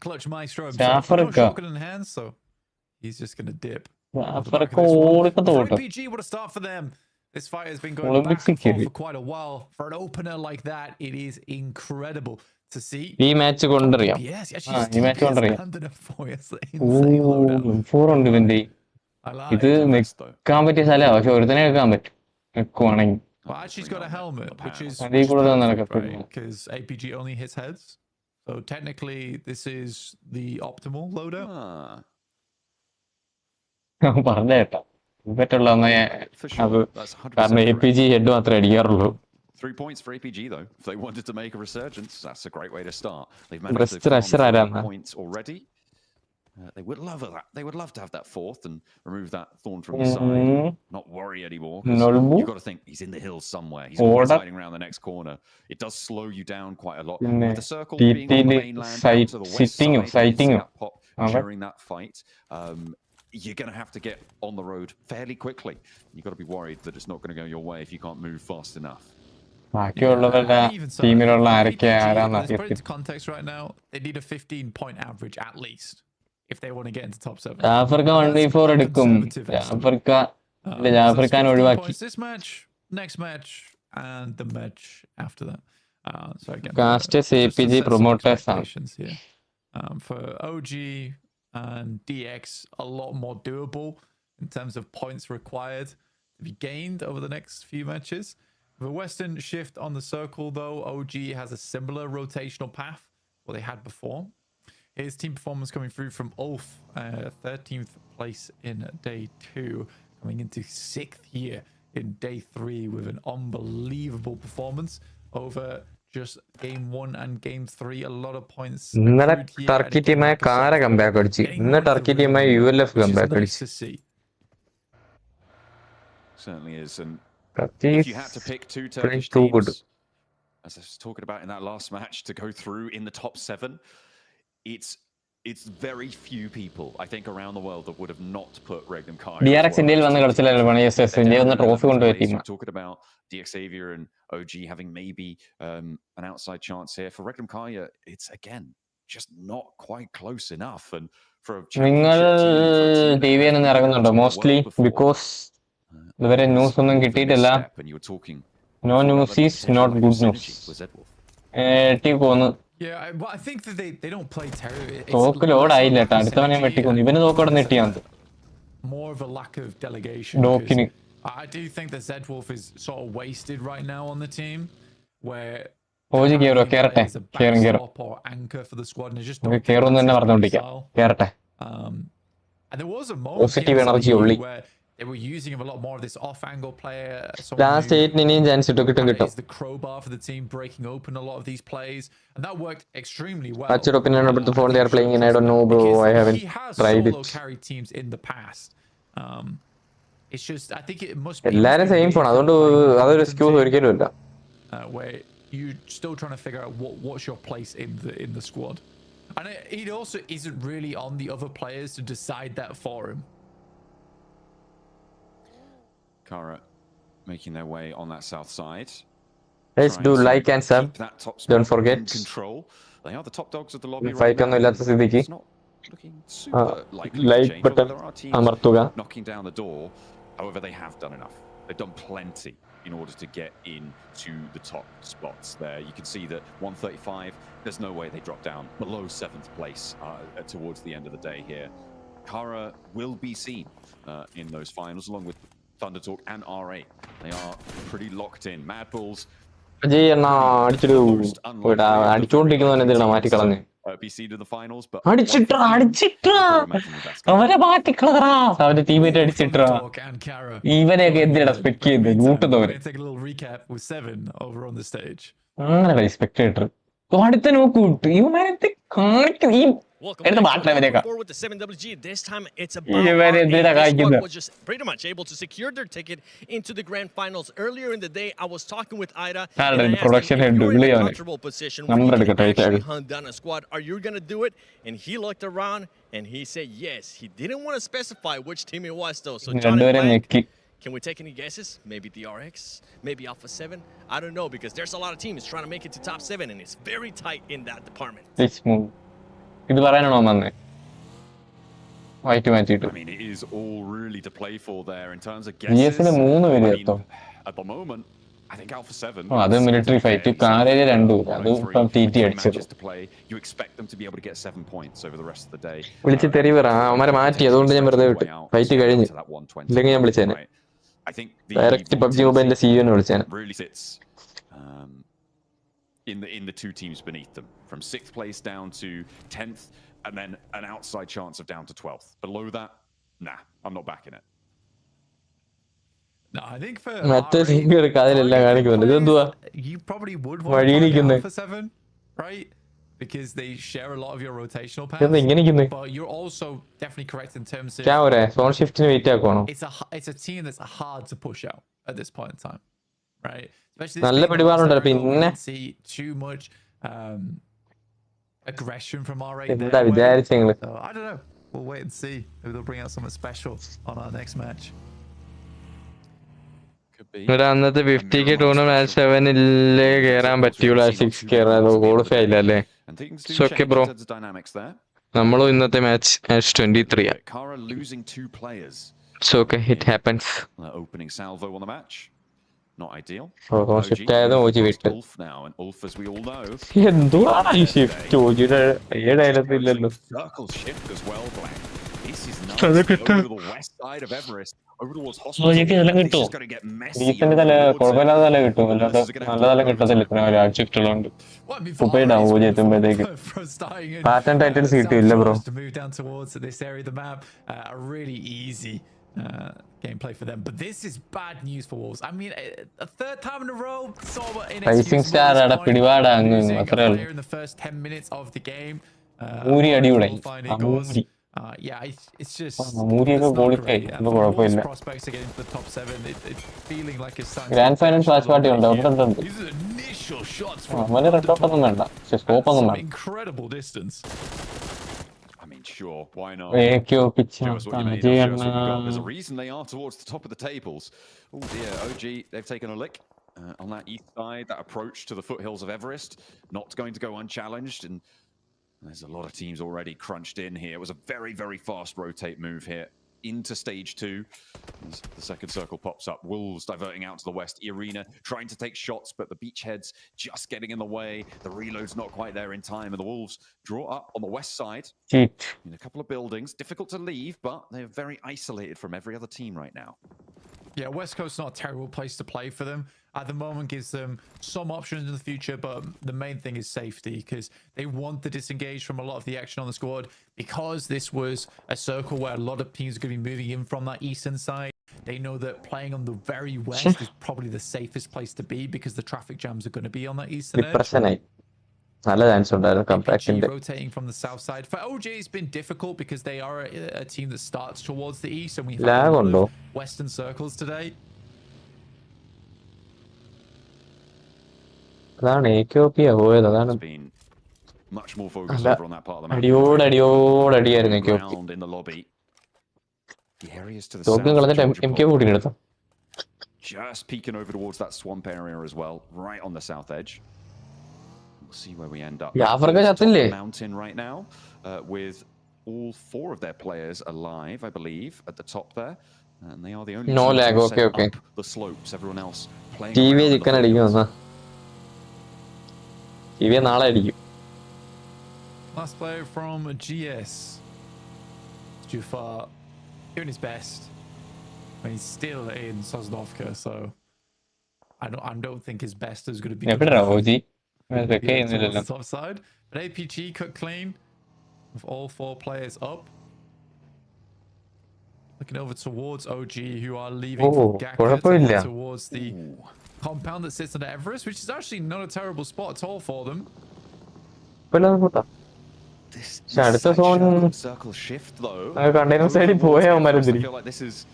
Clutch Maestro Jafarka. in hand, so he's just going to dip. Jafarka ഓടിക്കത്ത് പോട്ടെ. APG, what a start for them. This fight has been going back and forth for quite a while. For an opener like that, it is incredible to see. ഈ match കൊണ്ടറിയാം. ഈ match കൊണ്ടറിയാം. 4 ഉണ്ട് ഇവന്റെ. ഇത് നിൽക്കാൻ പറ്റിയ സ്ഥലമാണ് പക്ഷെ ഒരുത്തനെ എടുക്കാൻ പറ്റും നിൽക്കുവാണെങ്കിൽ. Well, actually, he's got a helmet, which is because APG only hits heads. So technically, this is the optimal loadout. പറഞ്ഞ കേട്ടാ പറ്റുള്ള അത് കാരണം APG ഹെഡ് മാത്രമേ അടിക്കാറുള്ളൂ. 3 points for APG though. If they wanted to make a resurgence, that's a great way to start. They've managed to farm 4 points already. They would love that. They would love to have that 4th and remove that thorn from his side. Not worry anymore. You've got to think he's in the hills somewhere. He's always hiding around the next corner. It does slow you down quite a lot. With the circle being on the mainland to the west side, that pop during that fight, you're going to have to get on the road fairly quickly. You've got to be worried that it's not going to go your way if you can't move fast enough. ബാക്കിയുള്ളവരുടെ ടീമിലുള്ള ആരൊക്കെ ആരാന്ന് context right now, they need a 15-point average at least if they want to get into top 7. ജാഫർക്ക 1v4 എടുക്കും. ജാഫർക്കാൻ ഒഴിവാക്കി. This match, next match, and the match after that. So again, Casters APG promoters for OG and DX, a lot more doable in terms of points required to be gained over the next few matches. With a Western shift on the circle, though, OG has a similar rotational path what they had before. His team performance coming through from Ulf, 13th place in day 2, coming into 6th here in day 3 with an unbelievable performance over just game 1 and game 3. A lot of points. ഇന്നലെ Turkey ടീമായ കാര comeback അടിച്ചു. ഇന്ന് Turkey ടീമായ ULF comeback അടിച്ചു. Certainly is. And Turkey if you had to pick 2 Turkish teams, as I was talking about in that last match, to go through in the top 7, it's very few people I think around the world that would have not put Regnum Kai. DRX ഇന്ത്യയിൽ വന്ന് കളിച്ചില്ലല്ലോ yes India വന്ന് trophy കൊണ്ടുപോയ ടീമാണ്. Talking about DX Xavier and OG having maybe an outside chance here for Regnum Kai, it's again just not quite close enough. And for നിങ്ങൾ ടിവിയിൽ നിന്ന് ഇറങ്ങുന്നുണ്ടോ mostly because ഇതുവരെ ന്യൂസ് ഒന്നും കിട്ടിയിട്ടില്ല. No news is not good news. Team പോന്നു I think that they don't play terribly. തോക്ക് load ആയില്ല കേട്ടോ. അടുത്തവനെ വെട്ടിക്കൊന്നു. ഇവന് തോക്കോടെ നെട്ടിയാണ്. More of a lack of delegation. I do think that Zedwolf is sort of wasted right now on the team, where OG കേറോ കേറട്ടെ കേറും or anchor for the squad and just കേറുന്നു തന്നെ പറഞ്ഞോണ്ടിരിക്കാം. കേറട്ടെ. And there was a moment positive energy ഉള്ളി. They were using a lot more of this off-angle player. Last 8 ഇനിയും chance കിട്ടും. The crowbar for the team, breaking open a lot of these plays, and that worked extremely well. That's your opinion about the phone they are playing in. I don't know, bro. I haven't tried it. Carried teams in the past. It's just I think it must be. എല്ലാരും same phone അതുകൊണ്ട് അതൊരു excuse ഒരിക്കലും ഇല്ല. Where you still trying to figure out what's your place in the squad. And it also isn't really on the other players to decide that for him. Kara making their way on that south side. Let's do like and sub. Don't forget. Control. They are the top dogs of the lobby Fight right now. It's not looking super likely to change, although there are teams knocking down the door. However, they have done enough. They've done plenty in order to get into the top spots there. You can see that 135, there's no way they drop down below 7th place towards the end of the day here. Kara will be seen in those finals, along with Thunder Talk and RA. They are pretty locked in. Mad Bulls. Be seen in the finals, but Even again, they take a little recap with 7 over on the stage. Spectator. Welcome back with the 7WG. This time it's about this squad was just pretty much able to secure their ticket into the grand finals. Earlier in the day, I was talking with Ida, and I asked him, if you're in a comfortable position where you can actually hunt down a squad, are you going to do it? And he looked around and he said yes. He didn't want to specify which team it was though. So John and Mike, can we take any guesses? Maybe the RX, maybe Alpha 7? I don't know, because there's a lot of teams trying to make it to top 7 and it's very tight in that department. Let's move. I mean, it is all really to play for there in terms of guesses. I mean, at the moment, I think Alpha 7. Oh, that's military fight. You from TT matches to play. You expect them to be able to get 7 points over the rest of the day. I think direct PUBG Mobile CEO really sits in the 2 teams beneath them, from 6th place down to 10th, and then an outside chance of down to 12th. Below that, nah, I'm not backing it. No, I think for you probably would want to Alpha 7, right? Because they share a lot of your rotational paths. But you're also definitely correct in terms of it's a team that's hard to push out at this point in time, right? Especially this see too much aggression from our rate there. So, I don't know. We'll wait and see. Maybe they'll bring out something special on our next match. അന്നത്തെ 50k tournament 7-ല് കേറാൻ പറ്റിയുള്ള 6k qualify ഇല്ലല്ലേ? It's okay, bro. നമ്മളും ഇന്നത്തെ match 23 ആ. It's okay, it happens. Opening salvo on the match. Not ideal. Shift ആയതും ഓജി വിട്ട്. എന്തുവാണ് ഈ shift? ഓജിയുടെ ഏഴായിരത്തില്ലല്ലോ. This is nice. Over to the west side of Everest, over towards hospital. This is going to get messy. Pattern titles bro. To move down towards this area of the map, a really easy gameplay for them. But this is bad news for Wolves. I mean, a 3rd time in a row, Rising Star at a pretty bad in the first 10 minutes of the game. Yeah, it's just prospects are getting to the top 7. It's feeling like it's grand final Watchparty these are initial shots from some incredible distance. I mean, sure, why not? There's a reason they are towards the top of the tables. Oh dear, OG, they've taken a lick on that east side. That approach to the foothills of Everest, not going to go unchallenged, and there's a lot of teams already crunched in here. It was a very, very fast rotate move here into stage 2. As the second circle pops up, Wolves diverting out to the west. Irina trying to take shots, but the beachheads just getting in the way. The reload's not quite there in time, and the Wolves draw up on the west side in a couple of buildings. Difficult to leave, but they're very isolated from every other team right now. Yeah, West Coast's not a terrible place to play for them. At the moment, gives them some options in the future, but the main thing is safety, because they want to disengage from a lot of the action on the squad, because this was a circle where a lot of teams are going to be moving in from that eastern side. They know that playing on the very west is probably the safest place to be, because the traffic jams are going to be on that eastern edge. Rotating from the south side. For OG, it's been difficult because they are a team that starts towards the east, and we have western circles today. അതാണ് AKOP പോയത്. അതാണ് much more focused over on that part of the map. Ground in the lobby. The areas to the south. Just peeking over towards that swamp area as well, right on the south edge. We'll see where we end up. Mountain right now, with all 4 of their players alive, I believe, at the top there. And they are the only no lag, okay. Up the slopes. Everyone else playing around. Last player from GS. Jufar doing his best. I mean, he's still in Sosnovka, so I don't think his best is going to be towards the top side. But APG cut clean with all 4 players up. Looking over towards OG, who are leaving from Gaka towards the compound that sits under Everest, which is actually not a terrible spot at all for them. This circle shift though. I feel like this is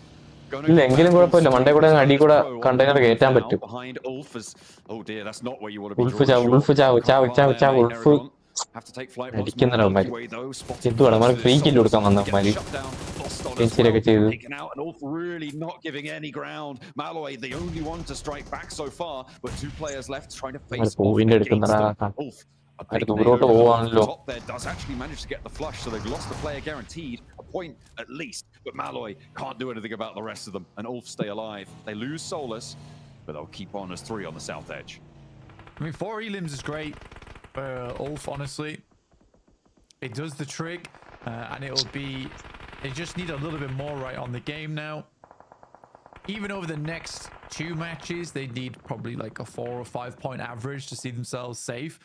behind Ulf as, oh dear, that's not where you want to be. Have to take flight once more. Taken out and Ulf really not giving any ground. Malloy the only one to strike back so far, but 2 players left trying to face off against them. Ulf, a big top there, does actually manage to get the flush, so they've lost the player guaranteed, a point at least, but Malloy can't do anything about the rest of them, and Ulf stay alive. They lose Solus, but they'll keep on as 3 on the south edge. I mean, 4 elims is great. Ulf, honestly, it does the trick, and it'll be, they just need a little bit more right on the game now. Even over the next 2 matches, they need probably like a 4 or 5 point average to see themselves safe.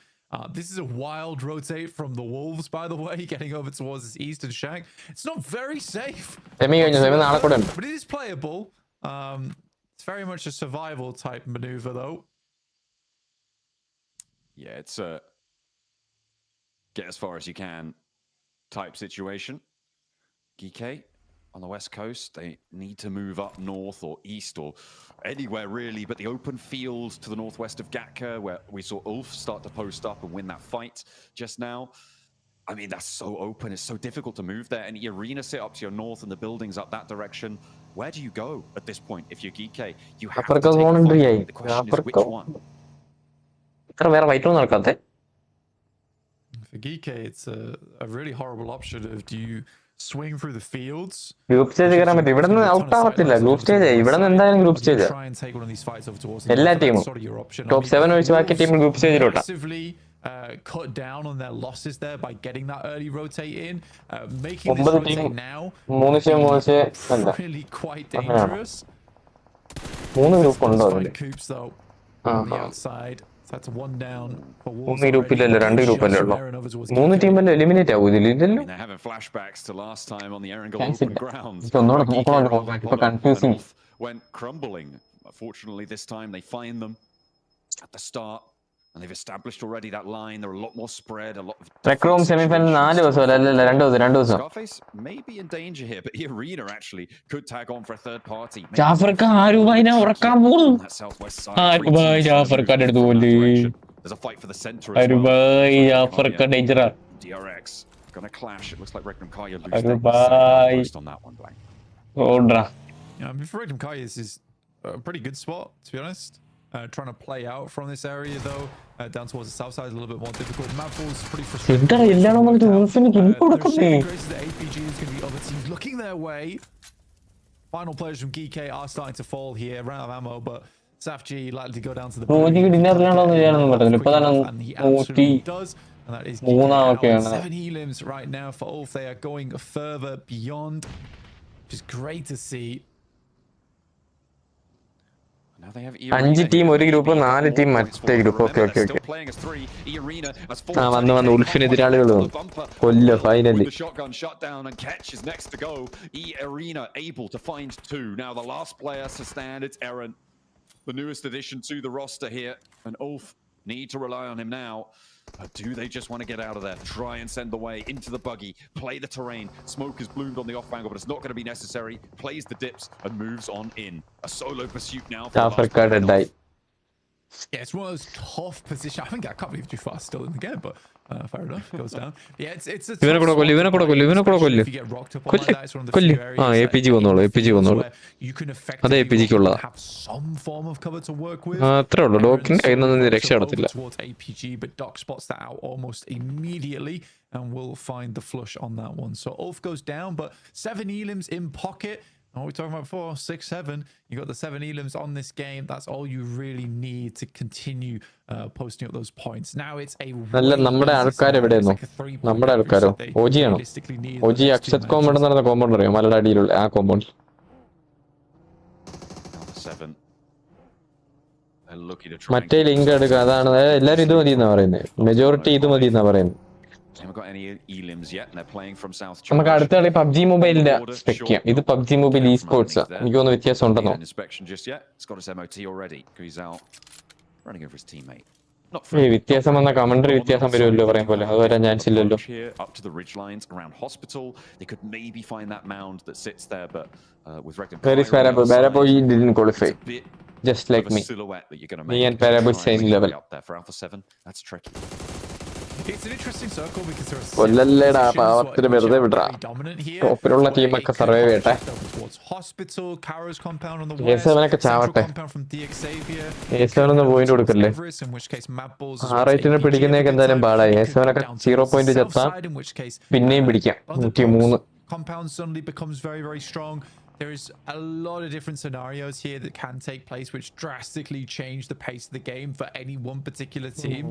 This is a wild rotate from the Wolves, by the way, getting over towards this eastern shack. It's not very safe, but it is playable. It's very much a survival type maneuver, though. Yeah, it's a get as far as you can type situation. GK on the west coast, they need to move up north or east or anywhere really, but the open field to the northwest of Gatka, where we saw Ulf start to post up and win that fight just now. I mean, that's so open, it's so difficult to move there, and the arena sit up to your north and the buildings up that direction. Where do you go at this point if you're GK? You have to take a fight. The question is which one? For GK, it's a really horrible option of, do you swing through the fields? Group stage try and take one of these fights over towards top 7 team group stage aggressively cut down on their losses there by getting that early rotate in, making this rotate now really quite dangerous. Coops though on the outside. That's 1 down for Wolves. 3 group illa 2 group alle ullu 3 team alle eliminate avudilla they're having flashbacks to last time on the Erangel open ground. Confusing. Went crumbling. Unfortunately, this time they find them at the start, and they've established already that line. They're a lot more spread, a lot of Rec Room semi-final 4 ദിവസം അല്ല 2 ദിവസം Scarface may be in danger here, but Arena actually could tag on for a third party. ജാഫർക്ക ആരുബായിനെ ഉറക്കാൻ പോകുന്നു ആരുബായി ജാഫർക്കാന്റെ അടുത്ത് പോലെ There's a fight for the center as ആരുബായി ജാഫർക്ക ഡേഞ്ചറാ DRX gonna clash. It looks like Regnum Kaya loses on that one, Blank. ഓഡ്രാ I mean, for Regnum Kaya, this is a pretty good spot, to be honest. Trying to play out from this area though, down towards the south side is a little bit more difficult. Mapfall's pretty frustrating. The APG is going to be other teams looking their way. Final players from GK are starting to fall here. Ran out of ammo, but Saf G likely to go down to the and he absolutely does. And that is 7 elims right now for Ulf. They are going further beyond, which is great to see. Now they have 5 team ഒരു group 4 team മറ്റേ group okay വന്ന് ഉൾഫിന് എതിരാളികൾ കൊല്ല finally shotgun shut down and Ketch is next to go. Arena able to find 2. Now the last player to stand, it's Eren, the newest addition to the roster here, and Ulf need to rely on him now. Do they just want to get out of there? Try and send the way into the buggy, play the terrain. Smoke is bloomed on the off angle, but it's not going to be necessary. Plays the dips and moves on in. A solo pursuit now. Yeah, it's one of those tough positions. I can't believe Jufar's still in the game, but Fair enough. Goes down. Yeah, it's a ഇവനെ കൂടെ കൊല്ല്, ഇവനെ കൂടെ കൊല്ല്, ഇവനെ കൂടെ കൊല്ല്. if you get rocked up on കൊല്ല്, like that. It's one of the കൊല്ല്. few ആ areas APG in വന്നോളൂ, the APG fields വന്നോളൂ. where you can അതെ effectively APG ക്കുള്ളതാ. have some form of cover to work with. അത്രേ ഉള്ളൂ. ഡോക്കിന്റെ കയ്യിൽ നിന്ന് രക്ഷ Over നടത്തില്ല. towards APG, but Doc spots that out almost immediately and will find the flush on that one. So Ulf goes down, but 7 elims in pocket. What we talking about before? 6-7. You got the 7 elims on this game. That's all you really need to continue posting up those points. Now it's a നല്ല നമ്മുടെ ആൾക്കാർ എവിടെയെന്നോ? നമ്മുടെ ആൾക്കാരോ? OG ആണോ? OG Akshat compound നടന്ന compound അറിയോ? മലയുടെ അടിയിലുള്ള ആ കോമ്പൗണ്ട്. മറ്റേ ലിങ്ക് എടുക്കുക. അതാണ് എല്ലാരും ഇത് മതി എന്നാ പറയുന്നത്. മെജോറിറ്റി ഇത് മതി എന്നാ പറയുന്നത്. നമുക്ക് അടുത്ത കളി PUBG മൊബൈലിന്റെ സ്പെക് ചെയ്യാം. ഇത് PUBG മൊബൈൽ esports ആ. എനിക്ക് തോന്നുന്നു വ്യത്യാസം ഉണ്ടെന്നോ. വ്യത്യാസം വന്ന കമന്ററി വ്യത്യാസം വരുമല്ലോ പറയും പോലെ. അത് വരാൻ ചാൻസ് ഇല്ലല്ലോ. Where is Paraboy? Paraboy didn't qualify. Just like me. Me and Paraboy same level. It's an interesting circle because there are കൊല്ലല്ലേടാ പാവത്തിന് വെറുതെ വിടറാ. ടോപ്പിലുള്ള ടീമൊക്കെ സർവൈവ് ചെയ്യട്ടെ. A7 ചാവട്ടെ. A7 ഒന്ന് പോയിന്റ് കൊടുക്കല്ലേ. R8 പിടിക്കുന്നതൊക്കെ എന്തായാലും പാടായി. A7 0 പോയിന്റ് ചത്താ പിന്നെയും പിടിക്കാം. 103. Compound suddenly becomes very, very strong. There's a lot of different scenarios here that can take place, which drastically change the pace of the game for any one particular team.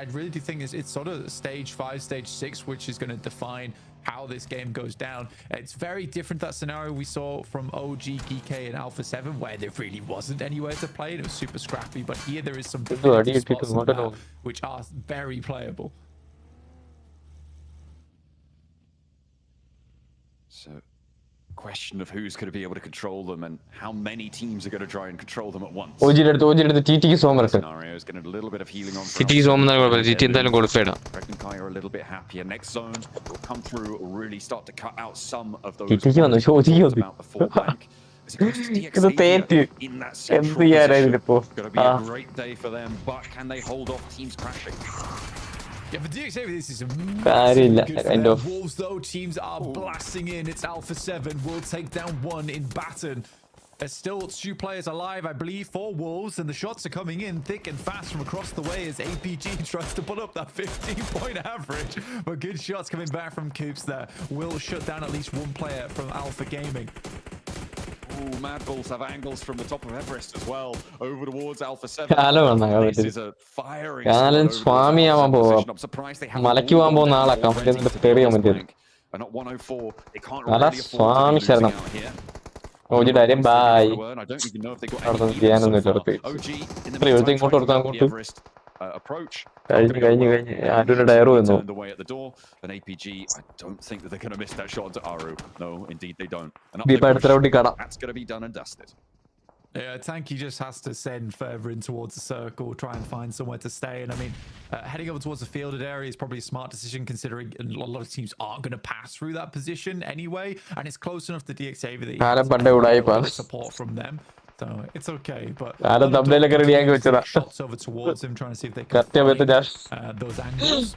I really do think it's sort of stage 5, stage 6, which is going to define how this game goes down. It's very different that scenario we saw from OG, GK, and Alpha 7, where there really wasn't anywhere to play and it was super scrappy. But here there is some spots on that which are very playable. So, question of who's going to be able to control them and how many teams are going to try and control them at once. OG എടുത്ത് TTക്ക് സോം ഇറക്ക്. Scenario is going to a little bit of healing on. TTക്ക് സോം എന്നാ കുഴപ്പമില്ല. TT എന്തായാലും qualified ആണ്. Kai are a little bit happier. Next zone will come through, really start to cut out some of those. TTക്ക് വന്നു. OG വന്നു. ഇത് തേറ്റ്. എന്ത് ചെയ്യാനായിരുന്നു ഇപ്പോ? Going to be a great day for them, but can they hold off teams crashing? Yeah, for DXAV, this is a good Wolves, though, teams are blasting in. It's Alpha 7 will take down 1 in Baton. There's still 2 players alive, I believe, for Wolves, and the shots are coming in thick and fast from across the way as APG tries to put up that 15-point average. But good shots coming back from Coops there. Will shut down at least 1 player from Alpha Gaming. Ooh, Mad Bulls have angles from the top of Everest as well, over towards Alpha 7. This is a firing Swami I'm surprised they haven't മലയ്ക്ക് പോകാൻ പോകുന്ന ആളാ company തെറിയാൻ പറ്റിയത്. And at 104, they can't really afford to lose out here. OG diary bye. I don't even know if they got OG in the meantime, ഇങ്ങോട്ട് approach. കഴിഞ്ഞു ആരുടെ ഡയറു വന്നു. The way at the door, and APG, I don't think that they're going to miss that shot onto Aru. No, indeed they don't. And that's going to be done and dusted. Yeah, Tanky just has to send further in towards the circle, try and find somewhere to stay. And I mean, heading over towards the fielded area is probably a smart decision, considering a lot of teams aren't going to pass through that position anyway. And it's close enough to DXAV that you can support from them. So it's okay, but shots over towards him, trying to see if they can find those angles.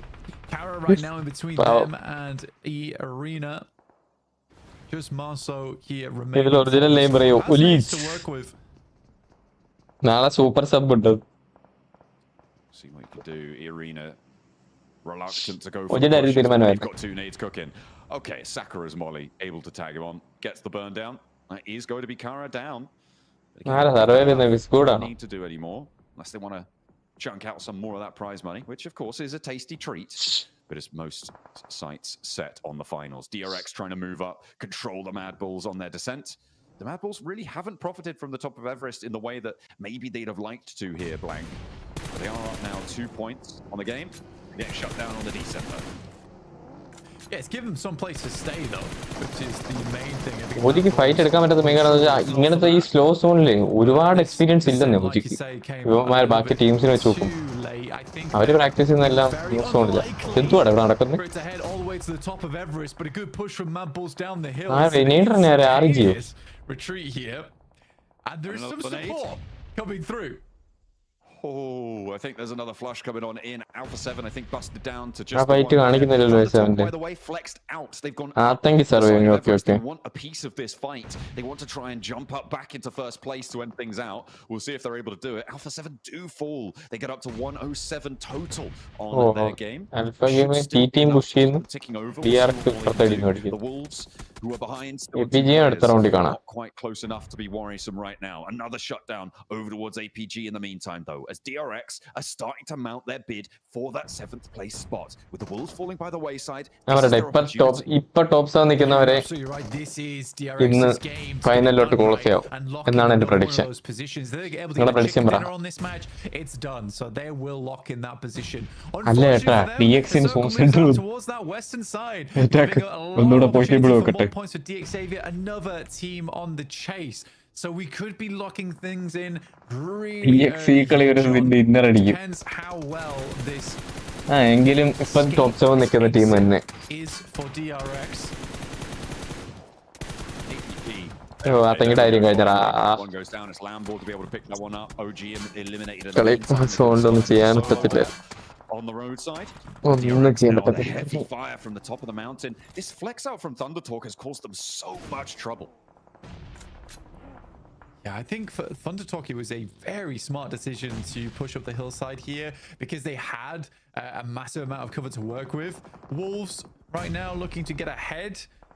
Kara right now in between them and E-Arena. Just Marso here remaining to work with. നാളെ super sub ഉണ്ട്. See what you can do. E-Arena reluctant to go for the push. They've got 2 nades cooking. Okay, Sakura's Molly able to tag him on. Gets the burn down. That is going to be Kara down. Don't need to do anymore unless they want to chunk out some more of that prize money, which of course is a tasty treat. But as most sights set on the finals, DRX trying to move up, control the Mad Bulls on their descent. The Mad Bulls really haven't profited from the top of Everest in the way that maybe they'd have liked to here, Blank. But they are up now 2 points on the game. Getting shut down on the descent though. Yeah, it's given them some place to stay though, which is the main thing. OGക്ക് fight എടുക്കാൻ പറ്റാത്ത main കാരണം വെച്ചാൽ ഇങ്ങനത്തെ ഈ slow സോണില് ഒരുപാട് experience ഇല്ലെന്നേ OGക്ക്. ഇവന്മാർ ബാക്കി ടീംസിനെ വെച്ച് നോക്കും. അവര് പ്രാക്ടീസ് ചെയ്യുന്നതെല്ലാം ന്യൂ സോണില്ല. എന്തുവാണ് ഇവിടെ നടക്കുന്നത്? Retreat here, and there's some support coming through. Oh, I think there's another flush coming on in. Alpha 7, I think, busted down to just fight കാണിക്കുന്നില്ലല്ലോ top, by the way, flexed out. They've gone thank you, sir. Okay. They want a piece of this fight. They want to try and jump up back into first place to end things out. We'll see if they're able to do it. Alpha 7 do fall. They get up to 107 total on their game. Alpha game team push ticking over. The Wolves, who are behind, not quite close enough to be worrisome right now. Another shutdown over towards APG in the meantime, though, as DRX are starting to mount their bid for that 7th place spot. With the Wolves falling by the wayside, tops നിൽക്കുന്നവരെ ഇന്ന് ഫൈനലിലോട്ട് qualify ആവും എന്നാണ് എന്റെ prediction. നിങ്ങളുടെ prediction പറ. അല്ല ഏട്ടാ, DXന് ഒന്നുകൂടെ പോസിബിൾ നോക്കട്ടെ. So we could be locking things in really depends how well this എങ്കിലും ഇപ്പം ടോപ്പ് 7 നിൽക്കുന്ന ടീം തന്നെ. അതെങ്കിട്ടായിരിക്കും കഴിഞ്ഞാ കളി ഒന്നും ചെയ്യാൻ പറ്റത്തില്ല. ഒന്നും ചെയ്യാൻ പറ്റത്തില്ല. Heavy fire from the top of the mountain. This flex out from Thunder Talk has caused them so much trouble. Yeah, I think for Thunder Talk, it was a very smart decision to push up the hillside here because they had a massive amount of cover to work with. Wolves right now looking to get ahead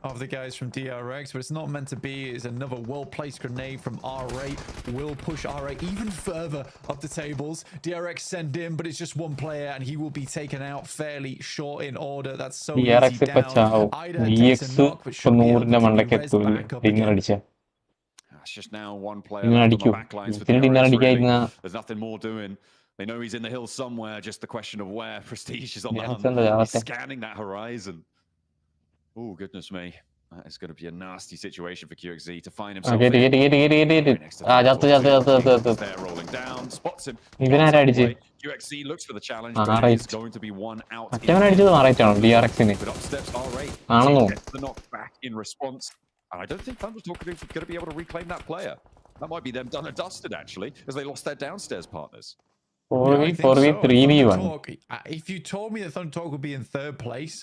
of the guys from DRX, but it's not meant to be. It's another well-placed grenade from R8. Will push R8 even further up the tables. DRX send in, but it's just one player and he will be taken out fairly short in order. That's so easy down. Ida takes a knock, but should be able to res back up again. It's just now one player on the back lines for DRX, really. There's nothing more doing. They know he's in the hill somewhere, just the question of where. Prestige is on the hunt. He's scanning that horizon. Oh, goodness me. That is going to be a nasty situation for QXZ to find himself They're rolling down, spots him. QXZ looks for the challenge, but he's going to be one out. But up steps R8. Gets the knock back in response. And I don't think Thunder Talk are going to be able to reclaim that player. That might be them done and dusted, actually, as they lost their downstairs partners. 4v3v1. If you told me that Thunder Talk would be in 3rd place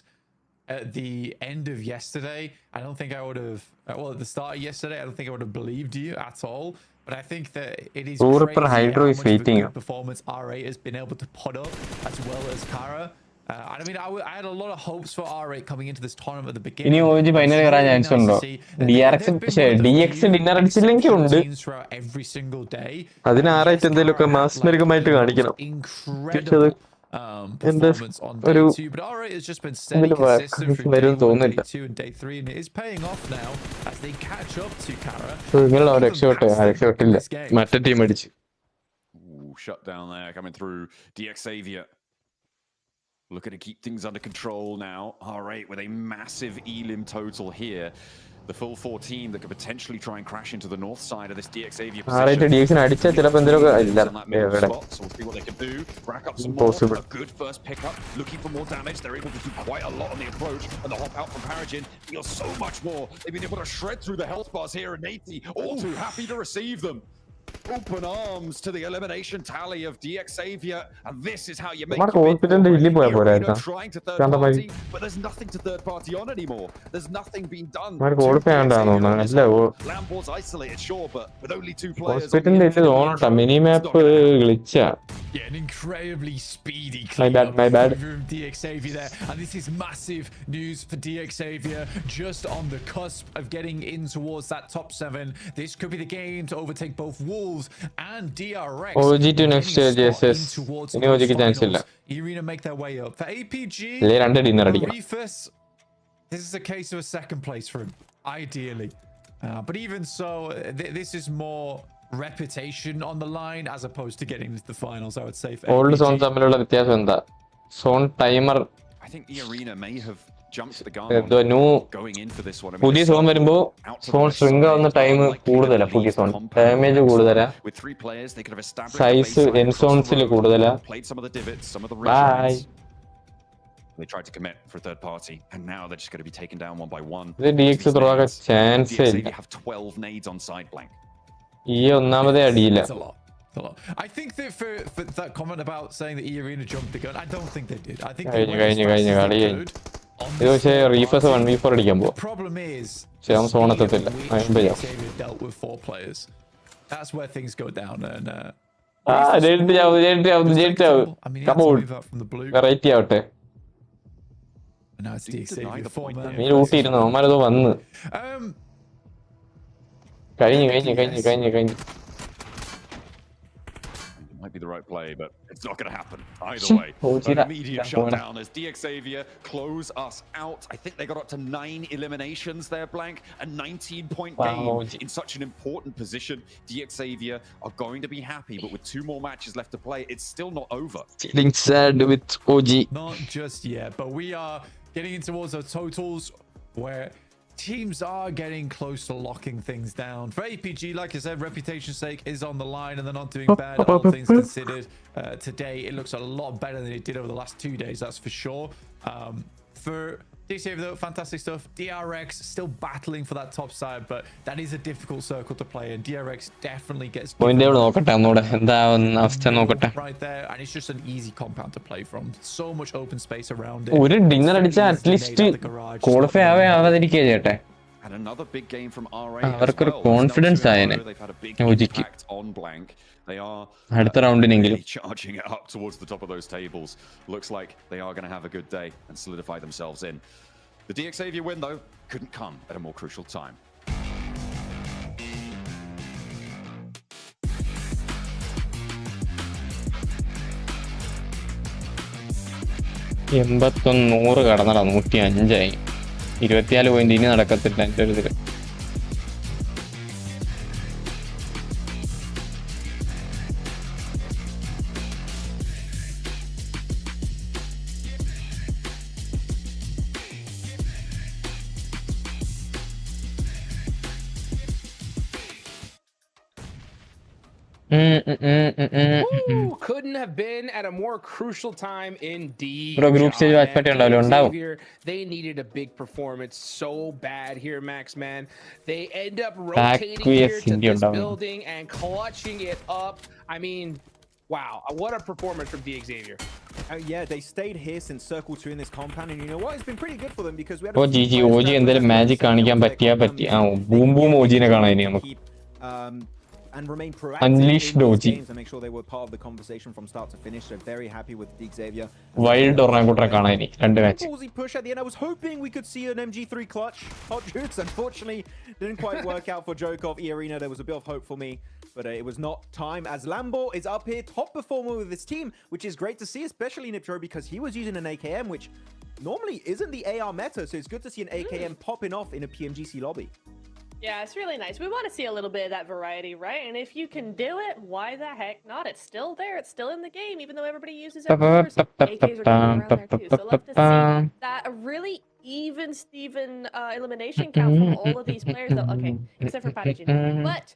at the end of yesterday, I don't think I would have, well, at the start of yesterday, I don't think I would have believed you at all. But I think that it is crazy how much of a good performance R8 has been able to put up, as well as Kara. I mean, I had a lot of hopes for R8 coming into this tournament at the beginning. DX dinner അടിച്ചില്ലെങ്കിൽ ഉണ്ട്. അതിന് R8 എന്തെങ്കിലുമൊക്കെ മാസ്മരികമായിട്ട് കാണിക്കണം. Performance on day 2, but R8 has just been steady, consistent through day 1, day 2, and day 3, and it is paying off now as they catch up to Kara. Shut down there, coming through DX Xavier. Looking to keep things under control now. R8 with a massive elim total here. The full 14 that could potentially try and crash into the north side of this DX Xavier position. So we'll see what they can do. Rack up some more. A good first pickup. Looking for more damage. They're able to do quite a lot on the approach. And the hop out from Paragin feels so much more. They've been able to shred through the health bars here. And Nate, all too happy to receive them. Open arms to the elimination tally of DX Xavier, and this is how you make trying to third party, but there's nothing to third party on anymore. There's nothing being done. Lambor's isolated, sure, but with only 2 players. Yeah, an incredibly speedy clean up from DX Xavier there, and this is massive news for DX Xavier, just on the cusp of getting in towards that top 7. This could be the game to overtake both Wolves and DRX. OG to next stage, yes. Ini OG ki chance illa. Irina make their way up. For APG, Reefus, this is a case of a 2nd place for him, ideally. But even so, this is more reputation on the line as opposed to getting into the finals, I would say. Old zone തമ്മിലുള്ള വ്യത്യാസം എന്താ? Zone timer. I think the arena may have jumped the gun going in for this one. പുതിയ zone വരുമ്പോ zone string ആവുന്ന time കൂടുതലാ. പുതിയ zone damage കൂടുതലാ. Size N സോൺസിൽ കൂടുതലാ. By. They tried to commit for a third party, and now they're just going to be taken down one by one. ഇത് DX ത്രോക chance ഇല്ല. They have 12 nades on side blank. ഈ ഒന്നാമതേ അടിയില്ല. I think that for that comment about saying that E-Arena jumped the gun, I don't think they did. I think കഴിഞ്ഞു ഇത് പക്ഷേ റീഫേഴ്സ് 1v4 അടിക്കാൻ പോവാ. പക്ഷെ അവൻ സോണെത്തത്തില്ല. dealt with 4 players. That's where things go down. And ജയിച്ചാവും. Come on. Variety ആവട്ടെ. നീ ഊട്ടിയിരുന്നു അവന്മാരതോ വന്ന് കഴിഞ്ഞു. Might be the right play, but it's not going to happen either way. An immediate shutdown as DXavier close us out. I think they got up to 9 eliminations there, Blank. A 19-point game in such an important position. DXavier are going to be happy, but with 2 more matches left to play, it's still not over. Feeling sad with OG. Not just yet, but we are getting in towards the totals where teams are getting close to locking things down. For APG, like I said, reputation's sake is on the line and they're not doing bad, all things considered. Today, it looks a lot better than it did over the last 2 days, that's for sure. For DXavier, though, fantastic stuff. DRX still battling for that top side, but that is a difficult circle to play, and DRX definitely gets right there, and it's just an easy compound to play from. So much open space around it. At least qualify And another big game from RA. അവർക്കൊരു confidence ആയനെ OGക്ക് They are round charging it up towards the top of those tables. Looks like they are going to have a good day and solidify themselves in. The DXavier win, though, couldn't come at a more crucial time. $100 കടന്നടാ 105 24 point ഇനി നടക്കത്തില്ല എൻ്റെ ഒരു ഇതില്. Couldn't have been at a more crucial time indeed. Bro, group stage Watchparty ഉണ്ടാവും. They needed a big performance so bad here, Max man. They end up rotating here to this building and clutching it up. I mean, wow, what a performance from DXavier. Yeah, they stayed here since Circle 2 in this compound, and you know what? It's been pretty good for them because we had OG എന്തായാലും magic കാണിക്കാൻ പറ്റി boom boom OGനെ കാണാൻ ഇനി നമുക്ക് and remain proactive Unleash in those OG. games and make sure they were part of the conversation from start to finish. So very happy with DXavier. Wild orangutan കാണാൻ ഇനി രണ്ട് match. Ballsy push at the end. I was hoping we could see an MG3 clutch. Hot Juice, unfortunately, didn't quite work out for Jokov. E-Arena, there was a bit of hope for me, but it was not time as Lambo is up here, top performer with his team, which is great to see, especially Niptro because he was using an AKM, which normally isn't the AR meta. So it's good to see an AKM popping off in a PMGC lobby. Yeah, it's really nice. We want to see a little bit of that variety, right? And if you can do it, why the heck not? It's still there. It's still in the game, even though everybody uses it. AKs are going around there too. So love to see that a really even-Steven elimination count from all of these players. Though, okay, except for Prodigy. But,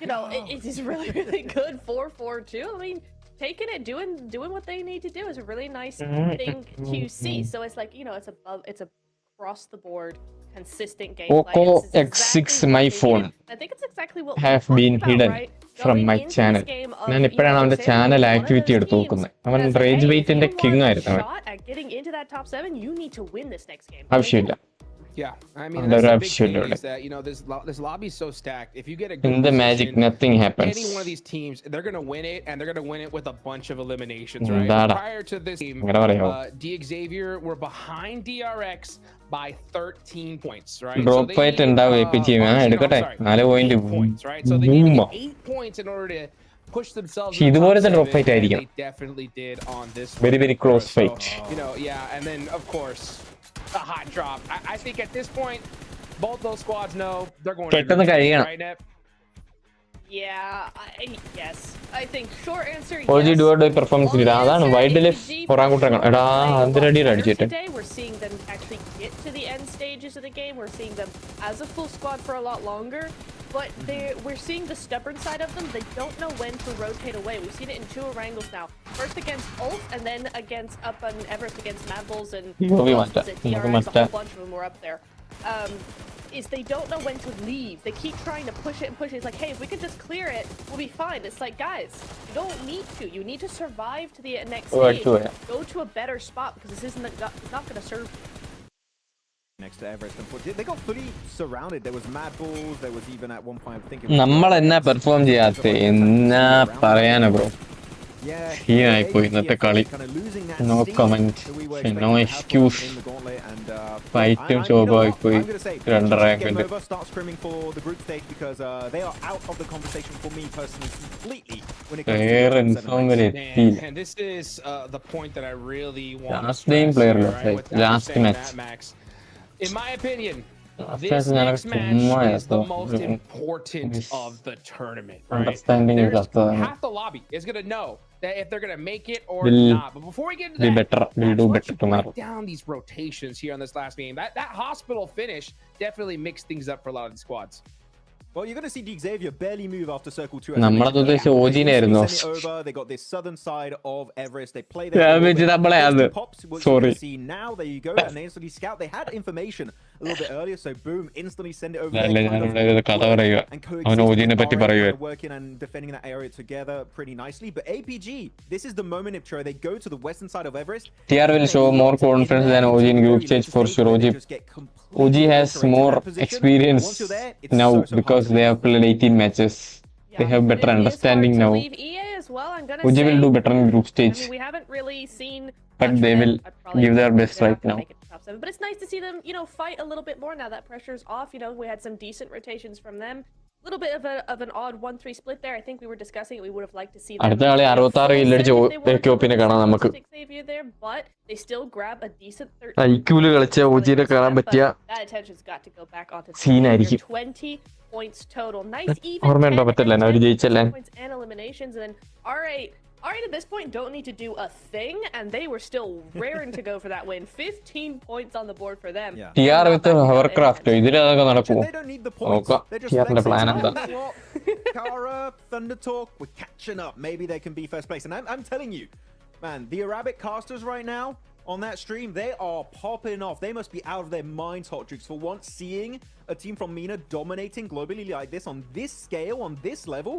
you know, it is really, really good. 4-4-2. I mean, taking it, doing what they need to do is a really nice thing to see. So it's like, you know, it's across the board. Consistent gameplay. Poco X6 my phone I think it's exactly what have been hidden from my channel. ഞാൻ ഇപ്പോഴാണ് അവന്റെ channel activity എടുത്ത് നോക്കുന്നത്. അവൻ rage വെയിറ്റിന്റെ king ആയിരുന്നു അവൻ. ആവശ്യമില്ല. Yeah, I mean, that's the big thing is that, you know, this lobby is so stacked. If you get a good in the position, magic, nothing happens. Any one of these teams, they're going to win it, and they're going to win it with a bunch of eliminations, right? Prior to this game, DXavier were behind DRX by 13 points, right? Drop fight ഉണ്ടാവും APG എടുക്കട്ടെ 4 point points, right? So they needed 8 points in order to push themselves. ഇതുപോലത്തെ drop fight ആയിരിക്കും. They definitely did on this. Very close fight. You know, yeah, and then of course a hot drop. I think at this point, both those squads know they're going to കഴിയണം. Right, Nep? Yeah, yes. I think short answer OG duo performance ഇല്ല. അതാണ് wild life orangutan എടാ അന്തരടി അടിച്ചിട്ട്. Today we're seeing them actually get to the end stages of the game. We're seeing them as a full squad for a lot longer, but we're seeing the stubborn side of them. They don't know when to rotate away. We've seen it in 2 Orangles now. First against Ulf and then against Up and Everest against Mad Bulls and DRX. A whole bunch of them were up there. is they don't know when to leave. They keep trying to push it and push it. It's like, hey, if we could just clear it, we'll be fine. It's like, guys, you don't need to. You need to survive to the next stage. Go to a better spot because this isn't not going to serve you. Next to Everest, they got fully surrounded. There was mad balls. There was even at one point thinking. നമ്മൾ എന്നാ perform ചെയ്യാത്ത എന്നാ പറയാനാ bro സീനായി പോയി ഇന്നത്തെ കളി no comment no excuse ഫൈറ്റും ശോകമായി പോയി രണ്ടരയാക്കിട്ട് last game player last match In my opinion, this next match is the most important of the tournament. Right? Half the lobby is going to know that if they're going to make it or not. But before we get into that, let's break down these rotations here on this last game. That hospital finish definitely mixed things up for a lot of the squads. Well, you're going to see Xavier barely move after Circle 2. They got this southern side of Everest. They play their pops. Sorry. See now, there you go. And they instantly scout. They had information a little bit earlier, so boom, instantly send it over there. And coexist working and defending that area together pretty nicely. But APG, this is the moment if they go to the western side of Everest. TR will show more confidence than OG in group stage for sure. OG has more experience now because they have played 18 matches. They have better understanding now. OG will do better in group stage. I mean, we haven't really seen, but they will give their best right now. But it's nice to see them, fight a little bit more now that pressure's off. We had some decent rotations from them. A little bit of an odd 1-3 split there. I think we were discussing it. We would have liked to see them. Xavier there, but they still grab a decent 13. That attention's got to go back onto 20 points total. Nice even 10 points and eliminations. And then R8 at this point don't need to do a thing, and they were still raring to go for that win. 15 points on the board for them. TR with the hovercraft. They don't need the points. They're just Kara, Thunder Talk, we're catching up. Maybe they can be first place. And I'm telling you, man, the Arabic casters right now on that stream, they are popping off. They must be out of their minds, Hot Tricks, for once seeing a team from MENA dominating globally like this on this scale, on this level.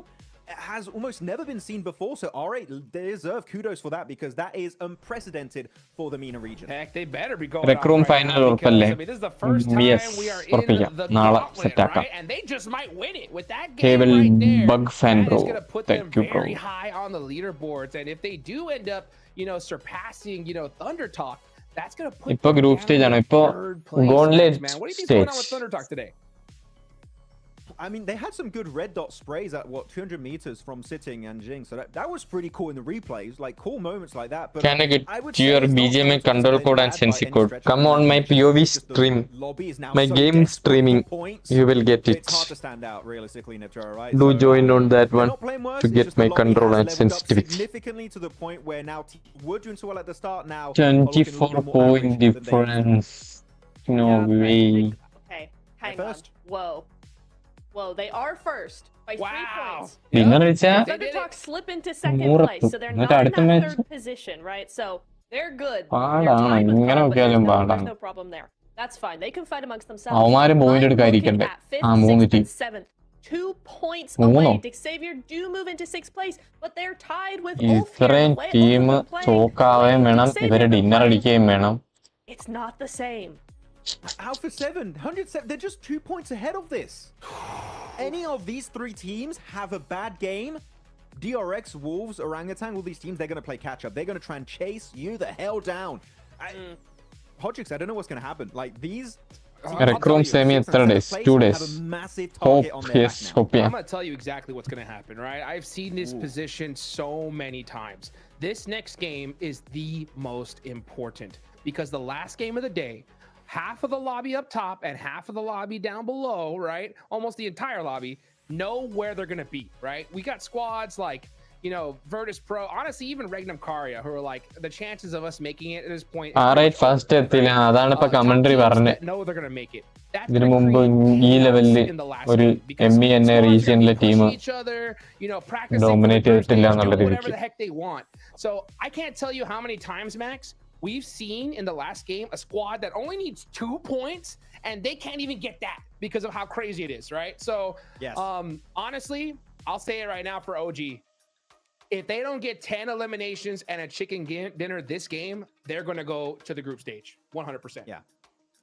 Has almost never been seen before, so R8 deserve kudos for that because that is unprecedented for the MENA region. Heck, they better be going out right now because, I mean, this is the first time we are in the Gauntlet, right? And they just might win it with that game right there. That is going to put them very high on the leaderboards, and if they do end up, surpassing, Thunder Talk, that's going to put them group stage down in third place. Gauntlet man. What do you think's going on with Thunder Talk today? I mean, they had some good red dot sprays at 200 meters from sitting and Jing, so that was pretty cool in the replays, like cool moments like that. But can I get your BGMI control code and sensi code? Come on my POV stream, my game streaming, you will get it. It's hard to stand out realistically, Niptera, right? Do join on that one to get my control and sensitivity. Significantly to the point where now were doing so well at the start. Now 24 point difference. No way. Okay, hang on. Whoa, they are first by 3 points. Thunder Talk slip into second place, so they're not in that third position, right? So they're good. There's no problem there. That's fine. They can fight amongst themselves. I'm looking at 5th, 6th, and 7th. 2 points away. Xavier do move into 6th place, but they're tied with Ulf here. It's not the same. Alpha 7, 107, they're just 2 points ahead of this. Any of these 3 teams have a bad game, DRX, Wolves, Orangutan, all these teams, they're going to play catch up. They're going to try and chase you the hell down. Hodgix, I don't know what's going to happen. Like, these... Chrome semi 3 days, 2 days. Hope, yes, hope, yeah. I'm going to tell you exactly what's going to happen, right? I've seen this position so many times. This next game is the most important because the last game of the day, half of the lobby up top and half of the lobby down below, right? Almost the entire lobby know where they're going to be, right? We got squads like, Virtus Pro, honestly, even Regnum Karia, who are like, the chances of us making it at this point. All right, first know they're going to make it. ഇതിനു മുമ്പ് ഈ ലെവലിൽ ഒരു MENA റീജിയനിലെ team dominate ചെയ്തിട്ടില്ല എന്നുള്ള രീതിക്ക്. So I can't tell you how many times, Max, we've seen in the last game a squad that only needs 2 points, and they can't even get that because of how crazy it is, right? So, yes. Honestly, I'll say it right now for OG. If they don't get 10 eliminations and a chicken dinner this game, they're going to go to the group stage, 100%. Yeah.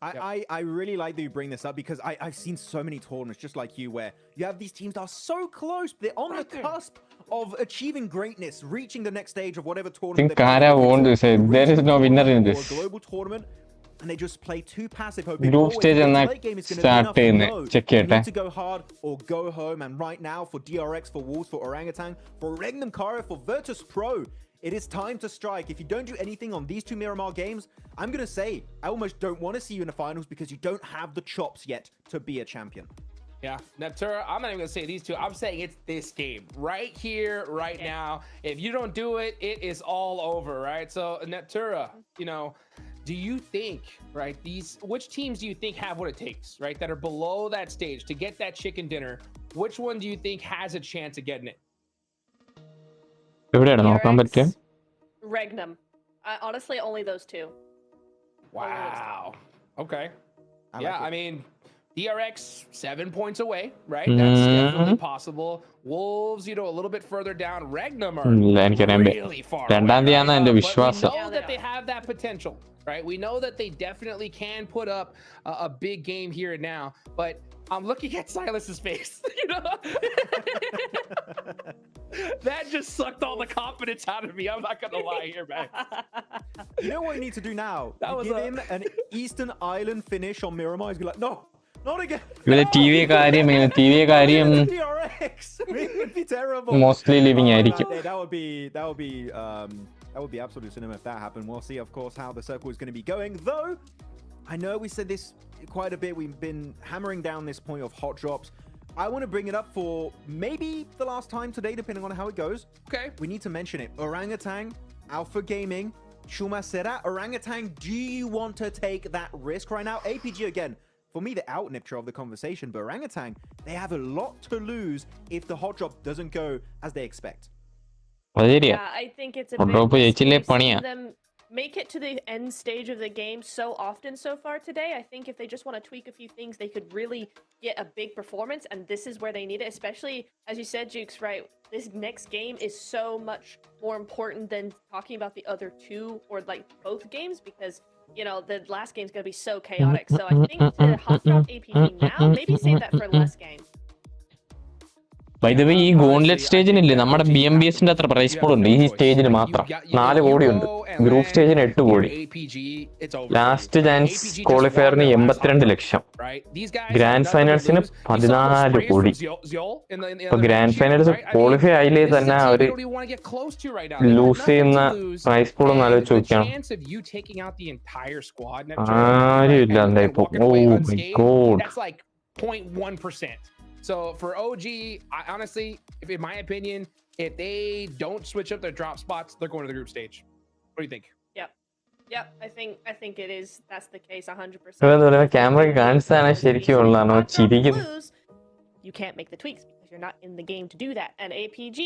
I really like that you bring this up because I've seen so many tournaments just like you where you have these teams that are so close. They're on the cusp of achieving greatness, reaching the next stage of whatever tournament. Kara won this. There is no winner in this. Or a global tournament, and they just play too passive. Group stage and start check it. Need to go hard or go home. And right now for DRX, for Wolves, for Orangutan, for Regnum Kara, for Virtus Pro, it is time to strike. If you don't do anything on these 2 Miramar games, I'm going to say I almost don't want to see you in the finals because you don't have the chops yet to be a champion. Yeah, Neptura, I'm not even going to say these 2. I'm saying it's this game right here, right now. If you don't do it, it is all over, right? So, Neptura, you know, do you think, right, which teams do you think have what it takes, right, that are below that stage to get that chicken dinner? Which one do you think has a chance of getting it? Regnum. Honestly, only those 2. Wow. Okay. I mean, DRX 7 points away, right? That's definitely possible. Wolves, you know, a little bit further down. Regnum are really far away. But we know that they have that potential, right? We know that they definitely can put up a big game here and now. But I'm looking at Silas's face, you know? That just sucked all the confidence out of me. I'm not going to lie here, man. You know what you need to do now? Give him an Eastern Island finish on Miramar. He's going to be like, no. Not again. The TV DRX. It would be terrible. Mostly living that would be absolute cinema if that happened. We'll see, of course, how the circle is going to be going. Though, I know we said this quite a bit. We've been hammering down this point of hot drops. I want to bring it up for maybe the last time today, depending on how it goes. Okay. We need to mention it. Orangutan, Alpha Gaming, Shuma Sera. Orangutan, do you want to take that risk right now? APG again. For me, the out-nipture of the conversation, but Orangutan, they have a lot to lose if the hot drop doesn't go as they expect. Yeah, I think it's a big them make it to the end stage of the game so often so far today. I think if they just want to tweak a few things, they could really get a big performance, and this is where they need it, especially, as you said, Jukes, right? This next game is so much more important than talking about the other 2 or, like, both games, because you know, the last game's going to be so chaotic. So I think to hot drop APG now, maybe save that for less game. By the way, ഈ Gauntlet stage ഇല്ലേ നമ്മുടെ BMBSന്റെ അത്ര price pool ഉണ്ട് ഈ സ്റ്റേജിന് മാത്രം 4 കോടി ഉണ്ട് group സ്റ്റേജിന് 8 കോടി ലാസ്റ്റ് ചാൻസ് ക്വാളിഫയറിന് 82 ലക്ഷം ഗ്രാൻഡ് ഫൈനൽസിന് 14 കോടി ഇപ്പൊ ഗ്രാൻഡ് ഫൈനൽസ് ക്വാളിഫൈ ആയില്ലേ തന്നെ അവര് ലൂസ് ചെയ്യുന്ന പ്രൈസ് പൂൾ ഒന്ന് ആലോചിച്ച് നോക്കിയാണ് ആരും ഇല്ല എന്തായിപ്പോ oh my god. 0.1%. So for OG, honestly, in my opinion, if they don't switch up their drop spots, they're going to the group stage. What do you think? Yep. I think it is. That's the case 100%. Camera കാണിച്ചാണ് ശരിക്കും ഉള്ളതാണോ ചിരിക്കുന്നത്. You can't make the tweaks because you're not in the game to do that. And APG,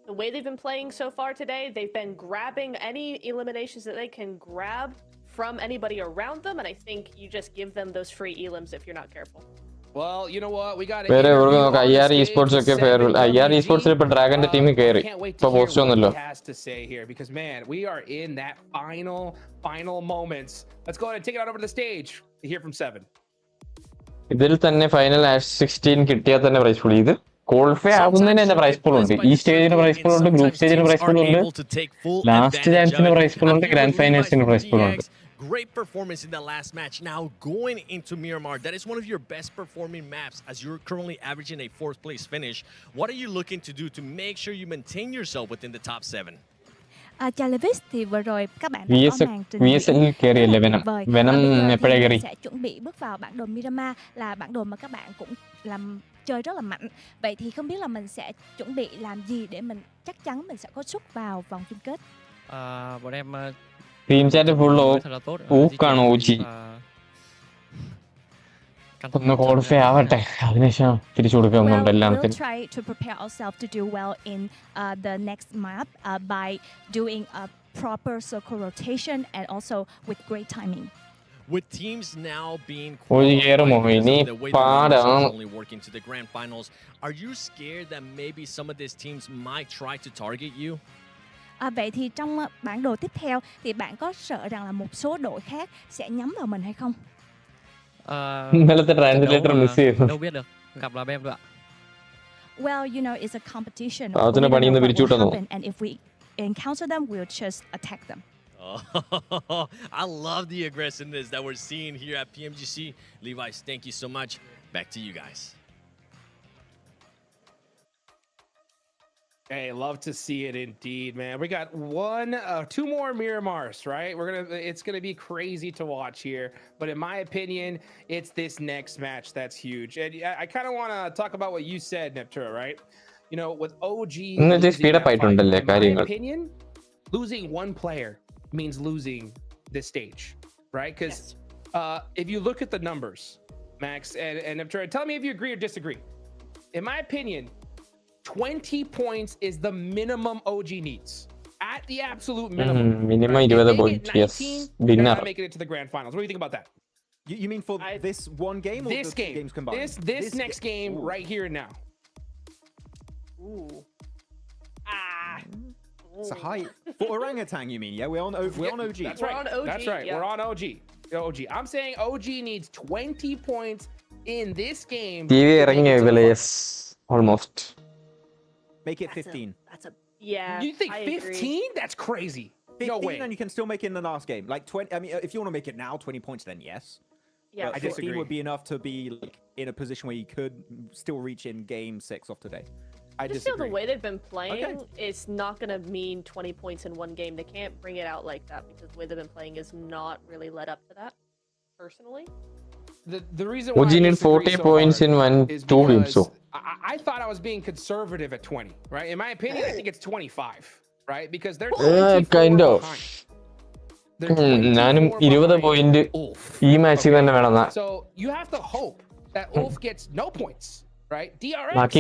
the way they've been playing so far today, they've been grabbing any eliminations that they can grab from anybody around them, and I think you just give them those free elims if you're not careful. Well, you know what? We got വേറെ എവിടെ നോക്കാം IR esports ഒക്കെ farewell IR esports ഇപ്പോ ഡ്രാഗന്റെ team കയറി ഇപ്പോ post ഒന്നുമില്ല. Because man, we are in that final moments. Let's go ahead and take it out over to the stage to hear from 7. ഇതിൽ തന്നെ ഫൈനൽ 16 കിട്ടിയാൽ തന്നെ പ്രൈസ് പൂൾ ഇത് ക്വാളിഫൈ ആകുന്നതിന് തന്നെ പ്രൈസ് പൂൾ ഉണ്ട്. ഈ സ്റ്റേജിന് പ്രൈസ് പൂൾ ഉണ്ട്, ഗ്രൂപ്പ് സ്റ്റേജിന് പ്രൈസ് പൂൾ ഉണ്ട്, ലാസ്റ്റ് ചാൻസിന് പ്രൈസ് പൂൾ ഉണ്ട്, ഗ്രാൻഡ് ഫൈനൽസിന് പ്രൈസ് പൂൾ ഉണ്ട്. Great performance in that last match. Now going into Miramar, that is one of your best performing maps as you're currently averaging a 4th place finish. What are you looking to do to make sure you maintain yourself within the top 7? Chalavis thì vừa rồi các bạn đã có màn trình diễn Venom sẽ chuẩn bị bước vào bản đồ Miramar, là bản đồ mà các bạn cũng làm chơi rất là mạnh. Vậy thì không biết là mình sẽ chuẩn bị làm gì để mình chắc chắn mình sẽ có suất vào vòng chung kết? Bọn em team chat full ഊക്കാണ് ഊച്ചി. ഒന്ന് qualify ആവട്ടെ, അതിനുശേഷം തിരിച്ചു കൊടുക്കുന്നുണ്ട് എല്ലാത്തിനും. Try to prepare ourselves to do well in the next map by doing proper circle rotation and also with great timing. With teams now being ഒരു കയറുമോ qualified ഇനി because of the way the numbers പാടാണ്. are only working to the grand finals, are you scared that maybe some of these teams might try to target you? Vậy thì trong bản đồ tiếp theo thì bạn có sợ rằng là một số đội khác sẽ nhắm vào mình hay không? ഇന്നലത്തെ translator miss ചെയ്തു. Đâu biết được, gặp là em thôi ạ. Well, you know, it's a competition. അതിനെ We പണിയുന്ന don't know what പിരിച്ചു will വിട്ടെന്നോ? happen, and if we encounter them, we'll just attack them. Oh, I love the aggressiveness that we're seeing here at PMGC. Levi's, thank you so much. Back to you guys. Hey, love to see it indeed, man. We got two more Miramars, right? It's gonna be crazy to watch here. But in my opinion, it's this next match that's huge. And I kind of want to talk about what you said, Neptura, right? You know, with OG, speed up in my opinion, losing one player means losing this stage, right? Because if you look at the numbers, Max and Neptura, tell me if you agree or disagree. In my opinion, 20 points is the minimum OG needs. At the absolute minimum. Minimum right? 20 points, yes. They're not making it to the grand finals. What do you think about that? You mean for this one game or this the game, games combined? This next game right here and now. Ooh. It's a high for orangutan. You mean? Yeah, we're on OG. That's right. We're on OG. That's right. Yeah. We're on OG. I'm saying OG needs 20 points in this game. TV ഇറങ്ങിയ yes, almost. Make it 15. Yeah. You think 15? That's crazy. 15 no way. And you can still make it in the last game. Like 20. I mean, if you want to make it now, 20 points, then yes. Yeah, but 15 would be enough to be like in a position where you could still reach in game 6 of today. I just disagree. feel the way they've been playing, it's not going to mean 20 points in one game. They can't bring it out like that because the way they've been playing is not really led up to that, personally. The reason why OG need 40 points in 2 games. So I thought I was being conservative at 20, right? In my opinion, I think it's 25, right? Because they're kind of. ഞാനും 20 point ഈ മാച്ചിൽ തന്നെ വേണം. So you have to hope that Ulf gets no points, right? DRX ബാക്കി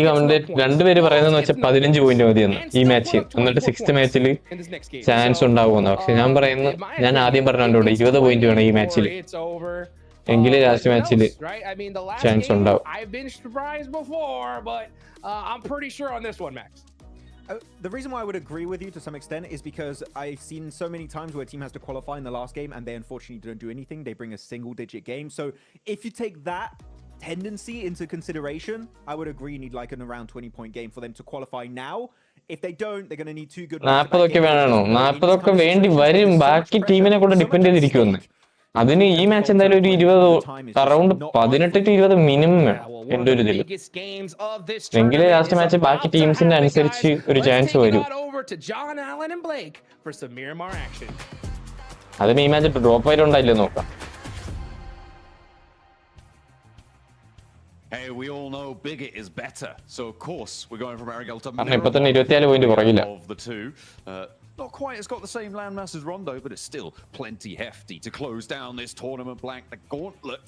രണ്ടുപേര് പറയുന്നതെന്ന് വെച്ചാൽ 15 point മതിയെന്ന് ഈ മാച്ചിൽ. എന്നിട്ട് 6th മാച്ചിൽ ചാൻസ് ഉണ്ടാവുമെന്ന്. പക്ഷെ ഞാൻ ആദ്യം പറഞ്ഞോണ്ട് 20 പോയിന്റ് വേണം ഈ മാച്ചിൽ. എങ്കിലേ ലാസ്റ്റ് മാച്ചിൽ ചാൻസ് ഉണ്ടാവും. I've been surprised before, but I'm pretty sure on this one, Max. The reason why I would agree with you to some extent is because I've seen so many times where a team has to qualify in the last game and they unfortunately don't do anything. They bring a single-digit game. So if you take that tendency into consideration, I would agree you need like an around 20-point game for them to qualify now. If they don't, they're going to need 2 good 40 ഒക്കെ വേണോ? 40 ഒക്കെ വേണ്ടി വരും. ബാക്കി ടീമിനെ കൊണ്ട് depend ചെയ്തിരിക്കുമെന്ന്. അതിന് ഈ മാച്ച് എന്തായാലും ഒരു 20 അറൗണ്ട് 18 to 20 മിനിമം വേണം എന്റെ ഒരു ഇതിൽ. എങ്കിലേ ലാസ്റ്റ് മാച്ച് ബാക്കി ടീംസിന്റെ അനുസരിച്ച് ഒരു ചാൻസ് വരും. അതിന് ഈ മാച്ച് ഡ്രോപ്പ് ആയിട്ടുണ്ടായില്ലേ നോക്കാം. Hey, we all know bigger is better. So of course we're going from Arigel to ഇപ്പൊ തന്നെ 24 point പുറകില്ല. of the two. Not quite, it's got the same landmass as Rondo, but it's still plenty hefty to close down this tournament blank. The Gauntlet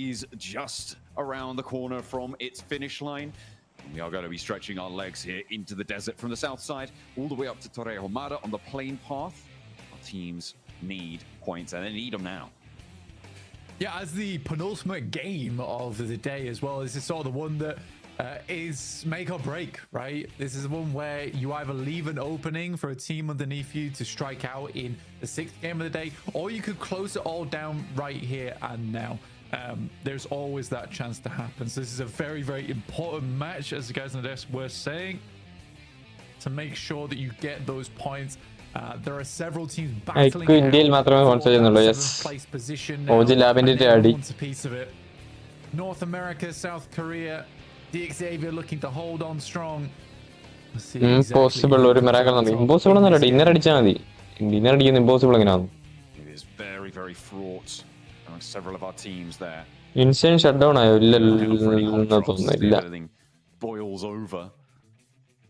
is just around the corner from its finish line. We are going to be stretching our legs here into the desert from the south side, all the way up to Torrejomada on the plain path. Our teams need points, and they need them now. Yeah, as the penultimate game of the day as well, this is sort of the one that is make or break, right? This is the one where you either leave an opening for a team underneath you to strike out in the 6th game of the day, or you could close it all down right here and now. There's always that chance to happen. So this is a very, very important match, as the guys on the desk were saying, to make sure that you get those points. There are several teams battling for 7th place position now, and everyone wants a piece of it. North America, South Korea, Xavier looking to hold on strong. Impossible ഒരു miracle ആണ്. Impossible ഒന്നല്ല, dinner അടിച്ചാൽ മതി. Dinner അടിക്കുന്ന impossible എങ്ങനെയാണ്? It is very, very fraught among several of our teams there. Instant shut down ആയോ? ഇല്ല തോന്നുന്നില്ല. Boils over.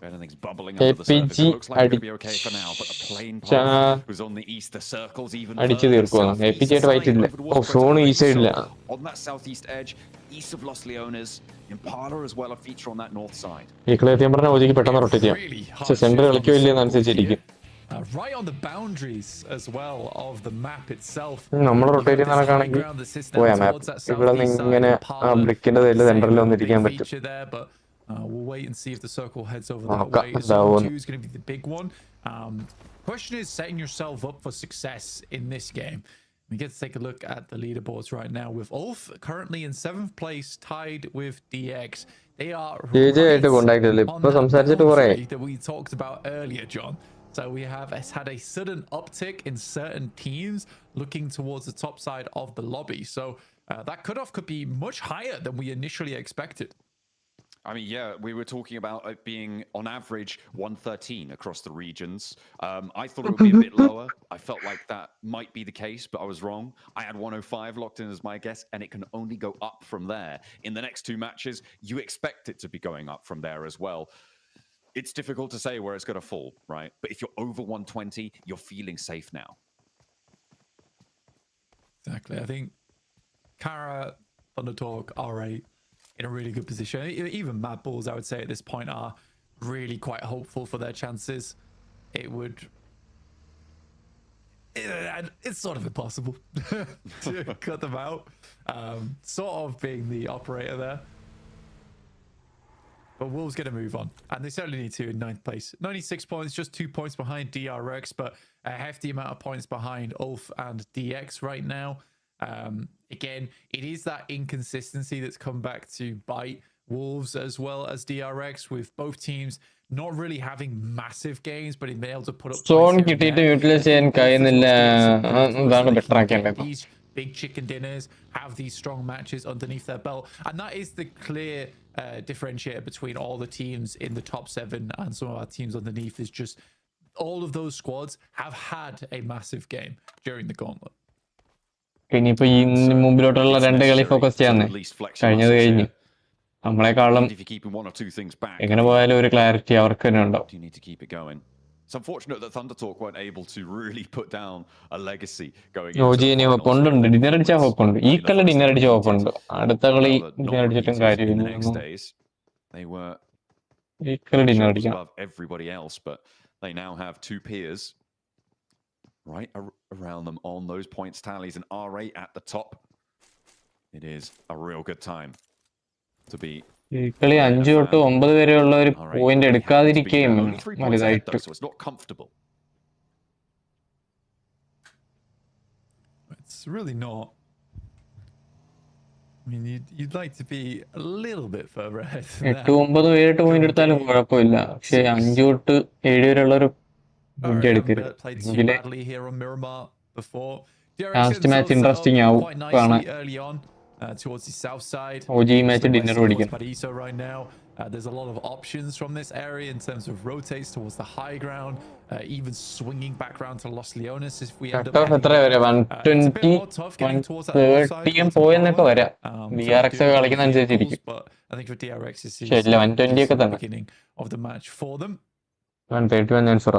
Anything's bubbling under the surface. It looks like it's going to be okay for now, but the plane path who's on the easter circles even അടിച്ചു തീർക്കുവാണ്. എപ്പിച്ചായിട്ട് വായിച്ചില്ല. Zone ഈ സൈഡില്ല. On that southeast edge, east of Los Leones, Impala as well a feature on that north side. ഈ clear പറഞ്ഞ ഓജിക്ക് പെട്ടെന്ന് rotate ചെയ്യാം. പക്ഷെ centre കളിക്കോ ഇല്ലെന്ന് അനുസരിച്ചിരിക്കും. right on the boundaries as well of the map itself. നമ്മൾ rotate ചെയ്യുന്ന കണക്കാണെങ്കിൽ പോയാ മാപ്പ് ഇവിടെ നിന്ന് ഇങ്ങനെ ആ ബ്രിക്കിന്റെ സൈഡിൽ സെന്ററിൽ വന്നിരിക്കാൻ പറ്റും. We'll wait and see if the circle heads over that way. Zone 2 is going to be the big one. Question is setting yourself up for success in this game. We get to take a look at the leaderboards right now with Ulf currently in 7th place, tied with DX. They are right on that boundary that we talked about earlier, John. So we have had a sudden uptick in certain teams looking towards the top side of the lobby. So that cutoff could be much higher than we initially expected. I mean, yeah, we were talking about it being on average 113 across the regions. I thought it would be a bit lower. I felt like that might be the case, but I was wrong. I had 105 locked in as my guess, and it can only go up from there. In the next 2 matches, you expect it to be going up from there as well. It's difficult to say where it's going to fall, right? But if you're over 120, you're feeling safe now. Exactly. I think Kara, Thundertalk, RA in a really good position. Even Mad Bulls, I would say, at this point are really quite hopeful for their chances. It's sort of impossible to cut them out. Sort of being the operator there. But Wolves going to move on. And they certainly need to in 9th place. 96 points, just 2 points behind DRX, but a hefty amount of points behind Ulf and DX right now. Again, it is that inconsistency that's come back to bite Wolves as well as DRX, with both teams not really having massive gains, but being able to put up these big chicken dinners, have these strong matches underneath their belt. And that is the clear differentiator between all the teams in the top 7 and some of our teams underneath, is just all of those squads have had a massive game during the Gauntlet. ഇനിയിപ്പോ ഈ മുമ്പിലോട്ടുള്ള 2 കളി focus ചെയ്യാന്നേ, കഴിഞ്ഞത് കഴിഞ്ഞ് നമ്മളെക്കാളും എങ്ങനെ പോയാലും ഒരു clarity അവർക്ക് തന്നെ ഉണ്ടാവും. It's unfortunate that Thundertalk weren't able to really put down a legacy going into the ഹോപ്പുണ്ട്, ഡിന്നർ അടിച്ച ഹോപ്പുണ്ട്, ഈ കളി ഡിന്നർ അടിച്ച ഹോപ്പുണ്ട്, അടുത്ത കളി ഡിന്നർ അടിച്ചിട്ടും കാര്യമില്ല. ഈ കളി ഡിന്നർ അടിക്കാം. Everybody else, but they now have 2 peers right around them on those points tallies, and RA at the top. It is a real good time to be. ഈ കളി 5 തൊട്ട് 9 വരെയുള്ള ഒരു പോയിന്റ് എടുക്കാതിരിക്കുകയും വലുതായിട്ട്. So it's not comfortable. It's really not. I mean, you'd like to be a little bit further ahead. 8 9 7 point എടുത്താലും കുഴപ്പമില്ല, പക്ഷെ 5 തൊട്ട് 7 വരെയുള്ള ഒരു ലാസ്റ്റ് മാച്ച് ഇൻട്രസ്റ്റിംഗ് ആവും കാണാൻ. Towards the south side, OG match dinner right now. There's a lot of options from this area in terms of rotates towards the high ground, even swinging back round to Los Leones if we end up. 120 130 പോയെന്നൊക്കെ വരാം. DRX കളിക്കുന്ന അനുസരിച്ചിരിക്കും. I think for DRX is the 120 ഒക്കെ തന്നെ beginning of the match for them. 131 answer.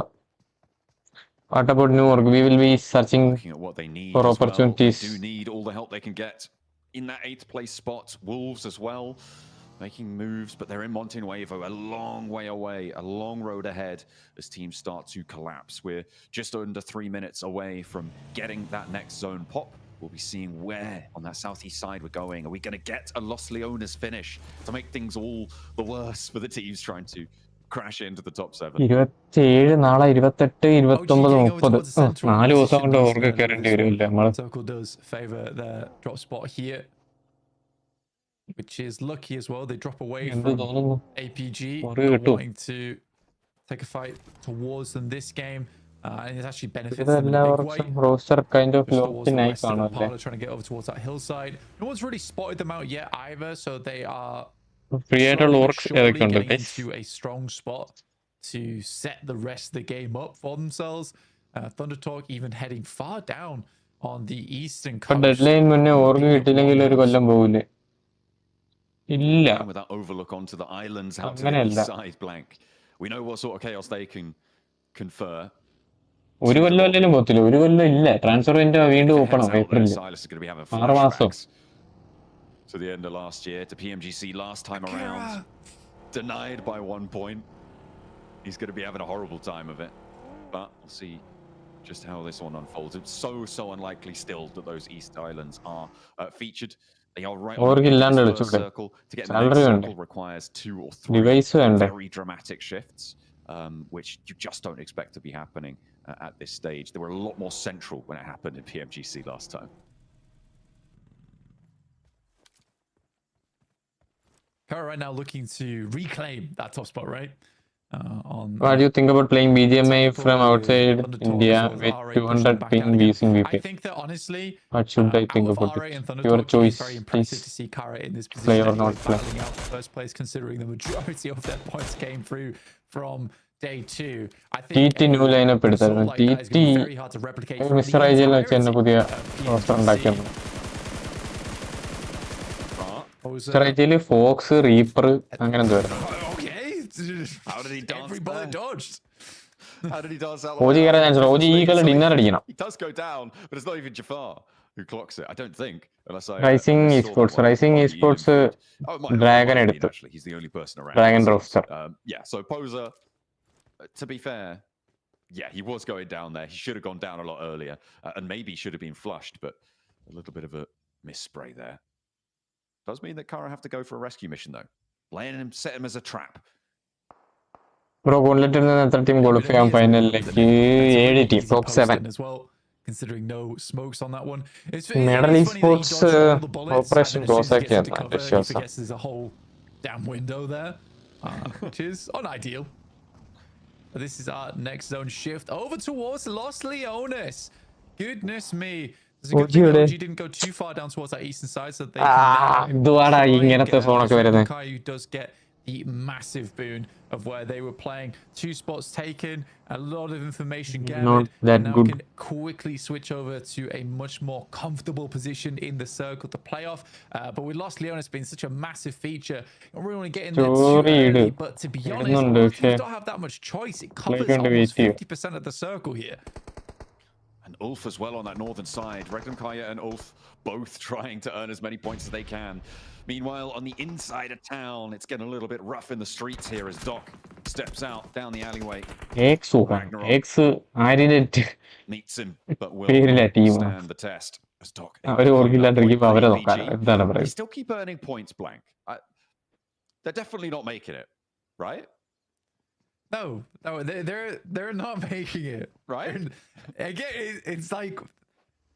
What about New York? We will be searching for opportunities. They do need all the help they can get in that 8th place spot. Wolves as well, making moves, but they're in Monte Nuevo, a long way away, a long road ahead as teams start to collapse. We're just under 3 minutes away from getting that next zone pop. We'll be seeing where on that southeast side we're going. Are we going to get a Los Leones finish to make things all the worse for the teams trying to crash into the top 7? 27 നാളെ 28 29 30 4 ദിവസം കൊണ്ട് ഓർക്ക് കയറേണ്ടി വരില്ല നമ്മൾ. Circle does favor their drop spot here, which is lucky as well. They drop away from APG, wanting to take a fight towards them this game, and it actually benefits them in a big way. Roster kind of low tonight, trying to get over towards that hillside. No one's really spotted them out yet either, so they are getting into a strong spot to set the rest of the game up for themselves. Thundertalk even heading far down on the eastern coast. Deadline മുന്നേ ഓർക്ക് കിട്ടില്ലെങ്കിൽ ഒരു കൊല്ലം പോവില്ലേ? ഇല്ല. With that overlook onto the islands out to the east side blank. We know what sort of chaos they can confer. ഒരു കൊല്ലം അല്ലെങ്കിലും പോത്തില്ല, ഒരു കൊല്ലം ഇല്ല. ട്രാൻസ്ഫർ വിൻഡോ വീണ്ടും ഓപ്പൺ ആവും ഏപ്രിലിൽ. 6 മാസം. To the end of last year, to PMGC last time around, denied by 1 point. He's going to be having a horrible time of it. but we'll see just how this one unfolds. It's so unlikely still that those East Islands are featured. They are right on the edge of this first circle. To get in the next circle requires 2 or 3 very dramatic shifts, which you just don't expect to be happening at this stage. They were a lot more central when it happened in PMGC last time. Kara right now looking to reclaim that top spot, right? What do you think about playing BGMI from outside India with 200 ping using VP? I think that honestly, what should I think about it? Your choice. Very impressive to see Kara in this position. Play or not play. Out first place, considering the majority of their points came through from day 2. I think TT new lineup എടുത്തായിരുന്നു. TT Mr. IGL വെച്ച് തന്നെ പുതിയ roster ഉണ്ടാക്കിയാണ്. Mr. IGL Fox, Reaper അങ്ങനെ എന്തോ ആയിരുന്നു. How did he dance? Everybody dodged. How did he dance out? OG കയറാൻ chance ഉണ്ട്. OG ഈ കളി ഡിന്നർ അടിക്കണം. He does go down, but it's not even Jafar who clocks it. I don't think. Unless Rising Esports Dragon എടുത്തു. He's the only person around. Dragon roster. Yeah, so Poser, to be fair, yeah, he was going down there. He should have gone down a lot earlier, and maybe should have been flushed, but a little bit of a misspray there. Does mean that Kara have to go for a rescue mission though. Playing him, set him as a trap. Bro, Gauntlet നിന്ന് എത്ര team qualify ചെയ്യാൻ ഫൈനലിലേക്ക്? 7 team, top 7. Considering no smokes on that one. Medal Esports Operation Cossack-ആയിരുന്നു എൻ്റെ വിശ്വാസം. There's a whole damn window there, which is unideal. But this is our next zone shift over towards Los Leones. Goodness me. OG didn't go too far down towards that eastern side, so they ഇങ്ങനത്തെ സോണൊക്കെ വരുന്നത്. Caillou does get the massive boon of where they were playing. 2 spots taken, a lot of information gathered. Not that now good. Can quickly switch over to a much more comfortable position in the circle to play off. But with Los Leones being such a massive feature, you don't really want to get in there too early. But to be honest, you don't have that much choice. It covers almost 50% of the circle here. And Ulf as well on that northern side. Reglemkaya and Ulf both trying to earn as many points as they can. Meanwhile, on the inside of town, it's getting a little bit rough in the streets here as Doc steps out down the alleyway. Meets him, but will stand the test. As Doc, they still keep earning points, Blank. They're definitely not making it, right? No, they're not making it. Right? Again, it's like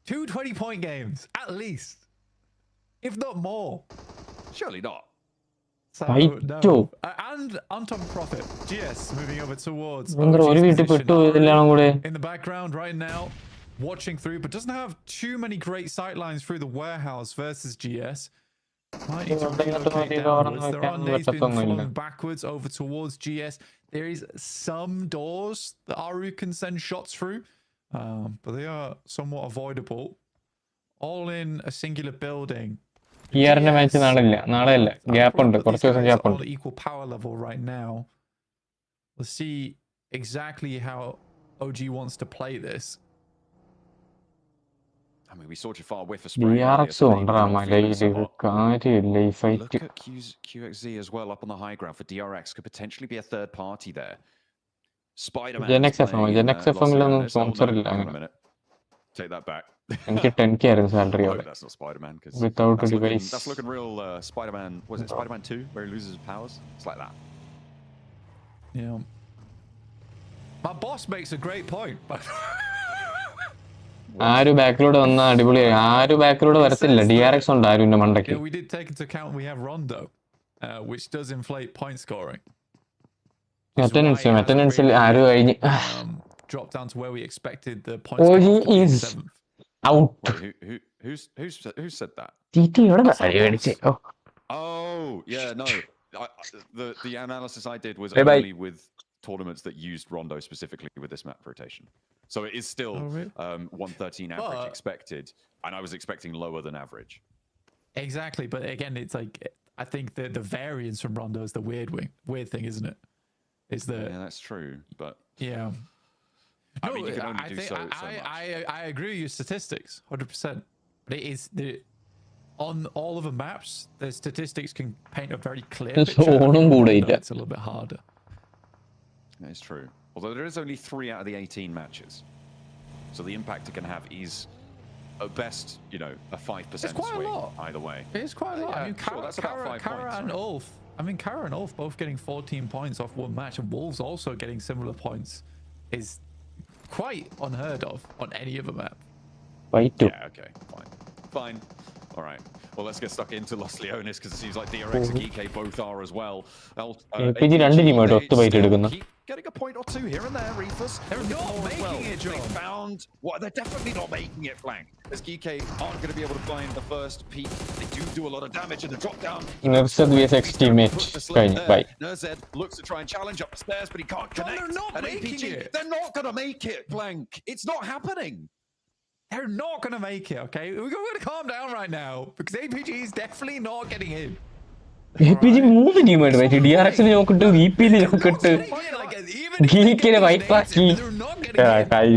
2 20-point games, at least. If not more. Surely not. So, no. And on top of profit, GS moving over towards in the background right now, watching through, but doesn't have too many great sight lines through the warehouse versus GS. Might need to relocate downwards. There are nades being flung backwards over towards GS. There is some doors that Aru can send shots through, but they are somewhat avoidable. All in a singular building. Match നാളെയല്ല gap ഉണ്ട്, കുറച്ച് ദിവസം gap ഉണ്ട്. Equal power level right now. Let's see exactly how OG wants to play this. I mean, we saw Jafar whiff a spray. Look at QXZ as well up on the high ground for DRX. Could potentially be a third party there. Spider-Man. GenXFM sponsor ഇല്ല അങ്ങനെ. Take that back. എനിക്ക് 10K ആയിരുന്നു salary. That's not Spider-Man. Without a device. That's looking real Spider-Man. Was it Spider-Man 2 where he loses his powers? It's like that. Yeah. My boss makes a great point, but ആരും ബാക്കിലൂടെ വന്ന അടിപൊളിയായി. ആരും ബാക്കിലൂടെ വരത്തില്ല. DRX ഉണ്ട് ആരുവിന്റെ മണ്ടയ്ക്ക്. We did take into account we have Rondo, which does inflate point scoring. Attendance ആരും കഴിഞ്ഞ് dropped down to where we expected the points. OG is out. Who said that? TT Oh, yeah, no. The analysis I did was only with tournaments that used Rondo specifically with this map rotation. So it is still 113 average expected, and I was expecting lower than average. Exactly, but again, it's like I think the variance from Rondo is the weird thing, isn't it? Yeah, that's true, but yeah. I mean, you can only do so much. I agree with your statistics, 100%. But it is on all of the maps, the statistics can paint a very clear picture. It's a little bit harder. That's true. Although there is only 3 out of the 18 matches. So the impact it can have is, at best, you know, a 5% swing either way. It is quite a lot. Yeah, I mean, sure, that's about 5 Kara points, and right? Ulf. I mean, Kara and Ulf both getting 14 points off one match, and Wolves also getting similar points is quite unheard of on any other map. Yeah, okay, fine. All right. Well, let's get stuck into Los Leones because it seems like DRX and GK both are as well. APG രണ്ട് ടീമായിട്ട് ഒറ്റ byte എടുക്കുന്നു. Getting a point or two here and there, Reefers. They're not making it, John. They found what they're definitely not making it, Flank. As GK aren't going to be able to find the first peak. They do a lot of damage in the drop down. Nursed VSX teammate കഴിഞ്ഞു. Bye. Nursed looks to try and challenge up the stairs, but he can't connect. They're not making it. They're not going to make it, Flank. It's not happening. They're not going to make it, okay? We're going to calm down right now because APG is definitely not getting in. APG 3 ടീമായിട്ട് byte. DRXനെ നോക്കിട്ട് VP നെ നോക്കിട്ട് ഗീക്കിനെ വൈപ്പാക്കി.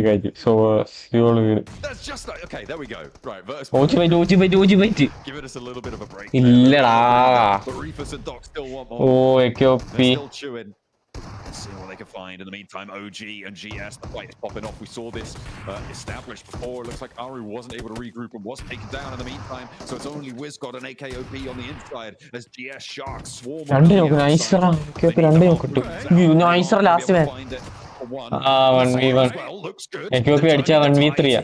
കഴിഞ്ഞു. So സ്യൂള് വീണ്. That's just like, okay, there we go. Right, verse. OG bite. Giving us a little bit of a break. ഇല്ലടാ. But Reefers and Doc still want more. Oh AKOP. They're still chewing. Let's see what they can find. In the meantime, OG and GS, the fight is popping off. We saw this established before. It looks like Aru wasn't able to regroup and was taken down in the meantime. So it's only Wiz got an AKOP on the inside as GS Sharks swarm. രണ്ട് നോക്ക് നൈസറാ. AKOP രണ്ട് നോക്കിട്ടു. നൈസറാ last man. 1v1. AKOP അടിച്ചാ 1v3 ആ.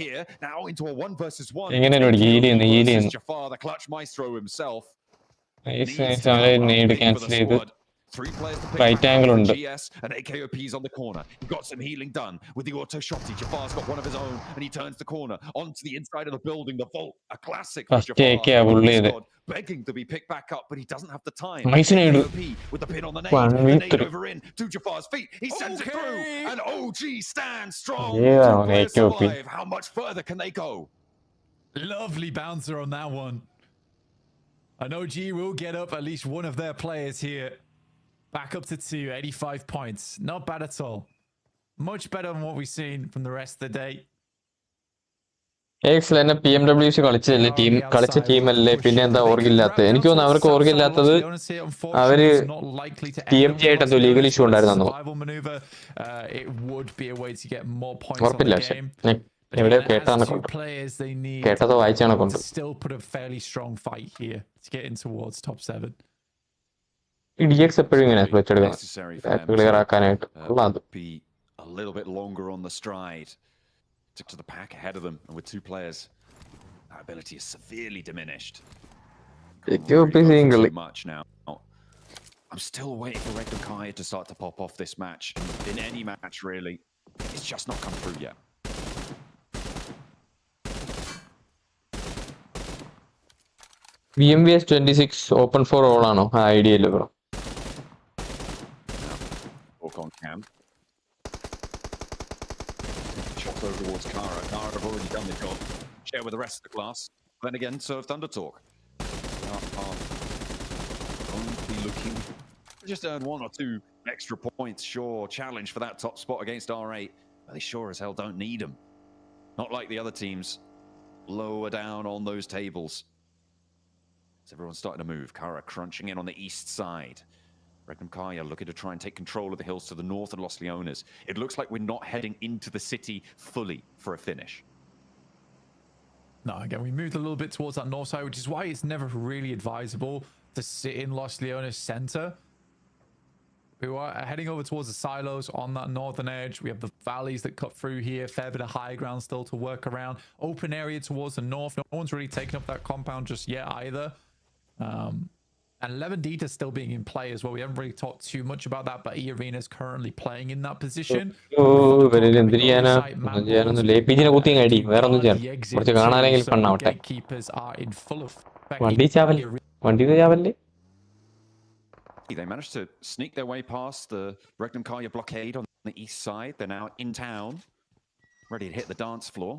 Now into a 1 versus 1. എങ്ങനെ അടിക്കും? Heal ചെയ്യുന്നു. Jafar, the clutch maestro himself. Nice need cancel ചെയ്ത്. 3 players to pick Right back angle up. ഉണ്ട്. GS and AKOP's on the corner. He got some healing done with the auto shotty. Jafar's got one of his own and he turns the corner onto the inside of the building. The vault, a classic for First Jafar. AK പുള്ളി ചെയ്ത്. Begging to be picked back up, but he doesn't have the time. Nice nade. AKOP with the pin on the nade. The nade over in to Jafar's feet. He sends it through and OG stands strong. Yeah, Two players AKOP. survive. How much further can they go? Lovely bouncer on that one. And OG will get up at least one of their players here. Back up to 2, 85 points. Not bad at all. Much better than what we've seen from the rest of the day. Excellent PMWC കളിച്ചല്ലേ കളിച്ച ടീമല്ലേ പിന്നെ എന്താ ഓർഗില്ലാത്തത്? എനിക്ക് തോന്നുന്നു അവർക്ക് ഓർഗില്ലാത്തത് അവര് PMG ആയിട്ട് എന്തോ legal issue ഉണ്ടായിരുന്നു. ഉറപ്പില്ല പക്ഷെ എവിടെയോ കേട്ടതോ വായിച്ചാണ് കൊണ്ട്. Still put a fairly strong fight here to get in towards top 7. DX എപ്പോഴും ഇങ്ങനെ ക്ലിയർ ആക്കാനായിട്ട് Be a little bit longer on the stride. Took to the pack ahead of them, and with 2 players, that ability is severely diminished. Too much now. I'm still waiting for Red Kai to start to pop off this match. In any match, really, it's just not come through yet. VMVS 26 open for all ആണോ? Idea ഇല്ല bro. Walk on cam. Shot over towards Kara. Kara have already done the job. Share with the rest of the class. Then again, serve Thunder Talk. Only looking just earn 1 or 2 extra points. Sure, challenge for that top spot against R8. But they sure as hell don't need them. Not like the other teams. Lower down on those tables. So everyone's starting to move. Kara crunching in on the east side. Regnum Kaya looking to try and take control of the hills to the north of Los Leones. It looks like we're not heading into the city fully for a finish. No, again, we moved a little bit towards that north side, which is why it's never really advisable to sit in Los Leones center. We were heading over towards the silos on that northern edge. We have the valleys that cut through here. Fair bit of high ground still to work around. Open area towards the north. No one's really taken up that compound just yet either. And 11 Dita still being in play as well. We haven't really talked too much about that, but E-Arena is currently playing in that position. Gatekeepers are in full effect. They managed to sneak their way past the Regnum Kaya blockade on the east side. They're now in town, ready to hit the dance floor.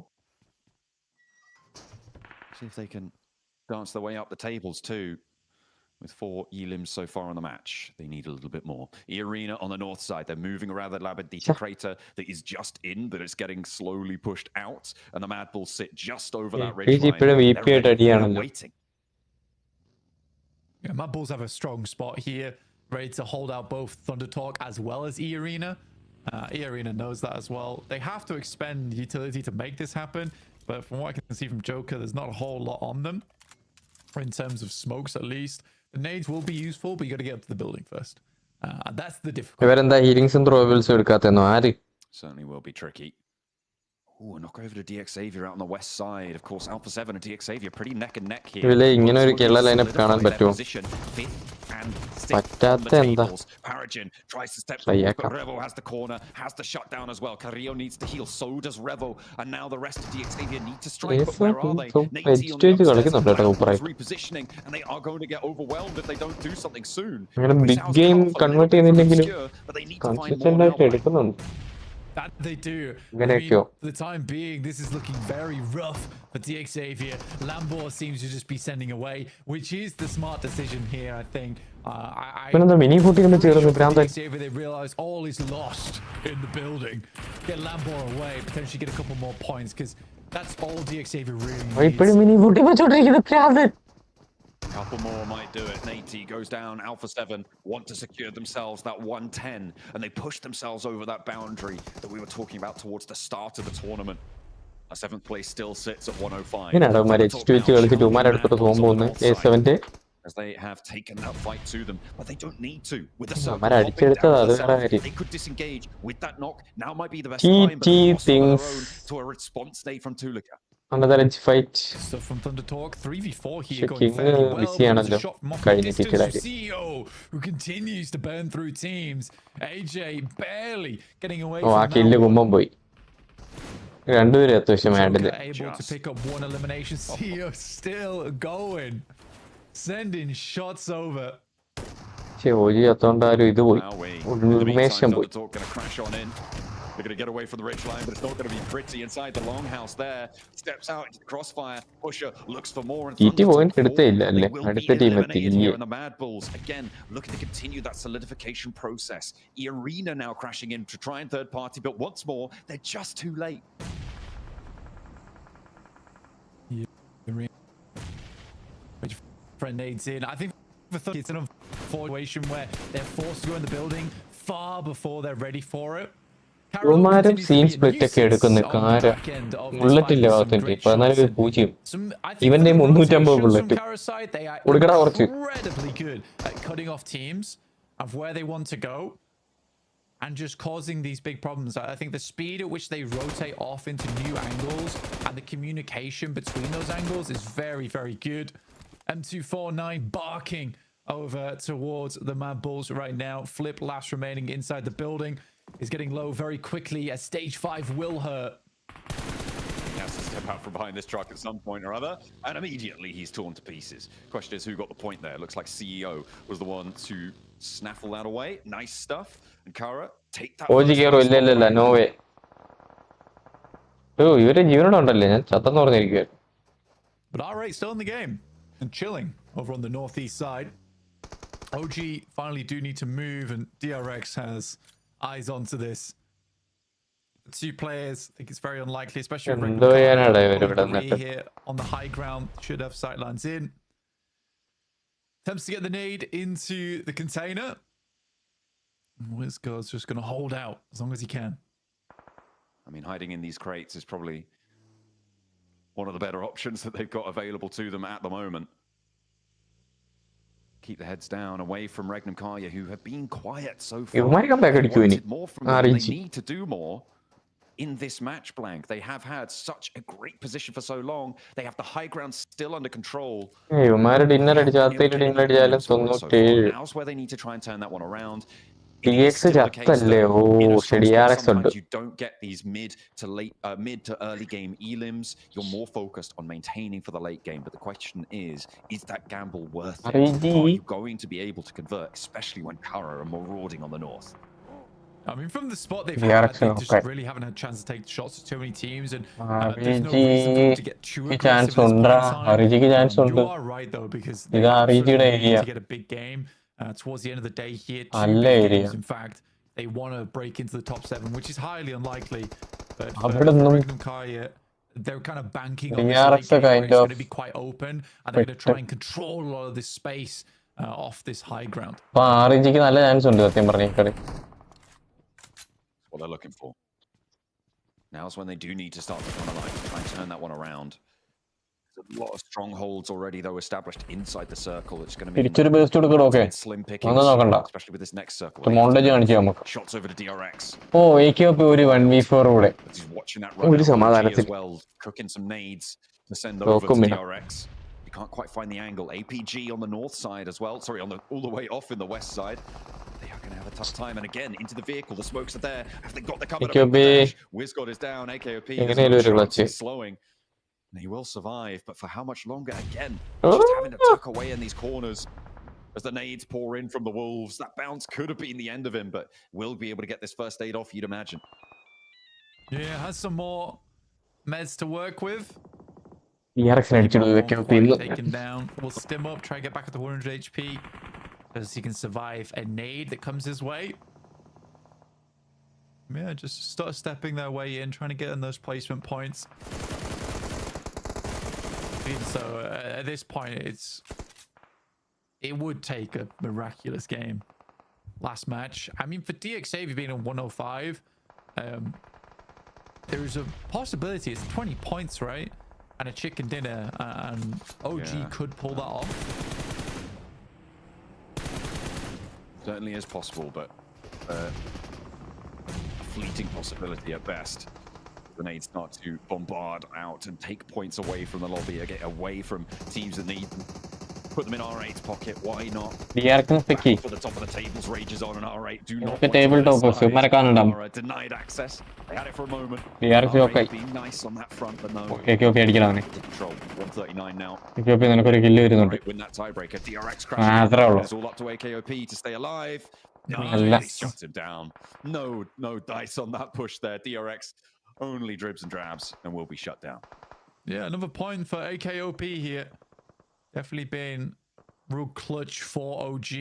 See if they can dance their way up the tables too. With 4 elims so far on the match. They need a little bit more. E-Arena on the north side. They're moving around the Labadita crater that is just in, but it's getting slowly pushed out. And the Mad Bulls sit just over that ridge line. They're waiting. Yeah, Mad Bulls have a strong spot here. Ready to hold out both Thunder Talk as well as E-Arena. eArena knows that as well. They have to expend utility to make this happen, but from what I can see from Joker, there's not a whole lot on them in terms of smokes, at least. The nades will be useful, but you got to get up to the building first. That's the difficulty. Certainly will be tricky. Ooh, a knock over to DX Xavier out on the west side. Of course, Alpha 7 and DX Xavier pretty neck and neck here. Position, fifth and sixth on the tables. Paragin tries to step forward, but Revo has the corner, has the shutdown as well. Carrillo needs to heal, so does Revo. And now the rest of DX Xavier need to strike, but where are they? Nate on the upstairs, repositioning, and they are going to get overwhelmed if they don't do something soon. Big game convert ചെയ്യുന്നില്ലെങ്കിലും but they need to find more now. That they do. I mean, for the time being, this is looking very rough for DX Xavier. Lambor seems to just be sending away, which is the smart decision here, I think. DX Xavier, they realize all is lost in the building. Get Lambor away, potentially get a couple more points, because that's all DX Xavier really needs. Couple more might do it. Nate goes down. Alpha 7 want to secure themselves that 110, and they push themselves over that boundary that we were talking about towards the start of the tournament. A 7th place still sits at 105. As they have taken that fight to them, but they don't need to. With the circle hopping down to the south, they could disengage with that knock. Now might be the best time, but to a response day from Tulika. Another edge fight. So from Thunder Talk, 3v4 here going fairly well. There's a shot from Mocking distance to CEO, who continues to burn through teams. AJ barely getting away from that one. Able to pick up one elimination. CEO still going. Sending shots over. They're going to get away from the ridge line, but it's not going to be pretty inside the longhouse there. Steps out into the crossfire. Pusher looks for more. And they will be eliminated here in the Mad Bulls. Again, looking to continue that solidification process. eArena now crashing in to try and third party, but once more, they're just too late. Friend nades in. I think for Thunder, it's an unfortunate situation where they're forced to go in the building far before they're ready for it. Scene split ഒക്കെ എടുക്കുന്ന കാര്യം bullet ഇല്ല ഭാഗത്തുണ്ട് 14-0 ഇവന്റെ 350 bullet കൊടുക്കട കുറച്ച് cutting off teams of where they want to go and just causing these big problems. I think the speed at which they rotate off into new angles and the communication between those angles is very, very good. M249 barking over towards the Mad Bulls right now. Flip last remaining inside the building. Is getting low very quickly as stage 5 will hurt. He has to step out from behind this truck at some point or other, and immediately he's torn to pieces. Question is, who got the point there? Looks like CEO was the one to snaffle that away. Nice stuff. And Kara, take that. No way. Oh, you're a unit on the lane. But R8 still in the game and chilling over on the northeast side. OG finally do need to move, and DRX has eyes onto this. The two players, I think it's very unlikely, especially here on the high ground. Should have sightlines in. Attempts to get the nade into the container. Wizgo's just going to hold out as long as he can. I mean, hiding in these crates is probably one of the better options that they've got available to them at the moment. Keep the heads down, away from Regnum Karya, who have been quiet so far. Wanted more from them. They need to do more in this match blank. They have had such a great position for so long. They have the high ground still under control. Now's where they need to try and turn that one around. DX ചത്തല്ലേ ഓ ശരി DRX ഉണ്ട്. You don't get these mid to early game elims. You're more focused on maintaining for the late game. But the question is that gamble worth it? Are you going to be able to convert, especially when Kara are marauding on the north? I mean, from the spot they've had, they just really haven't had a chance to take shots to too many teams, and there's no reason for them to get too aggressive at this point in time. You are right though, because they need to get a big game. Towards the end of the day here, 2 big games, in fact, they want to break into the top 7, which is highly unlikely. But for Regnum Karya, they're kind of banking on this late game where it's going to be quite open, and they're going to try and control a lot of this space off this high ground. what they're looking for. Now's when they do need to start to kind of like try and turn that one around. There's a lot of strongholds already, though, established inside the circle. It's going to be slim pickings, especially with this next circle. Shots over to DRX. He's watching that run out as well, cooking some nades to send over to DRX. You can't quite find the angle. APG on the north side as well. Sorry, on the all the way off in the west side. They are going to have a tough time. And again, into the vehicle. The smokes are there. Have they got the cover? Wizgod is down. AKOP is slowing. And he will survive. But for how much longer? Again, just having to tuck away in these corners as the nades pour in from the Wolves. That bounce could have been the end of him, but will be able to get this first aid off, you'd imagine. Yeah, has some more meds to work with. Taken down. We'll stim up, try to get back at the 100 HP. As he can survive a nade that comes his way. Yeah, just start stepping their way in, trying to get in those placement points. So at this point, it would take a miraculous game. Last match, I mean, for DXAV being on 105, there is a possibility it's 20 points, right? And a chicken dinner, and OG could pull that off. Certainly is possible, but a fleeting possibility at best. The nades start to bombard out and take points away from the lobby, get away from teams that need them. Put them in R8's pocket, why not? For the top of the tables, rages on, and R8 do not want to denied access. They had it for a moment. R8 being nice on that front, but no. Control, 139 now. R8 win that tiebreaker. DRX crashing. It's all up to AKOP to stay alive. Nice. Shuts him down. No dice on that push there. DRX only dribs and drabs and will be shut down. Yeah, another point for AKOP here. Definitely been real clutch for OG.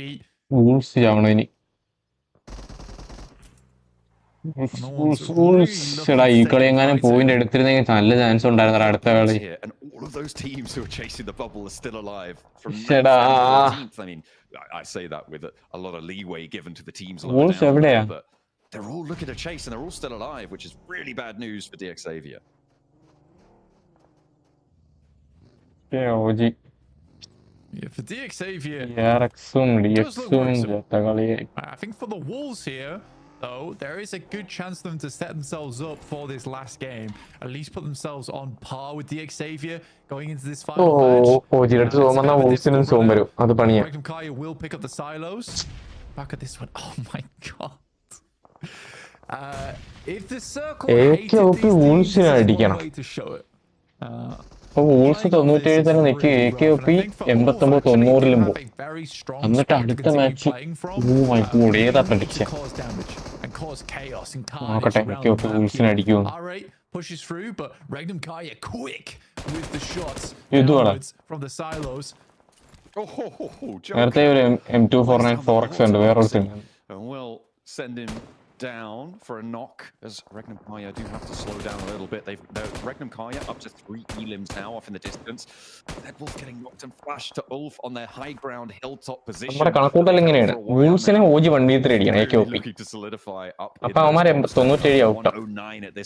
ഈ കളി എങ്ങാനും point എടുത്തിരുന്നെങ്കിൽ നല്ല chance ഉണ്ടായിരുന്നു അടുത്ത കളി. And all of those teams who are chasing the bubble are still alive. From I mean, I say that with a lot of leeway given to the teams lower down, but they're all looking to chase and they're all still alive, which is really bad news for DXAVia. Yeah, for DXAVia, I think for the Wolves here, though, there is a good chance for them to set themselves up for this last game. At least put themselves on par with DXAVia going into this final match. Kaya will pick up the silos. Back at this one. Oh my god. If the circle hated these teams, there's one way to show it. Wools 97 തന്നെ നിൽക്കുക. AKOP 89-90 പോകും. എന്നിട്ട് അടുത്ത match ഏതാ prediction നോക്കട്ടെ. AKOP വൂൾസിനെ അടിക്കുമോ? Pushes through, but Regnum Kaya quick with the shots from the silos. നേരത്തെ ഒരു M249 4X ഉണ്ട് വേറൊരു SIM. We'll send him down for a knock as Regnum Kaya do have to slow down a little bit. Regnum Kaya up to 3 elims now off in the distance. Dead Wolf getting knocked and flashed to Ulf on their high ground hilltop position. നമ്മുടെ കണക്കൂട്ടൽ എങ്ങനെയാണ്? വൂൾസിനെ OG 1v3 അടിക്കണം AKOP. അപ്പൊ അവന്മാരെ 97 out.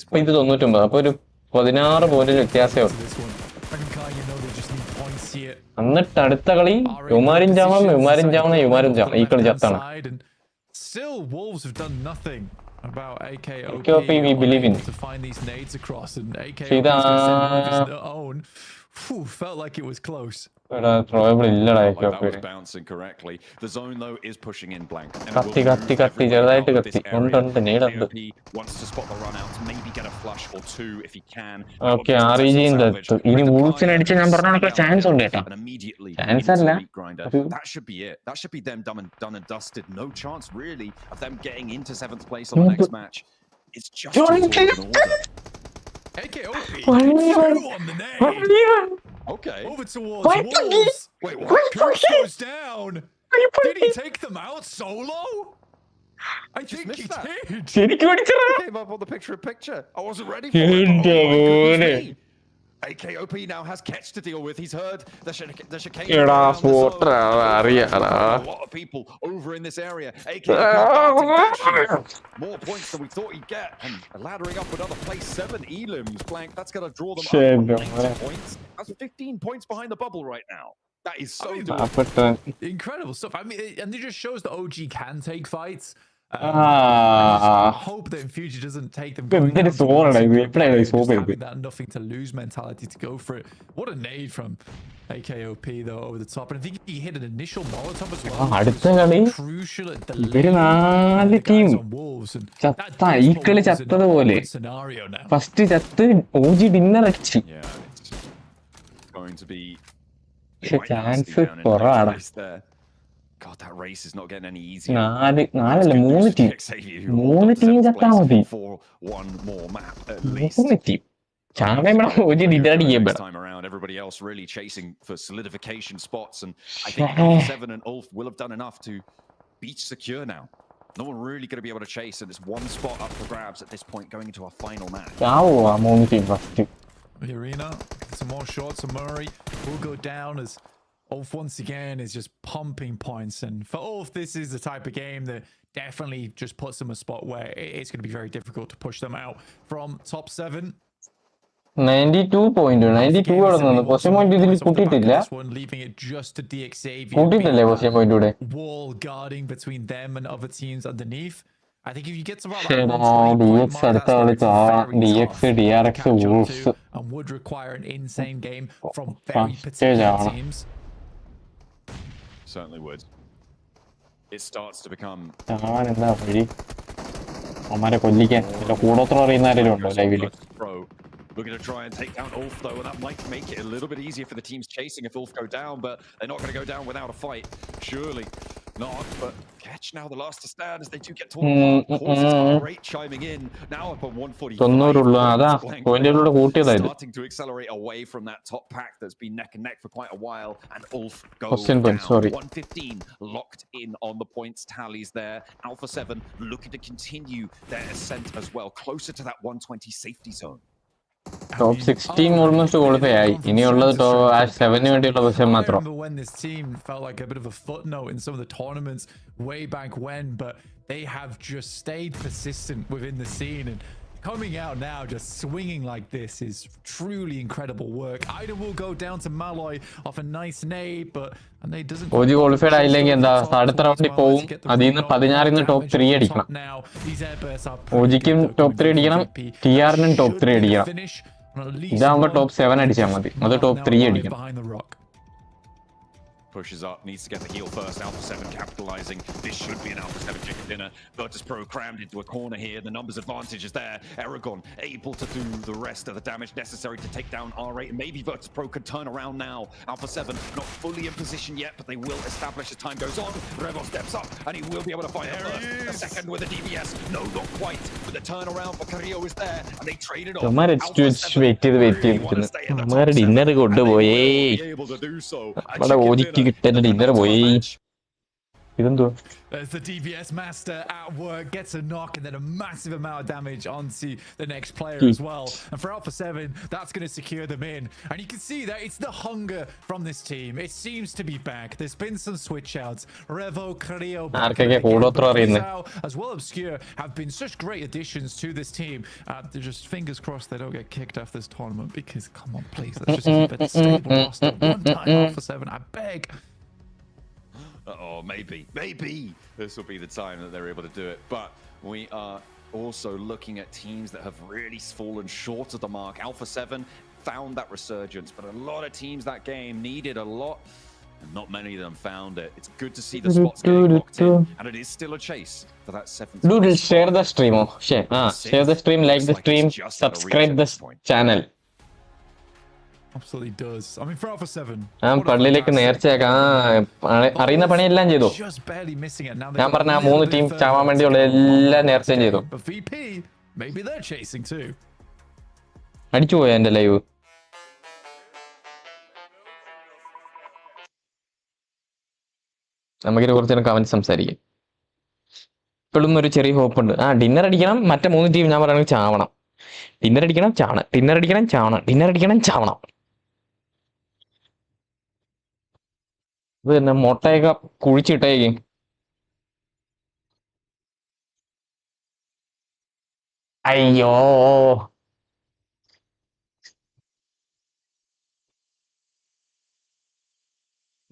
അപ്പൊ ഇത് 99. അപ്പൊ ഒരു 16 point വ്യത്യാസമേ ഉള്ളൂ. എന്നിട്ട് അടുത്ത കളി യുമാരും ചാവണം ഈ കളി ചത്താണ്. Still, Wolves have done nothing about AKOP. We believe in to find these nades across, and AKOP is going to send one of his own. Felt like it was close. That was bouncing correctly. The zone though is pushing in blank. കത്തി ചെറുതായിട്ട് കത്തി ഉണ്ട് നേടുണ്ട്. Wants to spot the run out, maybe get a flush or two if he can. Okay, REG ഇനി വൂൾസിനെ അടിച്ച ഞാൻ പറഞ്ഞ chance ഉണ്ട് കേട്ടോ. ചാൻസ് അല്ല. That should be it. That should be them done and dusted. No chance really of them getting into 7th place on the next match. It's just AKOP on the name. Okay. Over towards Wolves. Wait, what? Curse goes down. Did he take them out solo? I think he did. Came up on the picture-in-picture. I wasn't ready for it. Oh, AKOP now has Catch to deal with. He's heard the chicane. A lot of people over in this area. AKOP more points than we thought he'd get, and laddering up another place. 7 elims blank. That's going to draw them up 90 points. That's 15 points behind the bubble right now. That is so incredible stuff. I mean, and it just shows that OG can take fights. I hope that in future doesn't take them going down having that nothing to lose mentality to go for it. What a nade from AKOP though over the top, and I think he hit an initial Molotov as well. Crucial at the guys on Wolves, and that scenario now. First OG dinner achi. Yeah, it's going to be chance for God, that race is not getting any easier. മൂന്ന് team ചത്താ മതി. 4-1 more map at least. This time around, everybody else really chasing for solidification spots, and I think 7 and Ulf will have done enough to beach secure now. No one really going to be able to chase, and there's one spot up for grabs at this point going into our final match. The arena, some more shots, and Murray will go down as Ulf once again is just pumping points, and for Ulf this is the type of game that definitely just puts them a spot where it's going to be very difficult to push them out from top 7. 92 point 92 ആണെന്ന് position point ഇതിൽ കൂട്ടിയിട്ടില്ല കൂട്ടിയിട്ടില്ലേ position point ഇവിടെ wall guarding between them and other teams underneath. I think if you get to about DX അടുത്ത കളിച്ച് DX DRX Wolves and would require an insane game from very particular teams. Certainly would. It starts to become എന്താ വഴി അമ്മാരെ കൊല്ലിക്കാൻ കൂടോത്ര അറിയുന്ന ആരെങ്കിലും ഉണ്ടോ ലൈവില് Looking to try and take down Ulf though, and that might make it a little bit easier for the teams chasing if Ulf go down, but they're not going to go down without a fight. Surely not, but Catch now the last to stand as they do get torn apart. Horses are great chiming in, now up on 145. Starting to accelerate away from that top pack that's been neck and neck for quite a while, and Ulf goes down. 115 locked in on the points tallies there. Alpha 7 looking to continue their ascent as well, closer to that 120 safety zone. Top 16 almost qualify ആയി ഇനിയുള്ളത് ആ 7 ന് വേണ്ടിയുള്ള position മാത്രം. I remember when this team felt like a bit of a footnote in some of the tournaments way back when, but they have just stayed persistent within the scene, and coming out now just swinging like this is truly incredible work. Ida will go down to Malloy off a nice nade, but and they doesn't OG qualified ആയില്ലെങ്കിൽ എന്താ അടുത്ത റൗണ്ടിൽ പോവും. അതിന്ന് 16 ന്ന് top 3 അടിക്കണം. OGക്കും top 3 അടിക്കണം, TRനും top 3 അടിക്കണം. ഇതാവുമ്പോൾ top 7 അടിച്ചാൽ മതി. അത് ടോപ്പ് 3 അടിക്കണം. Pushes up, needs to get the heal first. Alpha 7 capitalizing. This should be an Alpha 7 chicken dinner. Virtus Pro crammed into a corner here. The numbers advantage is there. Aragon able to do the rest of the damage necessary to take down R8. And maybe Virtus Pro could turn around now. Alpha 7 not fully in position yet, but they will establish as time goes on. Revo steps up, and he will be able to find a first. A second with a DBS. No, not quite. But the turnaround for Carrillo is there, and they trade it off. Dinner കൊണ്ടുപോയേ കിട്ടുന്ന dinner പോയി. ഇതെന്തോ As the DBS master at work gets a knock and then a massive amount of damage onto the next player as well. And for Alpha 7, that's going to secure them in. And you can see that it's the hunger from this team. It seems to be back. There's been some switch outs. Revo, Carrillo, as well Obscure have been such great additions to this team. They're just fingers crossed they don't get kicked off this tournament, because come on, please, let's just keep it a stable roster. One time Alpha 7, I beg. Oh, maybe this will be the time that they're able to do it. But we are also looking at teams that have really fallen short of the mark. Alpha 7 found that resurgence, but a lot of teams that game needed a lot, and not many of them found it. It's good to see the spots getting locked in, and it is still a chase for that 7th. Dude, share the stream. Share the stream, like the stream, subscribe the channel. Absolutely does. I mean, for Alpha 7, പള്ളിയിലേക്ക് നേർച്ചയാക്കാം. അറിയുന്ന പണിയെല്ലാം ചെയ്തു. ഞാൻ പറഞ്ഞ 3 team ചാവാൻ വേണ്ടിയുള്ള എല്ലാ നേർച്ചയും ചെയ്തു. അടിച്ചു പോയ എന്റെ ലൈവ്. നമുക്കിത് കുറച്ച് നേരം കമന്റ് സംസാരിക്കാം. ഇപ്പോഴും ഒരു ചെറിയ ഹോപ്പ് ഉണ്ട്. ഡിന്നർ അടിക്കണം, മറ്റേ 3 ടീം ഞാൻ പറയുകയാണെങ്കിൽ ചാവണം. ഡിന്നറടിക്കണം ചാവണം, ഡിന്നറടിക്കണം ചാവണം, ഡിന്നറടിക്കണം ചാവണം. ഇത് തന്നെ മുട്ടയൊക്കെ കുഴിച്ചിട്ടേക്കും. അയ്യോ,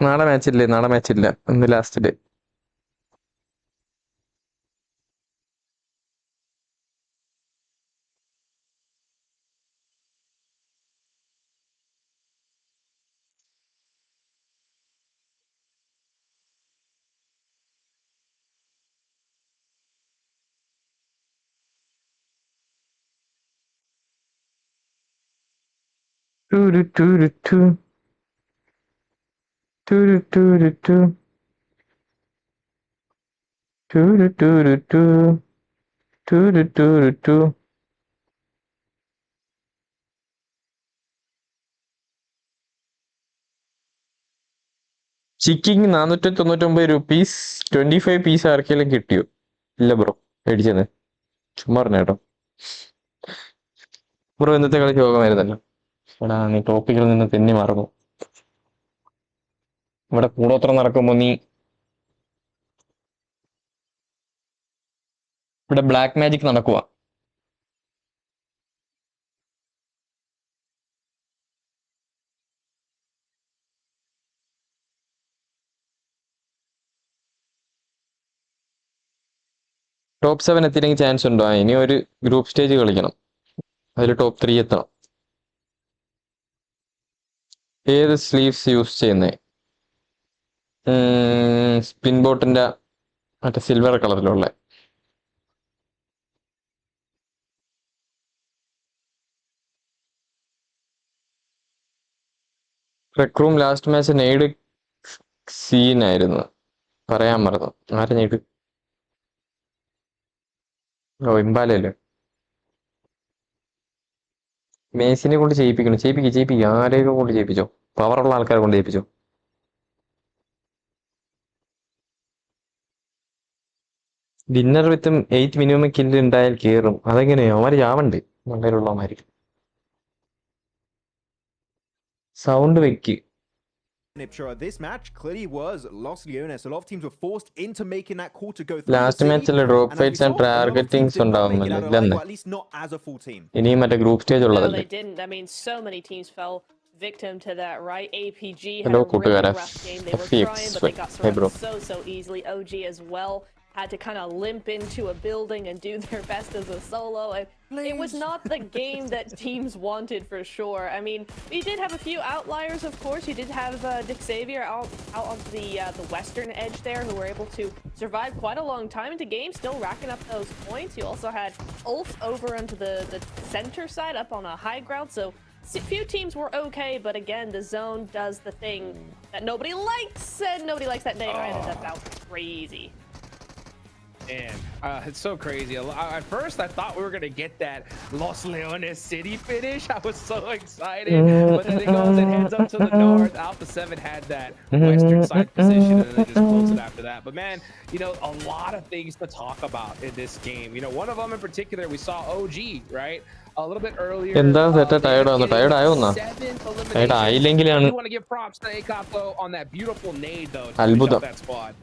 നാളെ മാച്ചില്ലേ? നാളെ മാച്ചില്ല, ഇന്ന് ലാസ്റ്റ് ഡേ. ടൂരു ടൂരു ടു ടൂരു ടൂരു ടു ടൂരു ടൂരു ടു ടൂരു ടൂരു ടു. ചിക്കിങ് 499 rupees 25 പീസ് ആർക്കെങ്കിലും കിട്ടിയോ? ഇല്ല ബ്രോ, മേടിച്ചത് ചുമ്മാ പറഞ്ഞ കേട്ടോ. ബ്രോ ഇന്നത്തെ കളി യോഗമായിരുന്നല്ലോ. എടാ നീ ടോപ്പിക്കിൽ നിന്ന് തെന്നി മറന്നു. ഇവിടെ കൂടോത്രം നടക്കുമ്പോ നീ ഇവിടെ ബ്ലാക്ക് മാജിക് നടക്കുക. ടോപ്പ് 7 എത്തിയില്ലെങ്കിൽ ചാൻസ് ഉണ്ടോ? ഇനി ഒരു ഗ്രൂപ്പ് സ്റ്റേജ് കളിക്കണം, അതിൽ ടോപ്പ് 3 എത്തണം. ഏത് സ്ലീവ്സ് യൂസ് ചെയ്യുന്നേ? സ്പിൻ ബോട്ടിന്റെ മറ്റേ സിൽവർ കളറിലുള്ള. റെക്രൂം ലാസ്റ്റ് മാച്ച് നെയ്ഡ് സീനായിരുന്നു, പറയാൻ മറന്നു. ആരെ നെയ്ഡ്? ഓ ഇമ്പാലല്ലേ. മേസിനെ കൊണ്ട് ചെയ്യിപ്പിക്കണം. ചെയ്യിപ്പിക്കുക ആരെയൊക്കെ കൊണ്ട് ചെയ്യിപ്പിച്ചോ, പവറുള്ള ആൾക്കാരെ കൊണ്ട് ചെയ്യിപ്പിച്ചോ. ഡിന്നർ വിത്തും 8 മിനിമം കില്ല് ഉണ്ടായാൽ കയറും. അതെങ്ങനെയോ അവന്മാര് ചാവണ്ട് മണ്ടയിലുള്ളവന്മാര്. സൗണ്ട് വെക്ക്. This match clearly was Los Leones. A lot of teams were forced into making that call to go through. Last മാച്ചിലെ ഡ്രോപ്പ് ഫൈറ്റ്സ് ആൻഡ് ടാർഗറ്റിംഗ്സ് ഉണ്ടാവുമല്ലോ, ഇല്ലെന്ന്. At least not as a full team. ഇനിയും മറ്റേ group stage No, ഉള്ളതല്ലേ. they didn't. I mean, so many teams fell victim to that, right? APG had Hello, a really കൂട്ടുകാരെ. rough game. They were FX. trying, but they got Hey, bro. surrounded so easily. OG as well had to kind of limp into a building and do their best as a solo. And it was not the game that teams wanted for sure. I mean, we did have a few outliers, of course. You did have Dick Xavier out onto the western edge there, who were able to survive quite a long time into game, still racking up those points. You also had Ulf over onto the center side, up on a high ground. So few teams were okay, but again, the zone does the thing that nobody likes, and nobody likes that nade. I ended up out crazy. Man, it's so crazy. At first, I thought we were going to get that Los Leones City finish. I was so excited. But then it goes and heads up to the north. Alpha 7 had that western side position, and then they just closed it after that. But man, you know, a lot of things to talk about in this game. You know, one of them in particular, we saw OG, right? A little bit earlier. എന്താ set tired ആവുന്നു? Tired ആയോന്നാ? Tired ആയില്ലെങ്കിലാണ് want to give props to Akop though on that beautiful nade though to finish അത്ഭുതം. up that squad.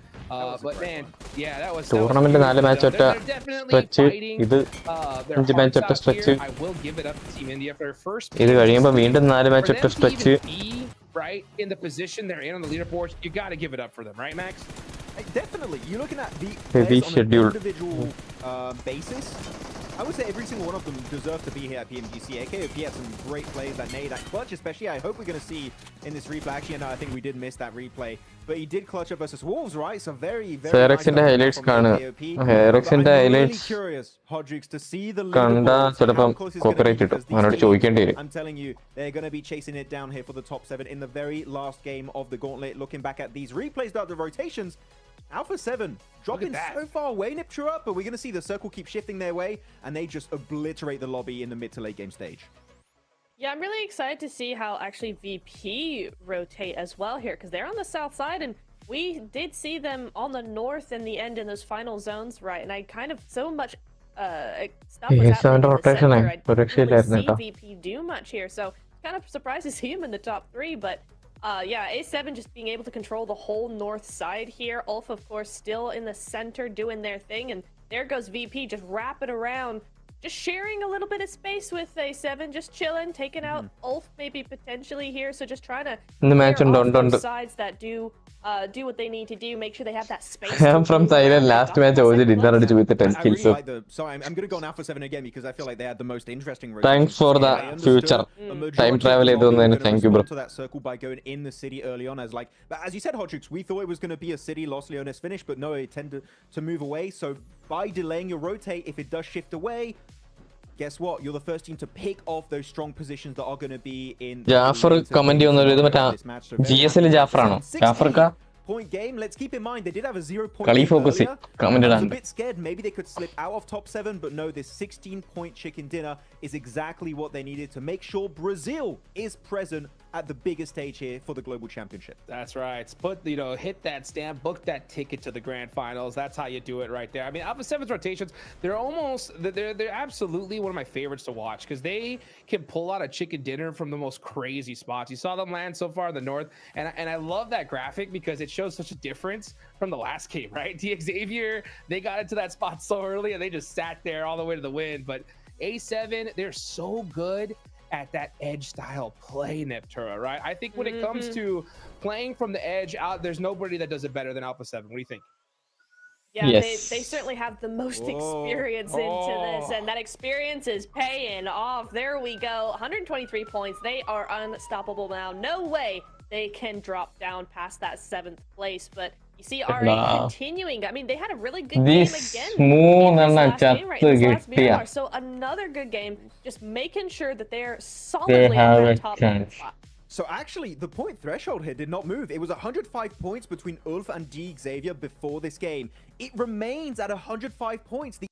But man, yeah, that was tournament 4 match ഒറ്റ stretch, ഇത് 5 match ഒറ്റ stretch, ഇത് കഴിയുമ്പോ വീണ്ടും 4 മാച്ച് ഒറ്റ stretch. Right in the position they're in on the leaderboard, you got to give it up for them, right, Max? Definitely. You're looking at the heavy on schedule. an individual basis. I would say every single one of them deserve to be here at PMGC. AKOP had some great plays that made that clutch, especially. I hope we're going to see in this replay. Actually, no, I think we did miss that replay, but he did clutch up versus Wolves, right? So very, very nice highlights കാണുക. I'm really highlights curious, Hodrix, to see the കണ്ടാ ചിലപ്പം cooperate കിട്ടും. അവനോട് ചോദിക്കേണ്ടി വരും. I'm telling you, they're going to be chasing it down here for the top 7 in the very last game of the Gauntlet. Looking back at these replays, the rotations, Alpha 7 dropping so far away, Niptura, but we're going to see the circle keep shifting their way, and they just obliterate the lobby in the mid to late game stage. Yeah, I'm really excited to see how actually VP rotate as well here, because they're on the south side, and we did see them on the north in the end in those final zones, right? And I kind of so much stuff was happening in the rotation center. I ഒരു didn't really രക്ഷയില്ലായിരുന്നു see കേട്ടോ. VP do much here, so kind of surprised to see him in the top 3, but yeah, A7 just being able to control the whole north side here. Ulf, of course, still in the center doing their thing, and there goes VP just wrapping around, just sharing a little bit of space with A7, just chilling, taking out Ulf maybe potentially here, so just trying to clear off those sides that do what they need to do, make sure they have that space. I'm from Thailand. Last match OG dinner അടിച്ചു with 10 kills. Really like sorry, I'm going to go on Alpha 7 again because I feel like they had the most interesting rotation. Thanks for the future. Time travel ചെയ്തതിന് thank you bro. To that circle by going in the city early on but as you said, Hodrix, we thought it was going to be a city Los Leones finish, but no, it tended to move away. So by delaying your rotate, if it does shift away, guess what? You're the first team to pick off those strong positions that are going to be in. Jafar comment ചെയ്യുന്നത് ഇത് മറ്റാ GSL Jafar ആണോ? ജാഫർക്ക point game. Let's keep in mind they did have a 0 point Kali lead focus earlier. I was a it. bit scared maybe they could slip out of top 7, but no, this 16-point chicken dinner is exactly what they needed to make sure Brazil is present at the biggest stage here for the global championship. That's right. Hit that stamp, book that ticket to the grand finals. That's how you do it right there. I mean, Alpha 7's rotations, they're absolutely one of my favorites to watch because they can pull out a chicken dinner from the most crazy spots. You saw them land so far in the north, and I love that graphic because it shows such a difference from the last game, right? Xavier, they got into that spot so early and they just sat there all the way to the win. But A7, they're so good at that edge style play, Neptura, right? I think when it comes to playing from the edge out, there's nobody that does it better than Alpha 7. What do you think? Yeah, yes. they certainly have the most experience into this, and that experience is paying off. There we go. 123 points. They are unstoppable now. No way they can drop down past that 7th place, but you see RA continuing. I mean, they had a really good game again in this last game, right? In this last Myanmar. So another good game, just making sure that they're solidly on that top spot. So actually, the point threshold here did not move. It was 105 points between Ulf and D Xavier before this game. It remains at 105 points. The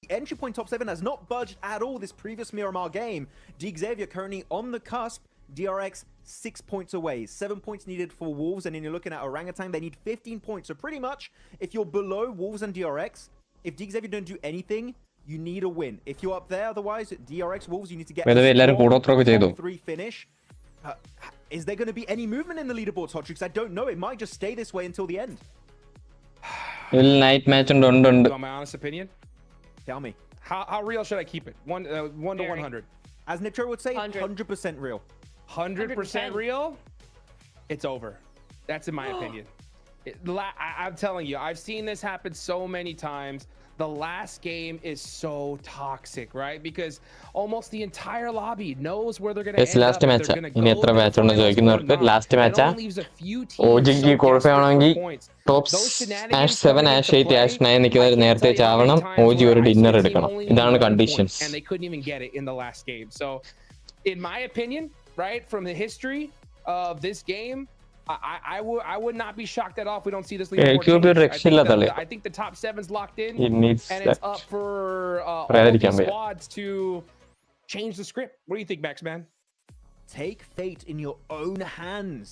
entry point top 7 has not budged at all this previous Miramar game. D Xavier currently on the cusp. DRX 6 points away. 7 points needed for Wolves, and then you're looking at Orangutan, they need 15 points. So pretty much, if you're below Wolves and DRX, if D Xavier don't do anything, you need a win. If you're up there, otherwise, DRX, Wolves, you need to get a top 3 finish. Is there going to be any movement in the leaderboards, Hodrix? I don't know. It might just stay this way until the end. Night match and my honest opinion? Tell me. How real should I keep it? 1 to 100. As Niptro would say, 100% real. 100% real? It's over. That's in my opinion. I'm telling you, I've seen this happen so many times. The last game is so toxic, right? Because almost the entire lobby knows where they're going to end up. Match. ഇനി എത്ര match ഉണ്ട് ചോദിക്കുന്നവർക്ക് last മാച്ചാ OGക്ക് qualify ആവണമെങ്കിൽ top #7 #8 #9 നിൽക്കുന്നവർ നേരത്തെ ചാവണം. OG ഒരു dinner എടുക്കണം. ഇതാണ് conditions. And they couldn't even get it in the last game. So in my opinion, right, from the history of this game, I would not be shocked at all if we don't see this leaderboard. I think the top 7's locked in, and it's up for all the squads to change the script. What do you think, Max, man? Take fate in your own hands.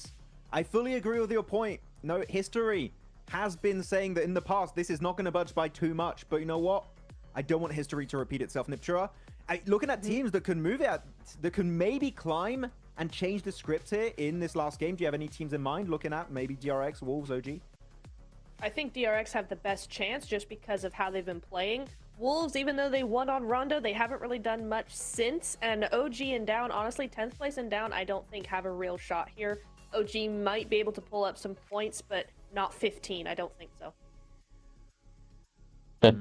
I fully agree with your point. No, history has been saying that in the past this is not going to budge by too much, but you know what? I don't want history to repeat itself, Niptura. Looking at teams that can move out, that can maybe climb and change the script here in this last game. Do you have any teams in mind looking at maybe DRX, Wolves, OG? I think DRX have the best chance just because of how they've been playing. Wolves, even though they won on Rondo, they haven't really done much since. And OG and Down, honestly, 10th place and Down, I don't think have a real shot here. OG might be able to pull up some points, but not 15. I don't think so. I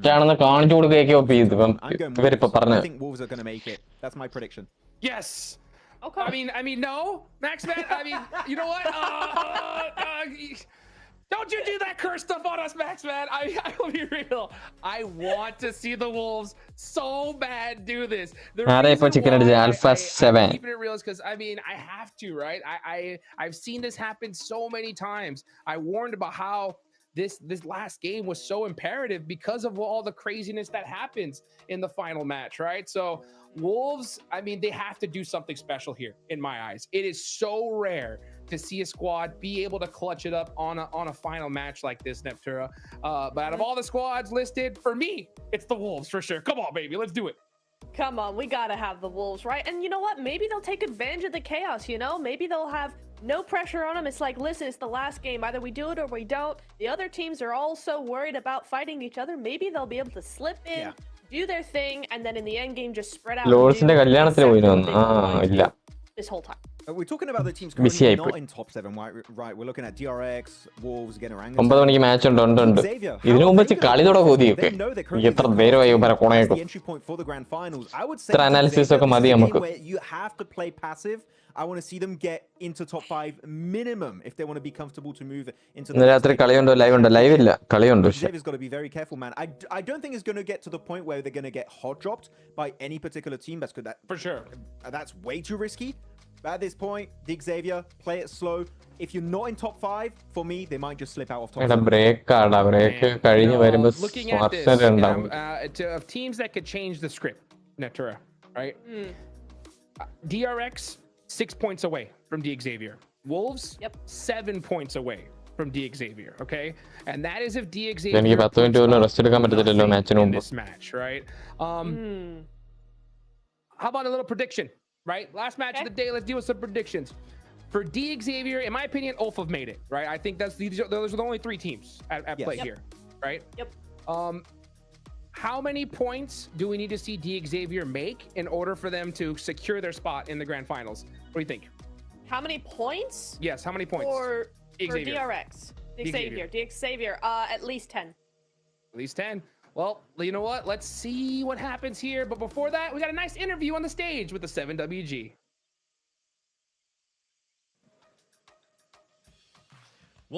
think Wolves are going to make it. That's my prediction. Yes. Okay. I mean, no, Max, man. I mean, you know what? Don't you do that curse stuff on us, Max, man. I will be real. I want to see the Wolves so bad do this. The reason why Alpha 7. I'm keeping it real is because, I mean, I have to, right? I've seen this happen so many times. I warned about how this last game was so imperative because of all the craziness that happens in the final match, right? So Wolves, I mean, they have to do something special here in my eyes. It is so rare to see a squad be able to clutch it up on a final match like this, Neptura. But out of all the squads listed, for me, it's the Wolves for sure. Come on, baby, let's do it. Come on, we gotta have the Wolves, right? And you know what? Maybe they'll take advantage of the chaos, you know? Maybe they'll have no pressure on them. It's like, listen, it's the last game. Either we do it or we don't. The other teams are also worried about fighting each other. Maybe they'll be able to slip in, do their thing, and then in the end game just spread out. This whole time. We're talking about the teams currently not in top 7, right? We're looking at DRX, Wolves, again, Orangutan. 9 മണിക്ക് match ഉണ്ട് ഇതിനു മുമ്പ് കളി തുടങ്ങുകയൊക്കെ എത്ര പേരുമായി പറക്കണായിട്ടും ഇത്ര analysis ഒക്കെ മതി നമുക്ക്. You have to play passive. I want to see them get into top 5 minimum if they want to be comfortable to move into the രാത്രി കളിയുണ്ടോ ലൈവ് ഉണ്ടോ ലൈവ് ഇല്ല കളിയുണ്ട് Xavier's got to be very careful, man. I don't think it's going to get to the point where they're going to get hot dropped by any particular team. That's good. That for sure. That's way too risky. But at this point, Dig Xavier, play it slow. If you're not in top 5, for me, they might just slip out of top 7. Break കഴിഞ്ഞ് വരുമ്പോൾ looking at this, of teams that could change the script, Neptura, right? DRX 6 points away from D Xavier. Wolves 7 points away from D Xavier, okay? And that is if D Xavier in this match, right? How about a little prediction, right? Last match of the day, let's deal with some predictions. For D Xavier, in my opinion, Ulf have made it, right? I think those are the only 3 teams at play here, right? How many points do we need to see D Xavier make in order for them to secure their spot in the grand finals? What do you think? How many points? Yes, how many points? For DRX. DX Xavier, at least 10. At least 10. Well, you know what? Let's see what happens here. But before that, we got a nice interview on the stage with the 7WG.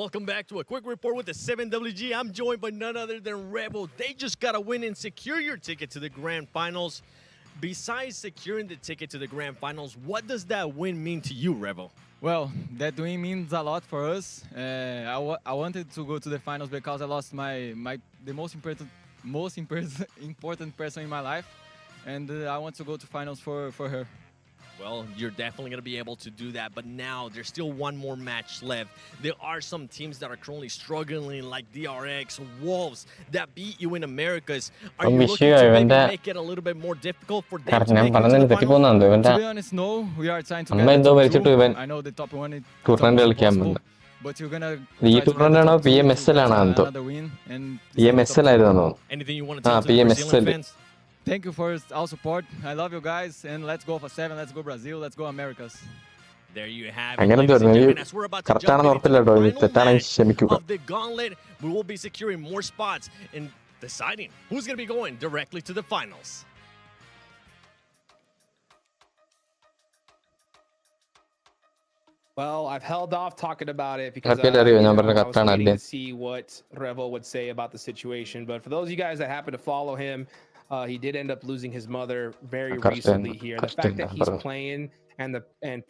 Welcome back to a quick report with the 7WG. I'm joined by none other than Rebel. They just got to win and secure your ticket to the grand finals. Besides securing the ticket to the grand finals, what does that win mean to you, Rebel? Well, that win means a lot for us. I wanted to go to the finals because I lost the most important person in my life, and I want to go to finals for her. Well, you're definitely going to be able to do that, but now there's still one more match left. There are some teams that are currently struggling, like DRX, Wolves, that beat you in Americas. Are you looking to maybe make it a little bit more difficult for them to make it to the finals? To be honest, no. We are trying to get it through. I know the top 1 is possible, but you're going to try to another win. And anything you want to tell to the Brazilian fans? Thank you for all support. I love you guys, and let's go for 7. Let's go Brazil. Let's go Americas. There you have it, ladies and gentlemen. As we're about to jump into the final match of the Gauntlet, we will be securing more spots and deciding who's going to be going directly to the finals. Well, I've held off talking about it because I was waiting to see what Rebel would say about the situation. But for those of you guys that happen to follow him, he did end up losing his mother very recently here. The fact that he's playing and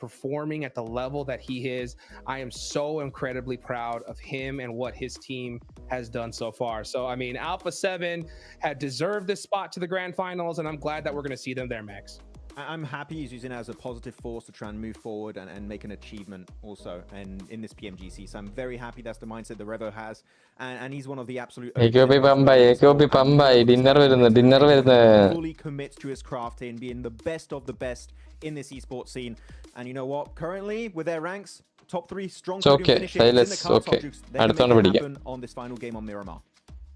performing at the level that he is, I am so incredibly proud of him and what his team has done so far. So, I mean, Alpha 7 had deserved this spot to the grand finals, and I'm glad that we're going to see them there, Max. I'm happy he's using it as a positive force to try and move forward and make an achievement also and in this PMGC. So I'm very happy that's the mindset the Revo has. And he's one of the absolute... fully commits to his crafting, being the best of the best in this esports scene. And you know what? Currently, with their ranks, top 3 strong finishes in the cards, they can make it happen on this final game on Miramar.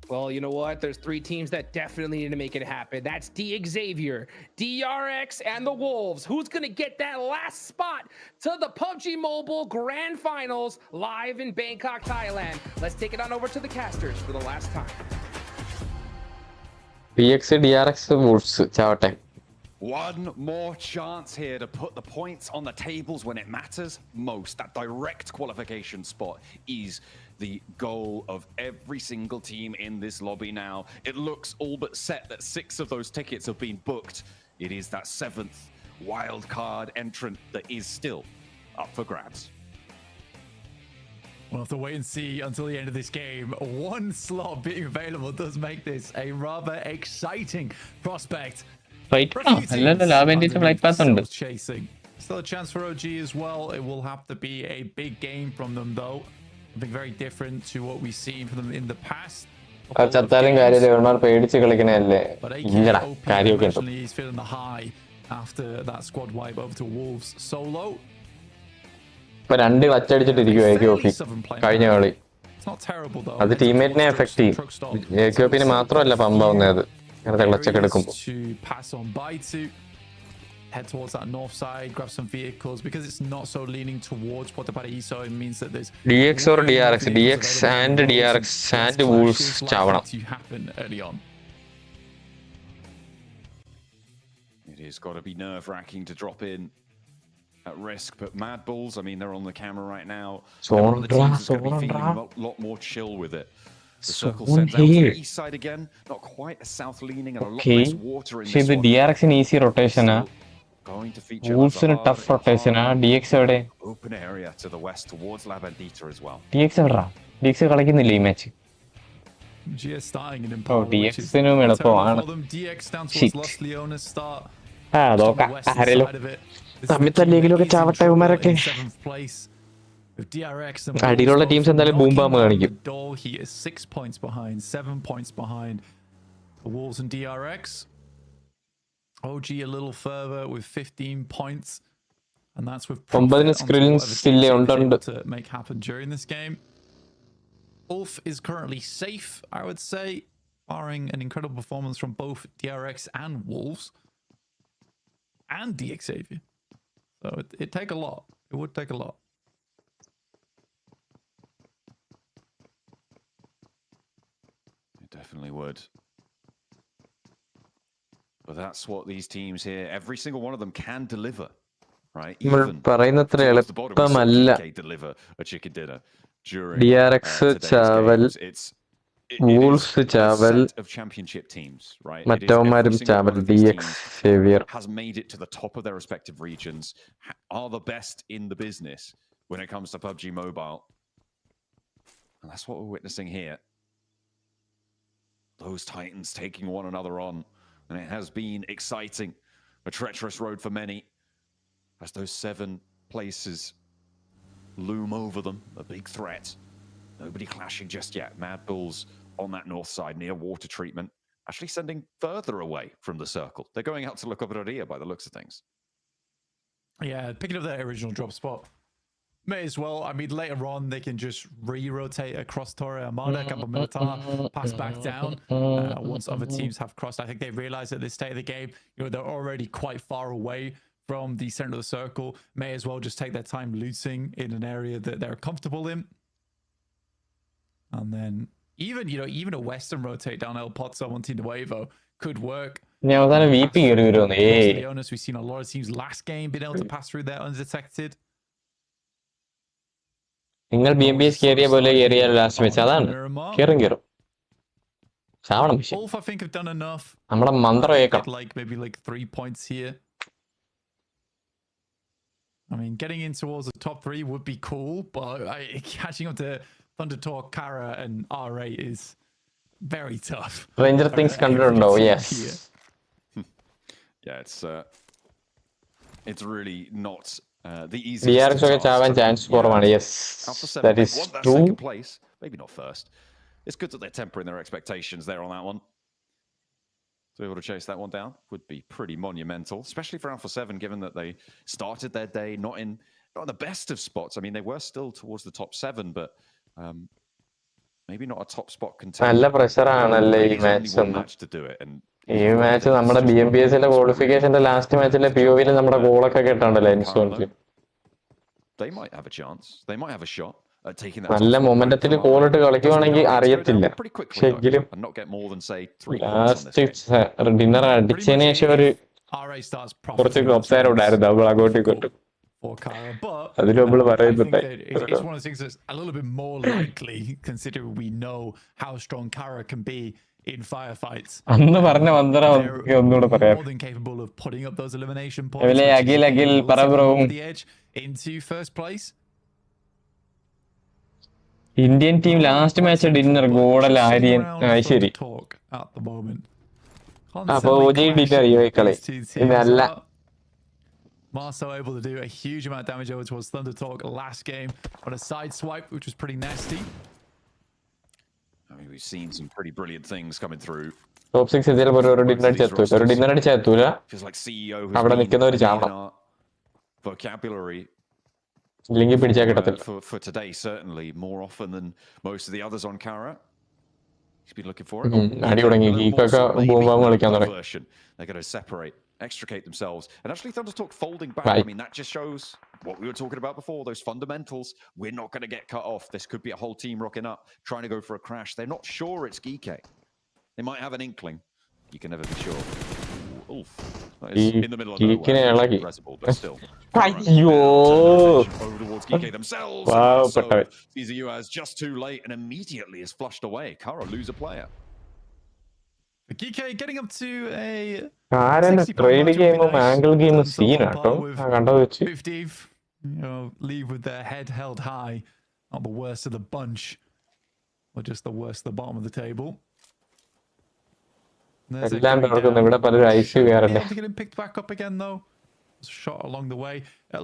Well, you know what? There's 3 teams that definitely need to make it happen. That's D Xavier, DRX, and the Wolves. Who's going to get that last spot to the PUBG Mobile Grand Finals live in Bangkok, Thailand? Let's take it on over to the casters for the last time. PX, DRX, Wolves. Chavate. One more chance here to put the points on the tables when it matters most. That direct qualification spot is the goal of every single team in this lobby now. It looks all but set that 6 of those tickets have been booked. It is that 7th wild card entrant that is still up for grabs. We'll have to wait and see until the end of this game. 1 slot being available does make this a rather exciting prospect. Chasing. Still a chance for OG as well. It will have to be a big game from them, though. Something very different to what we've seen from them in the past. ചത്താലും കാര്യമില്ല, ഇവന്മാർ പേടിച്ച് കളിക്കണല്ലേ. ഇല്ലടാ, കാര്യമൊക്കെ ഉണ്ട്. He's feeling the high after that squad wipe over to Wolves solo. ഇപ്പൊ 2 വച്ചടിച്ചിട്ടിരിക്കുവായിരിക്കും ഓഫി കഴിഞ്ഞ കളി. അത് ടീമേറ്റിനെ എഫക്ട് ചെയ്യും. എക്യോപ്പിന് മാത്രമല്ല പമ്പാവുന്നത് അങ്ങനത്തെ ക്ലച്ചൊക്കെ എടുക്കുമ്പോൾ. Head towards that north side, grab some vehicles because it's not so leaning towards Watchparty. So it means that there's DX or DRX, DX and DRX and Wolves ചാവണം. It has got to be nerve-wracking to drop in at risk, but Mad Bulls, I mean, they're on the camera right now. One of the teams is going to be feeling a lot more chill with it. The circle sends out to the east side again, not quite as south-leaning and a lot less water in this one. DRX in easy rotation. Going to feature Wolves in a tough rotation. DX എവിടെ? Open area to the west towards La Bandita as well. DX എവിടാ? DX കളിക്കുന്നില്ല ഈ match. DX നും എളുപ്പമാണ്. നോക്കാം ആരെങ്കിലും തമ്മിൽ തല്ലിയെങ്കിലുമൊക്കെ ചാവട്ടെ ഇവന്മാരൊക്കെ. അടിയിലുള്ള ടീംസ് എന്തായാലും ബൂം ബാം കാണിക്കും. He is 6 points behind, 7 points behind the Wolves and DRX. OG a little further with 15 points, and that's with to make happen during this game. Ulf is currently safe, I would say, barring an incredible performance from both DRX and Wolves and DX Xavier. So it'd take a lot. It would take a lot. It definitely would. But that's what these teams here, every single one of them can deliver, right? Even പറയുന്നത്ര എളുപ്പമല്ല. deliver a chicken dinner during DRX chawal, Wolves chawal, championship teams, right? മറ്റവന്മാരും chawal. DX Xavier has made it to the top of their respective regions, are the best in the business when it comes to PUBG Mobile. And that's what we're witnessing here. Those Titans taking one another on. And it has been exciting, a treacherous road for many, as those 7 places loom over them, a big threat. Nobody clashing just yet. Mad Bulls on that north side near water treatment, actually sending further away from the circle. They're going out to look up at Odia by the looks of things. Yeah, picking up their original drop spot. May as well. I mean, later on, they can just re-rotate across Torre Armada, Campo Militar, pass back down. Once other teams have crossed, I think they realize at this stage of the game, they're already quite far away from the center of the circle. May as well just take their time looting in an area that they're comfortable in. And then even a western rotate down El Pozzo on Tinduevo could work. We've seen a lot of teams last game being able to pass through there undetected. നിങ്ങൾ BMBS കയറിയ പോലെ കയറിയ last match അതാണ് കയറും ചാവണം. നമ്മളെ മന്ത്രം ഏക്കണം. Maybe 3 points here. I mean, getting in towards the top 3 would be cool, but catching up to Thunder Talk, Kara, and R8 is very tough. Stranger Things കണ്ടിട്ടുണ്ടോ? Yes. Yeah, it's really not the easiest. DRX ഒക്കെ ചാവാൻ chance കുറവാണ്. Yes, that is true. Second place, maybe not first. It's good that they're tempering their expectations there on that one. To be able to chase that one down would be pretty monumental, especially for Alpha 7, given that they started their day not in the best of spots. I mean, they were still towards the top 7, but maybe not a top spot contender. നല്ല pressure ആണല്ലേ ഈ match. ഈ match നമ്മുടെ BMBSന്റെ ക്വാളിഫിക്കേഷന്റെ last മാച്ചിലെ POVയിൽ നമ്മുടെ ഗോളൊക്കെ കേട്ടാണ്ടല്ലോ ഇൻസ്റ്റോൺസിൽ. They might have a chance. They might have a shot at taking that. നല്ല മൊമെന്റത്തിൽ കോളിട്ട് കളിക്കുവാണെങ്കിൽ അറിയത്തില്ല. ശരിക്കും last dinner അടിച്ചതിന് ശേഷം ഒരു കുറച്ച് ക്ലോപ്സാർ ഉണ്ടായിരുന്നു അവൾ അങ്ങോട്ടും ഇങ്ങോട്ടും. അതിൽ നമ്മൾ പറയുന്നുണ്ട്. It's one of the things that's a little bit more likely considering we know how strong Kara can be in firefights. അന്ന് പറഞ്ഞ മന്ത്രം ഒന്നുകൂടെ പറയാം. More than capable of putting up those elimination points. Akhil പറ ബ്രോ. Into first place. Indian team last match dinner GodL Aryan ശരി. അപ്പൊ OG dinner കളി ഇതല്ല. Marcel able to do a huge amount of damage over towards Thunder Talk last game on a side swipe, which was pretty nasty. I mean, we've seen some pretty brilliant things coming through. Top 6 dinner chatula. Feels like CEO vocabulary for today, certainly more often than most of the others on Kara. He's been looking for it. They're going to separate, extricate themselves, and actually Thunder Talk folding back. I mean, that just shows what we were talking about before, those fundamentals. We're not going to get cut off. This could be a whole team rocking up, trying to go for a crash. They're not sure it's Geeke. They might have an inkling. You can never be sure. Oof. That is in the middle of nowhere. Impressible, but still. Over towards Geeke themselves. Wow, so CZU has just too late and immediately is flushed away. Kara lose a player. Geeke getting up to a trade game angle game scene. 50th, leave with their head held high. Not the worst of the bunch, or just the worst of the bottom of the table. There's a getting picked back up again though. Shot along the way.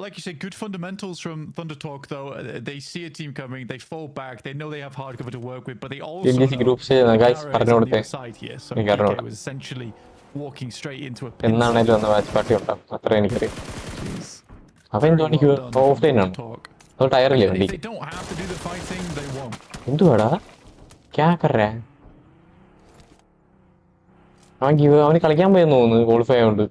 Like you said, good fundamentals from Thunder Talk though. They see a team coming, they fall back, they know they have hard cover to work with, but they also know on the other side here. So PK was essentially walking straight into a pit. If they don't have to do the fighting, they won't. അവന് കളിക്കാൻ പോയെന്ന് തോന്നുന്നു qualify ആയതുകൊണ്ട്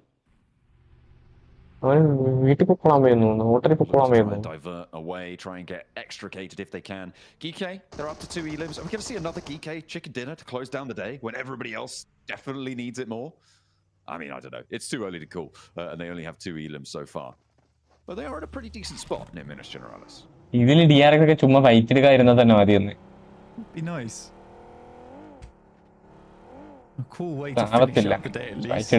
അവൻ വീട്ടിൽ പൊക്കോളാൻ പോയെന്ന് തോന്നുന്നു ഹോട്ടലിൽ പൊക്കോളാൻ പോയെന്ന് divert away, try and get extricated if they can. Geeke, they're up to 2 elims. Are we going to see another Geeke chicken dinner to close down the day when everybody else definitely needs it more? I mean, I don't know. It's too early to call, and they only have 2 elims so far. But they are in a pretty decent spot near Minas Generalis. ഇതിൽ ഡിആർഎക്സ് ചുമ്മാ fight എടുക്കാതിരുന്നാൽ തന്നെ മതിയെന്ന്. Be nice. A cool way to finish up the day at least.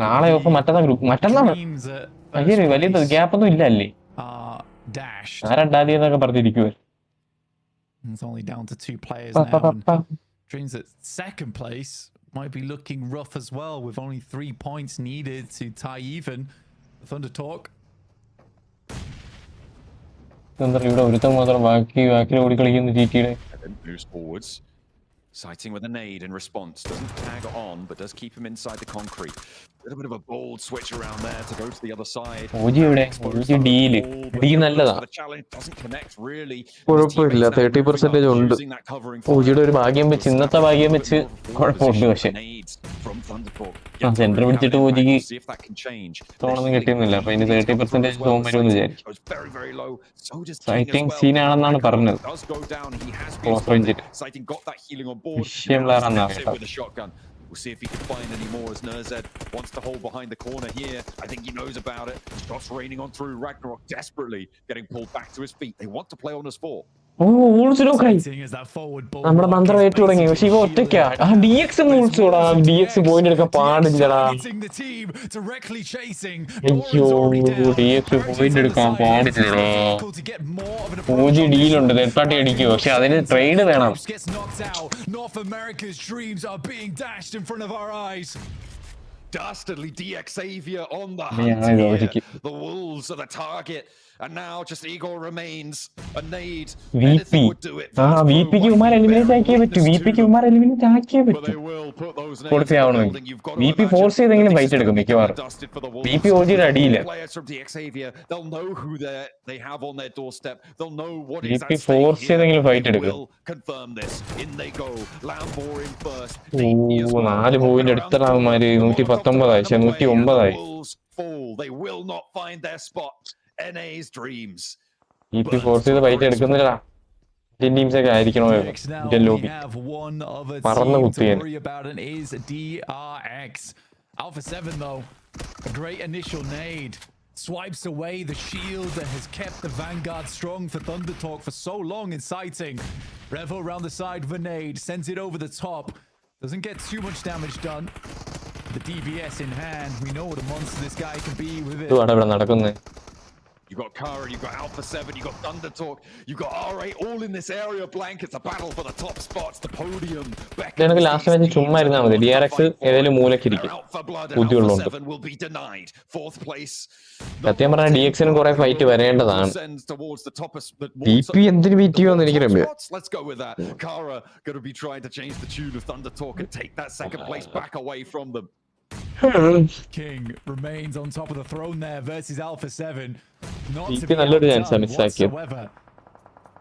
നാളെ of മറ്റന്നാ group മറ്റന്നാണ് വലിയ ഗ്യാപ്പൊന്നും ഇല്ല അല്ലേ ആ 2ാം തീയതി എന്നൊക്കെ പറഞ്ഞിരിക്കുവോ. It's only down to 2 players now. Dreams at second place might be looking rough as well, with only 3 points needed to tie even. Thunder Talk. ഇവിടെ ഒരുത്തം മാത്രം ബാക്കി ഓടി കളിക്കുന്നു GTയുടെ. Moves forwards. Sighting with a nade in response. Doesn't tag on, but does keep him inside the concrete. A little bit of a bold switch around there to go to the other side. The challenge doesn't connect really. 30% ഉണ്ട്. OGയുടെ ഒരു ഭാഗ്യം വെച്ച് ഇന്നത്തെ ഭാഗ്യം വെച്ച് കുഴപ്പമുണ്ട്. പക്ഷെ centre പിടിച്ചിട്ട് OGക്ക് തോന്നൊന്നും കിട്ടിയൊന്നുമില്ല. അപ്പൊ ഇനി 30% തോന്നും വരുമെന്ന് വിചാരിക്കും. സൈറ്റിംഗ് സീനാണെന്നാണ് പറഞ്ഞത്. ക്ലോസ് റേഞ്ചിൽ We'll see if he can find any more as Nerzed wants to hold behind the corner here. I think he knows about it. Shots raining on through. Ragnarok desperately getting pulled back to his feet. They want to play on his 4. നമ്മുടെ മന്ത്രം ഏറ്റു തുടങ്ങി. പക്ഷെ ഇവ ഒറ്റയ്ക്കാ. DX വിളിച്ചോടാ. DX point എടുക്കാൻ പാടില്ലടാ. അയ്യോ DX point എടുക്കാൻ പാടില്ലടാ. OG ഡീലുണ്ട് നെട്ടാട്ടി അടിക്കും. പക്ഷെ അതിന് ട്രേഡ് വേണം. Dastardly DX Xavier on the hunt here. The wolves are the target. And now just Igor remains. A nade. VP. VPക്ക് ഉമാർ എലിമിനേറ്റ് ആക്കിയേ പറ്റൂ. VPക്ക് ഉമാർ എലിമിനേറ്റ് ആക്കിയേ പറ്റൂ. ക്വാളിഫൈ ആവണമെങ്കിൽ VP ഫോഴ്സ് ചെയ്തെങ്കിലും ഫൈറ്റ് എടുക്കും മിക്കവാറും. VP OGയുടെ അടിയില്ല. VP ഫോഴ്സ് ചെയ്തെങ്കിലും ഫൈറ്റ് എടുക്കും. 4 പോയിന്റ് എടുത്തവന്മാര് 119 പക്ഷെ 109. NA's dreams. VP ഫോഴ്സ് ചെയ്ത് ഫൈറ്റ് എടുക്കുന്നില്ലടാ. ടീംസ് ഒക്കെ ആയിരിക്കണോ പറന്ന് കുത്തിയേനെ. Alpha 7 though, a great initial nade. Swipes away the shield that has kept the Vanguard strong for Thunder Talk for so long in sighting. Revo around the side of a nade, sends it over the top. Doesn't get too much damage done. The DBS in hand, we know what a monster this guy can be with it. You've got Kara, you've got Alpha 7, you've got Thunder Talk, you've got R8 all in this area. Blank, it's a battle for the top spots, the podium. Last match ചുമ്മാ ഇരുന്നാൽ മതി. DRX ഏതെങ്കിലും മൂലക്കിരിക്കും. ബുദ്ധിയുള്ളതുകൊണ്ട്. സത്യം പറഞ്ഞാൽ DX-ന് കുറെ fight വരേണ്ടതാണ്. TP എന്തിനു beat ചെയ്യുമെന്ന് എനിക്ക് അറിയാം. Let's go with that. Kara going to be trying to change the tune of Thunder Talk and take that second place back away from them. King remains on top of the throne there versus Alpha 7. Not TP to be നല്ലൊരു chance outdone മിസ്സാക്കിയത്. whatsoever.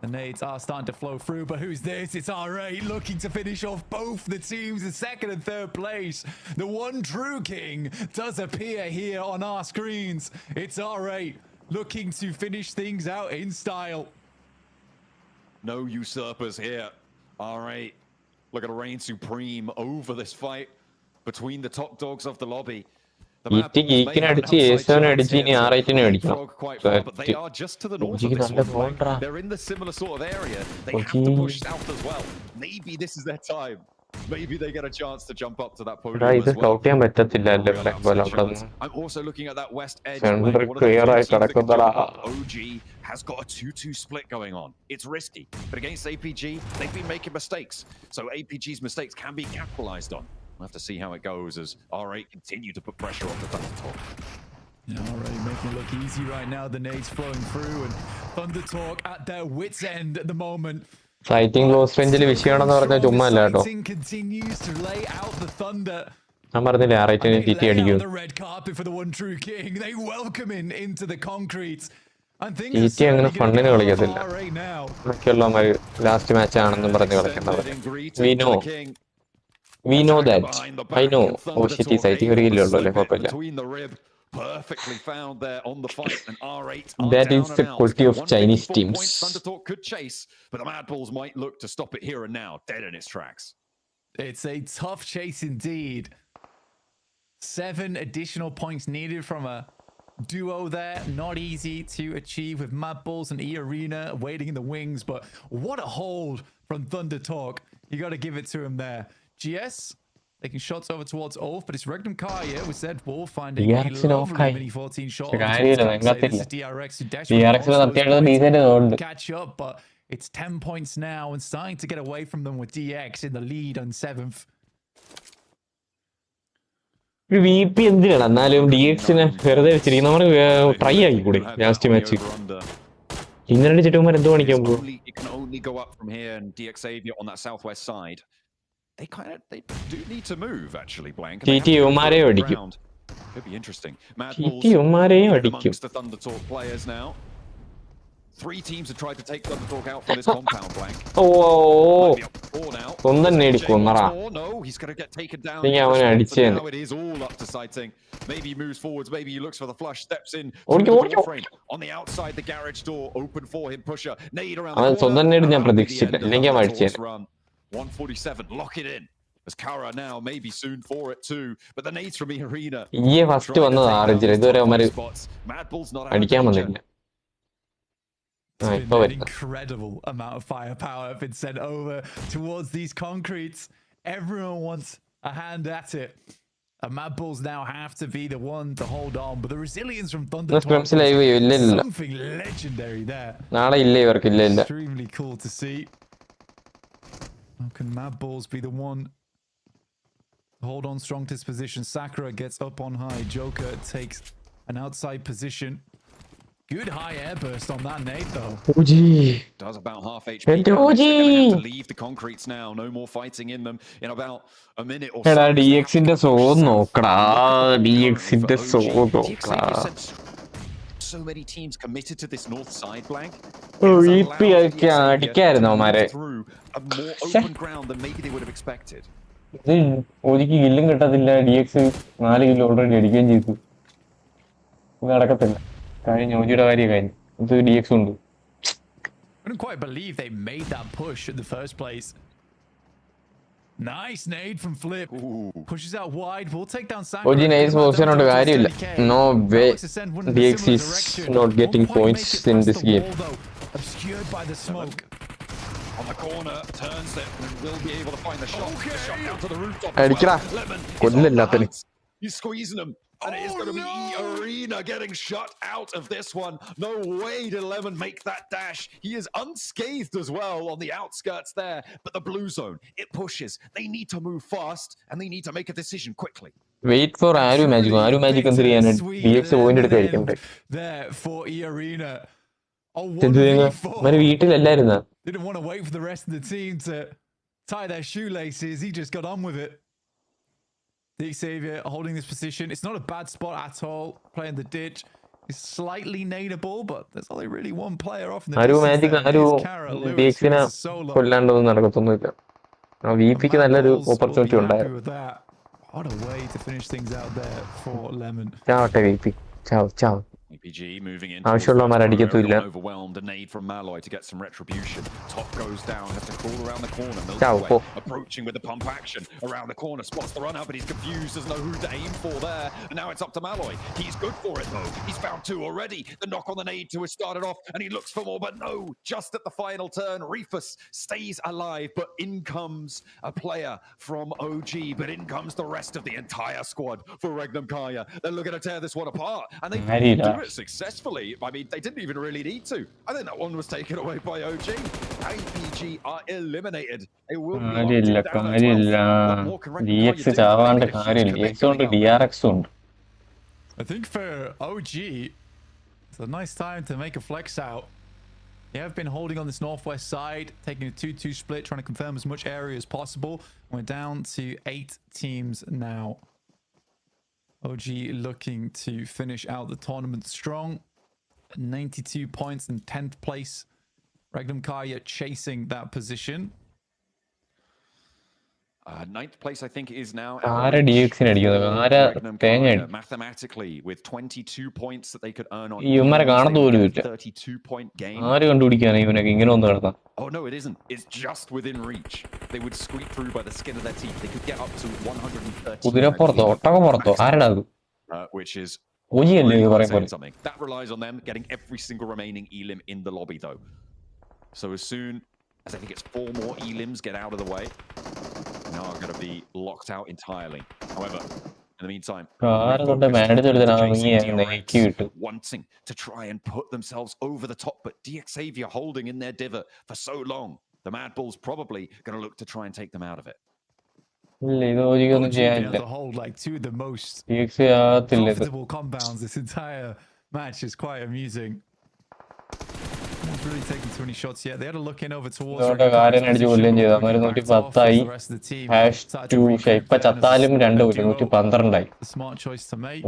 The nades are starting to flow through, but who's this? It's R8 looking to finish off both the teams in second and third place. The one true king does appear here on our screens. It's R8 looking to finish things out in style. No usurpers here. R8 looking to reign supreme over this fight between the top dogs of the lobby. geekനെ അടിച്ച് A7 അടിച്ച് ഇനി R8നെ അടിക്കണം. They're in the similar sort of area. They have to push south as well. Maybe this is their time. Maybe they get a chance to jump up to that podium as well. I'm also looking at that west edge where OG has got a 2-2 split going on. It's risky, but against APG, they've been making mistakes. So APG's mistakes can be capitalized on. We'll have to see how it goes as R8 continue to put pressure on the Thunder Talk. Yeah, already making it look easy right now. The nades flowing through and Thunder Talk at their wits' end at the moment. Fighting close റേഞ്ചിൽ വിഷയമാണെന്ന് പറഞ്ഞാൽ ചുമ്മാ അല്ല കേട്ടോ. ഞാൻ പറഞ്ഞില്ലേ R8നെ TT അടിക്കും. TT അങ്ങനെ ഫണ്ടിന് കളിക്കത്തില്ല. ബാക്കിയുള്ളവന്മാര് last match ആണെന്നും പറഞ്ഞ് കളിക്കേണ്ടവർ. We know that. I know. Oh shit, ഈ സൈറ്റിൽ ഒരു കില്ലേ ഉള്ളൂ അല്ലേ? കുഴപ്പമില്ല. Perfectly found there on the fight, and R8 that is the quality of Chinese teams. Thunder Talk could chase, but the Mad Bulls might look to stop it here and now, dead in its tracks. It's a tough chase indeed. 7 additional points needed from a duo there. Not easy to achieve with Mad Bulls and E Arena waiting in the wings, but what a hold from Thunder Talk. You got to give it to him there. GS taking shots over towards Ulf, but it's Regnum Kaya with Zed Wolf finding a lovely mini 14 shot. This is DRX who desperately catch up, but it's 10 points now and starting to get away from them with DX in the lead on 7th. VP എന്തിനാണ് എന്നാലും DX-നെ വെറുതെ വെച്ചിരിക്കും. നമ്മൾ try ആക്കിക്കൂടെ last match? ഇങ്ങനെ അടിച്ചിട്ട് എന്തോ കാണിക്കാൻ പോകും. It can only go up from here, and DX Savior on that southwest side. They do need to move actually, Blank. TT ഉമാരെ അടിക്കും. Could be interesting. TT ഉമാരെ അടിക്കും. The Thunder Talk players now. 3 teams have tried to take Thunder Talk out from this compound, Blank. സ്വന്തം നേടിക്കൊന്നറാ. No, he's going to get taken down. അവനെ അടിച്ചേനെ. Now it is all up to sighting. Maybe he moves forwards, maybe he looks for the flush, steps in. On the outside, the garage door open for him. Pusher, nade around the corner. സ്വന്തം നേടി ഞാൻ പ്രതീക്ഷിച്ചില്ല. അല്ലെങ്കിൽ അവൻ അടിച്ചേനെ. 147, lock it in. As Kara now maybe soon for it too, but the nades from the arena. ഈ first വന്നത് ആറിഞ്ചിൽ ഇതുവരെ അവന്മാര് അടിക്കാൻ വന്നില്ല. An incredible amount of firepower been sent over towards these concretes. Everyone wants a hand at it. And Mad Bulls now have to be the one to hold on, but the resilience from Thunder Talk is something legendary there. Extremely cool to see. How can Mad Bulls be the one to hold on strong to this position? Sakura gets up on high. Joker takes an outside position. Good high air burst on that nade though. OG does about half HP. They're going to have to leave the concretes now. No more fighting in them in about a minute or so. DX ന്റെ zone നോക്കടാ. DX ന്റെ zone നോക്കടാ. So many teams committed to this north side, Blank. ഒക്കെ അടിക്കായിരുന്നു അവന്മാരെ. A more open ground than maybe they would have expected. ഒരിക്കലും കില്ലും കിട്ടത്തില്ല. DX 4 kill already അടിക്കുകയും ചെയ്തു. നടക്കത്തില്ല. കഴിഞ്ഞ OGയുടെ കാര്യം കഴിഞ്ഞു. ഇത് DX ഉണ്ട്. I don't quite believe they made that push in the first place. Nice nade from Flip. Pushes out wide. We'll take down Sakura. OG nice position ഉണ്ട് കാര്യമില്ല. No way. DX is not getting points in this game. Obscured by the smoke. On the corner, turns it, and will be able to find the shot. The shot down to the rooftop. അടിക്കടാ. കൊല്ലില്ലാത്തന്. He's squeezing him. And it is going to be E-Arena getting shut out of this one. No way did Lemon make that dash. He is unscathed as well on the outskirts there. But the blue zone, it pushes. They need to move fast, and they need to make a decision quickly. Wait for Aru Magic. Aru Magic and 300. DX point എടുക്കായിരിക്കും. There for E-Arena. Oh, didn't want to wait for the rest of the team to tie their shoelaces. He just got on with it. Xavier holding this position. It's not a bad spot at all. Playing the ditch. It's slightly nadeable, but there's only really one player off in the Aru Magic Aru DXനെ കൊല്ലാണ്ടൊന്നും നടക്കത്തൊന്നുമില്ല. VPക്ക് നല്ലൊരു opportunity ഉണ്ടായിരുന്നു. What a way to finish things out there for Lemon. ചാവട്ടെ VP. Ciao. EPG moving in. Overwhelmed. A nade from Malloy to get some retribution. Top goes down. Has to crawl around the corner. Approaching with the pump action around the corner. Spots the run out, but he's confused. Doesn't know who to aim for there. And now it's up to Malloy. He's good for it though. He's found two already. The knock on the nade to has started off, and he looks for more, but no. Just at the final turn, Reefus stays alive, but in comes a player from OG. But in comes the rest of the entire squad for Regnum Kaya. They're looking to tear this one apart, and they do it successfully. I mean, they didn't even really need to. I think that one was taken away by OG. IPG are eliminated. They will be I think for OG, it's a nice time to make a flex out. They have been holding on this northwest side, taking a 2-2 split, trying to confirm as much area as possible. We're down to 8 teams now. OG looking to finish out the tournament strong. 92 points in 10th place. Regnum Kaya chasing that position. 9th place, I think, is now mathematically with 22 points that they could earn on 32-point game. Oh no, it isn't. It's just within reach. They would squeak through by the skin of their teeth. They could get up to 130. Which is something. That relies on them getting every single remaining elim in the lobby, though. So as soon as I think it's 4 more elims get out of the way, now are going to be locked out entirely. However, in the meantime, wanting to try and put themselves over the top, but DXavier holding in their divot for so long. The Mad Bulls probably going to look to try and take them out of it. Hold like 2 of the most profitable compounds this entire match is quite amusing. No one's really taken too many shots yet. They had a look in over towards the smart choice to make.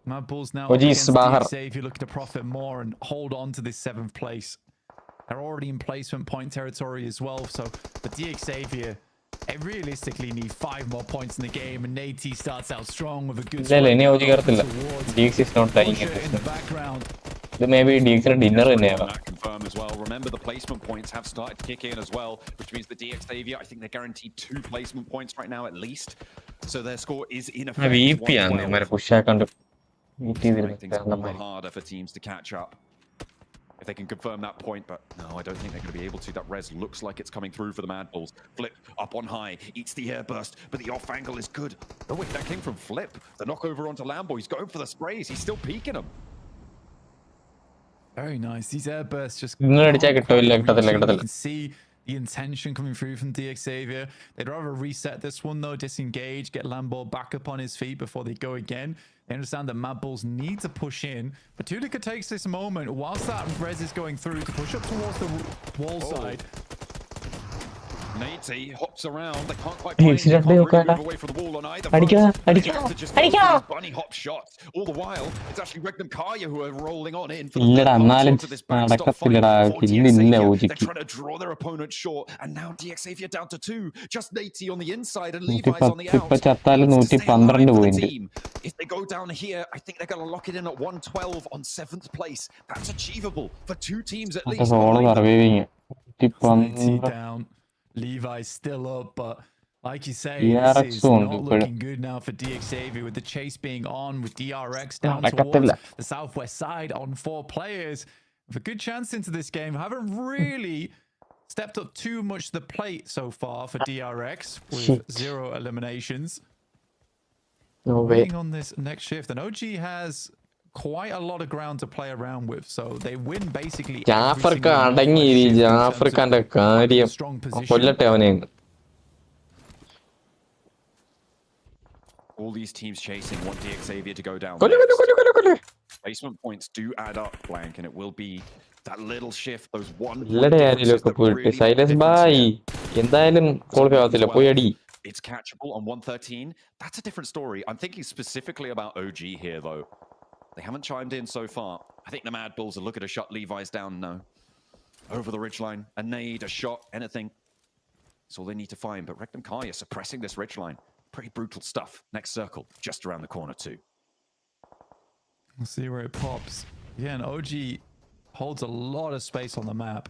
Mad Bulls now if you're looking to profit more and hold on to this 7th place. They're already in placement point territory as well. So for DXavier, they realistically need 5 more points in the game, and Nate starts out strong with a good DX is not dying in the background. Maybe DX dinner in there. Confirmed as well. Remember, the placement points have started to kick in as well, which means the DXavier, I think they're guaranteed 2 placement points right now at least. So their score is in effect. Things a little harder for teams to catch up. If they can confirm that point, but no, I don't think they're going to be able to. That res looks like it's coming through for the Mad Bulls. Flip up on high, eats the air burst, but the off angle is good. Oh wait, that came from Flip. The knock over onto Lambo. He's going for the sprays. He's still peeking them. Very nice. These air bursts just you can see the intention coming through from DXavier. They'd rather reset this one though, disengage, get Lambo back up on his feet before they go again. They understand that Mad Bulls need to push in, but Tulica takes this moment whilst that res is going through to push up towards the wall side. Nate hops around. They can't quite find him. Can't really move away from the wall on either front. Bunny hop shots. All the while, it's actually Regnum Kaya who are rolling on in for the this backstop fight. They're trying to draw their opponent short, and now DXavier down to 2. Just Nate on the inside and Levi's on the out. If they go down here, I think they're going to lock it in at 112 on 7th place. That's achievable for 2 teams at least. Down. Levi's still up, but like you say, this is not looking good now for DXavier with the chase being on, with DRX down towards the southwest side on 4 players. With a good chance into this game. Haven't really stepped up too much to the plate so far for DRX with 0 eliminations. No way. On this next shift, and OG has quite a lot of ground to play around with, so they win basically every strong position. All these teams chasing want DXavier to go down. Placement points do add up, Blank, and it will be that little shift, those one it's catchable on 113. That's a different story. I'm thinking specifically about OG here, though. They haven't chimed in so far. I think the Mad Bulls will look at a shot. Levi's down, no. Over the ridgeline. A nade, a shot, anything. That's all they need to find. But Rectum Kaya suppressing this ridgeline. Pretty brutal stuff. Next circle, just around the corner too. We'll see where it pops. Yeah, and OG holds a lot of space on the map.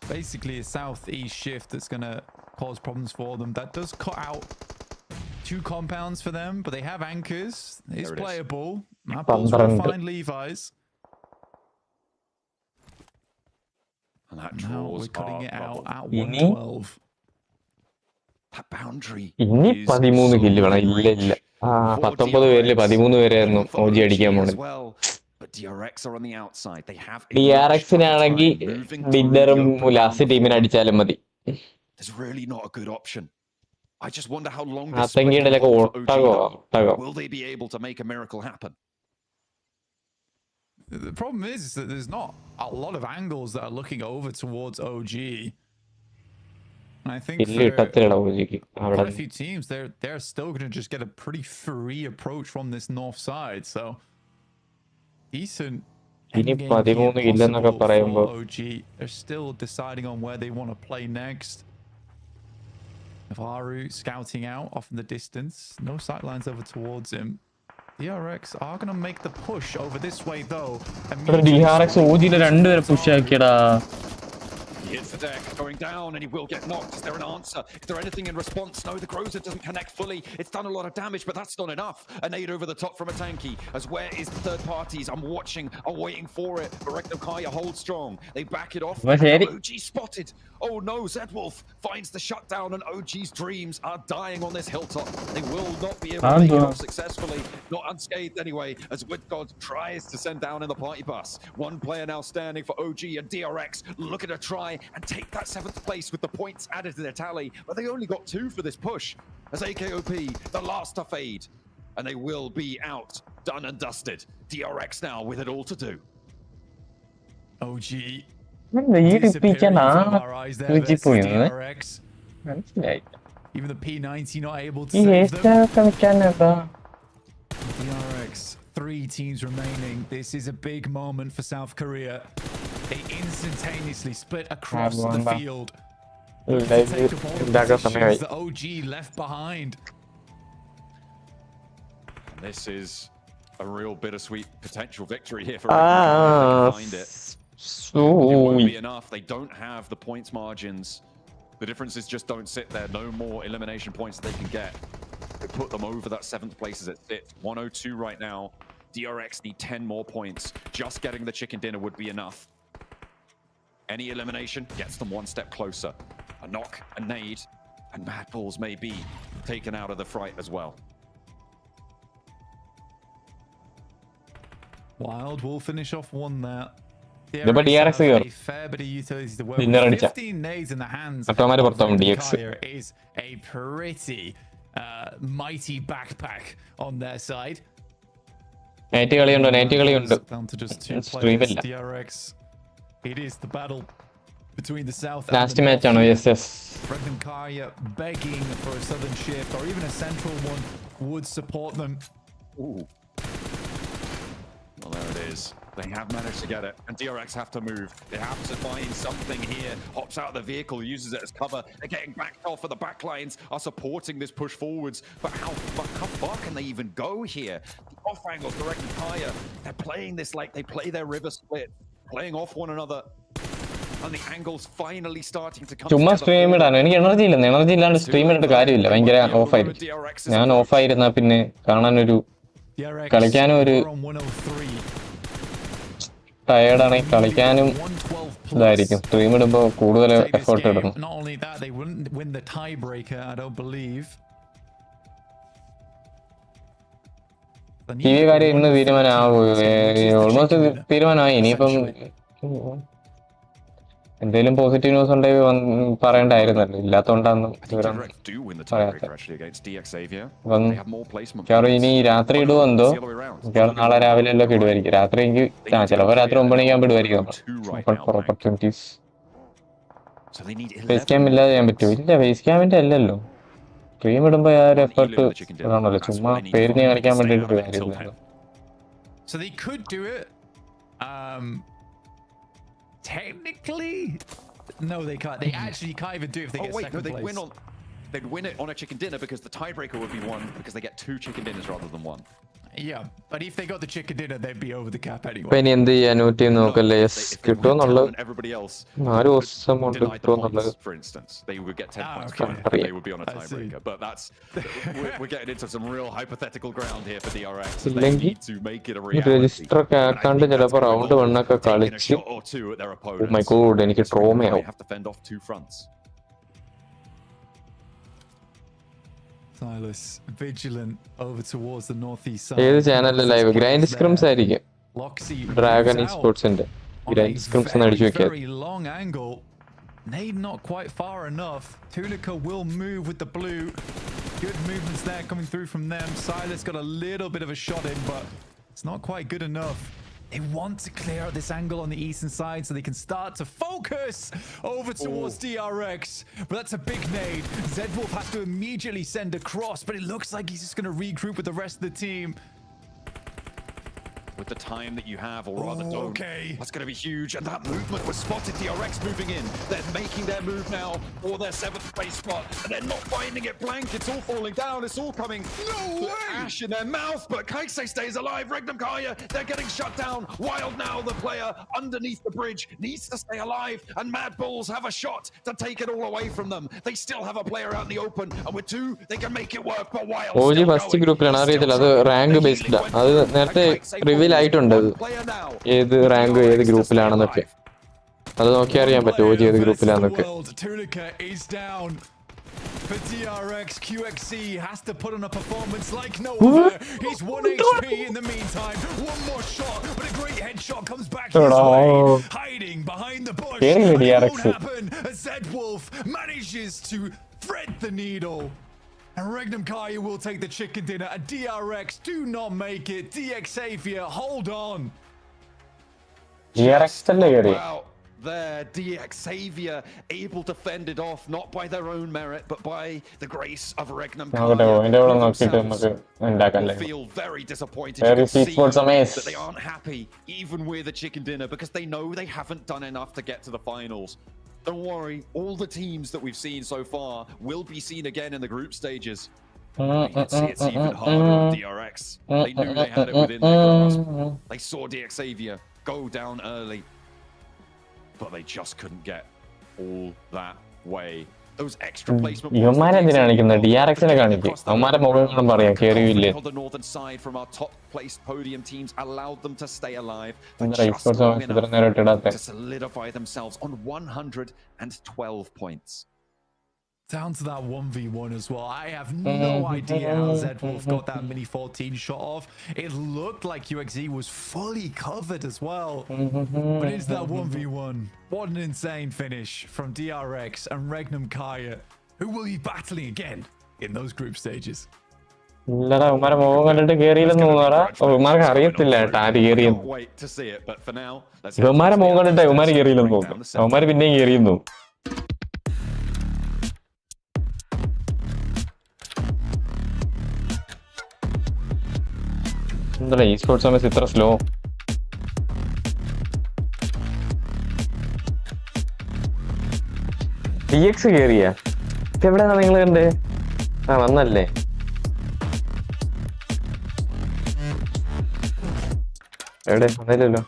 Basically a southeast shift that's going to cause problems for them. That does cut out 2 compounds for them, but they have anchors. It's playable. Apples will find Levi's. And that draws we're cutting it out at 112. That boundary ഇനി 13 kill വേണം. ഇല്ല 19 പേരില് 13 പേരായിരുന്നു OG അടിക്കാൻ പോണത്. DRXനാണെങ്കിൽ ഡിന്നറും last ടീമിനെ അടിച്ചാലും മതി. There's really not a good option. I just wonder how long this will they be able to make a miracle happen? The problem is that there's not a lot of angles that are looking over towards OG. And I think quite a few teams, they're still going to just get a pretty free approach from this north side. So decent endgame possible for OG. They're still deciding on where they want to play next. Varu scouting out off in the distance. No sightlines over towards him. DRX are going to make the push over this way though. DRX OG le rendu vere push aakiyada. He hits the deck, going down, and he will get knocked. Is there an answer? Is there anything in response? No, the Groza doesn't connect fully. It's done a lot of damage, but that's not enough. A nade over the top from a tanky. As where is the third parties? I'm watching, I'm waiting for it. But Rectum Kaya holds strong. They back it off. OG spotted. Oh no, Zedwolf finds the shutdown, and OG's dreams are dying on this hilltop. They will not be able to make it off successfully. Not unscathed anyway, as Woodgod tries to send down in the party bus. One player now standing for OG, and DRX looking to try and take that 7th place with the points added to their tally. But they only got 2 for this push, as AKOP, the last to fade. And they will be out, done and dusted. DRX now with it all to do. OG. Even the P90 not able to save them. DRX, 3 teams remaining. This is a big moment for South Korea. They instantaneously split across the field. The OG left behind. And this is a real bittersweet potential victory here for everyone. Find it. It won't be enough. They don't have the points margins. The difference is just don't sit there. No more elimination points they can get. They put them over that 7th place as it sits. 102 right now. DRX need 10 more points. Just getting the chicken dinner would be enough. Any elimination gets them 1 step closer. A knock, a nade, and Mad Bulls may be taken out of the fright as well. Wild will finish off 1 there. DRX a fair bit of utilities to work with. 15 nades in the hands of Kaya is a pretty mighty backpack on their side. Down to just 2 players. DRX. It is the battle between the south and last the match on yes. Rectum Kaya begging for a southern shift or even a central one would support them. Ooh. Well, there it is. They have managed to get it, and DRX have to move. They have to find something here. Hops out of the vehicle, uses it as cover. They're getting backed off, and the backlines are supporting this push forwards. But how far can they even go here? The off angles, the Rectum Kaya, they're playing this like they play their river split, playing off one another. And the angles finally starting to come ചുമ്മാ stream ഇടാനോ എനിക്ക് energy ഇല്ലാണ്ട് stream ഇട്ടിട്ട് കാര്യമില്ല ഭയങ്കര ഓഫായിരിക്കും ഞാൻ ഓഫായിരുന്നാ പിന്നെ കാണാനൊരു കളിക്കാനും ഒരു ടയേർഡാണെങ്കിൽ കളിക്കാനും ഇതായിരിക്കും സ്ട്രീം ഇടുമ്പോൾ കൂടുതൽ എഫേർട്ട് ഇടണം. Not only that, they wouldn't win the tiebreaker, I don't believe. T V കാര്യം ഇന്ന് തീരുമാനമാവും. ഓൾമോസ്റ്റ് തീരുമാനമായി. ഇനിയിപ്പം എന്തെങ്കിലും പോസിറ്റീവ് ന്യൂസ് ഉണ്ടെങ്കിൽ പറയണ്ടായിരുന്നല്ലോ. ഇല്ലാത്തോണ്ടാന്ന് വിവരം പറയാത്ത. അപ്പം മിക്കവാറും ഇനി രാത്രി ഇടുവോ എന്തോ. മിക്കവാറും നാളെ രാവിലെ എല്ലാം ഇടുമായിരിക്കും. രാത്രി എനിക്ക് ചിലപ്പോൾ രാത്രി 9 മണിയാകുമ്പോൾ ഇടുമായിരിക്കും. For opportunities. ഫേസ് ക്യാം ഇല്ലാതെ ചെയ്യാൻ പറ്റുമോ? ഇല്ല, ഫേസ് ക്യാമിന്റെ അല്ലല്ലോ. സ്ട്രീം ഇടുമ്പോ ആ ഒരു എഫർട്ട് ഇതാണല്ലോ. ചുമ്മാ പേരിന് കാണിക്കാൻ വേണ്ടിയിട്ട് കാര്യമില്ലല്ലോ. So they could do it. Technically, no, they can't. They actually can't even do it if they get second place. They'd win it on a chicken dinner because the tiebreaker would be one because they get 2 chicken dinners rather than 1. Yeah, but if they got the chicken dinner, they'd be over the cap anyway. ഇപ്പൊ ഇനി എന്ത് ചെയ്യാൻ team നോക്കല്ലേ? കിട്ടുമെന്നുള്ളത് 4 ദിവസം കൊണ്ട് കിട്ടുമെന്നുള്ളത്. For instance, they would get 10 points. They would be on a tiebreaker, but that's we're getting into some real hypothetical ground here for DRX. They need to make it a reality. Register ഒക്കെ ആക്കാണ്ട് ചിലപ്പോൾ round 1 ഒക്കെ കളിച്ച് oh my god എനിക്ക് ട്രോമയാവും. Have to fend off 2 fronts. Silas, vigilant over towards the northeast side. ഏത് ചാനലിലെ live? Grind scrims ആയിരിക്കും. Dragon esportsന്റെ grind scrims എന്ന് അടിച്ചു വെക്കാം. Very long angle. Nade not quite far enough. Tunica will move with the blue. Good movements there coming through from them. Silas got a little bit of a shot in, but it's not quite good enough. They want to clear out this angle on the eastern side so they can start to focus over towards DRX. But that's a big nade. Zedwolf has to immediately send across, but it looks like he's just going to regroup with the rest of the team. With the time that you have, or rather don't. That's going to be huge. And that movement was spotted. DRX moving in. They're making their move now for their 7th place spot. And they're not finding it blank. It's all falling down. It's all coming. No way! Ash in their mouth. But Kaise stays alive. Regnum Kaya, they're getting shut down. Wild now, the player underneath the bridge, needs to stay alive. And Mad Bulls have a shot to take it all away from them. They still have a player out in the open. And with 2, they can make it work. But Wild OG first ഗ്രൂപ്പിലാണ്. അറിയത്തില്ല, അത് rank based. അത് നേരത്തെ reveal ആയിട്ടുണ്ട്. ഏത് rank ഏത് ഗ്രൂപ്പിലാണെന്നൊക്കെ അത് നോക്കി അറിയാൻ പറ്റും. OG ഏത് ഗ്രൂപ്പിലാന്നൊക്കെ. For DRX, QXC has to put on a performance like no other. He's 1 HP in the meantime. One more shot, but a great headshot comes back his way. Hiding behind the bush. It won't happen as Zedwolf manages to thread the needle. And Regnum Kaya will take the chicken dinner. And DRX do not make it. DX Xavier, hold on. DRX wow. There, DX Xavier able to fend it off, not by their own merit, but by the grace of Regnum Kaya. They feel very disappointed. You can see that they aren't happy, even with a chicken dinner, because they know they haven't done enough to get to the finals. Don't worry, all the teams that we've seen so far will be seen again in the group stages. You can see it's even harder with DRX. They knew they had it within their grasp. They saw DX Xavier go down early, but they just couldn't get all that way. Those extra placement on the northern side from our top placed podium teams allowed them to stay alive for just long enough to solidify themselves on 112 points. Down to that 1v1 as well. I have no idea how Zedwolf got that mini 14 shot off. It looked like QXZ was fully covered as well. But it's that 1v1. What an insane finish from DRX and Regnum Kaya, who will be battling again in those group stages. ഇല്ലടാ, ഉമാരെ മുഖം കണ്ടിട്ട് കേറിയില്ലെന്ന് തോന്നാടാ. ഉമാർക്ക് അറിയത്തില്ല ആര് കേറിയെന്ന്. ഇവന്മാരെ മുഖം കണ്ടിട്ട് ഉമാര് കേറിയില്ലെന്ന് തോന്നുന്നു. അവന്മാര് പിന്നെയും കേറിയെന്നു. എന്താ ഈ സ്പോർട്സ് സമയത്ത് ഇത്ര സ്ലോ? DX കേറിയ എവിടെയാണ് നിങ്ങൾ കണ്ടേ? ആ വന്നല്ലേ. എവിടെ വന്നില്ലല്ലോ.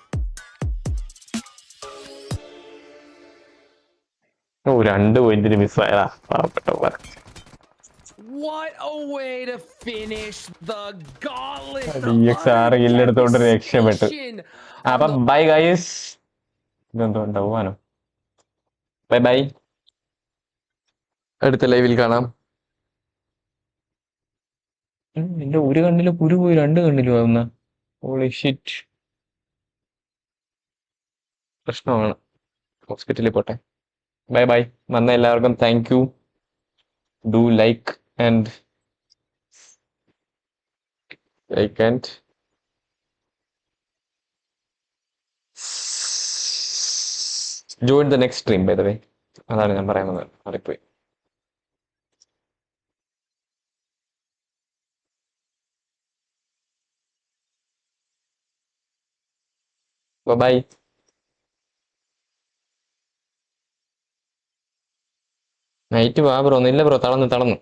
ഓ 2 പോയിന്റിന് മിസ്സായതാ പാവപ്പെട്ട. What a way to finish the gauntlet. DXR ഇല്ലെടുത്തോണ്ട് രക്ഷപ്പെട്ടു. അപ്പൊ ബൈ ഗൈസ്. ഇതെന്തോ ഉണ്ടാവാനോ. Bye bye. അടുത്ത ലൈവിൽ കാണാം. എന്റെ ഒരു കണ്ണില് കുരു പോയി 2 കണ്ണിലും ആവുന്ന. Holy shit. പ്രശ്നമാണ്. ഹോസ്പിറ്റലിൽ പോട്ടെ. Bye bye. വന്ന എല്ലാവർക്കും thank you. Do like and join the next stream, by the way. അതാണ് ഞാൻ പറയാൻ വന്നത്. മാറിപ്പോയി. ബൈ. നൈറ്റ് വാ ബ്രോ. ഇല്ല ബ്രോ, തളർന്നു.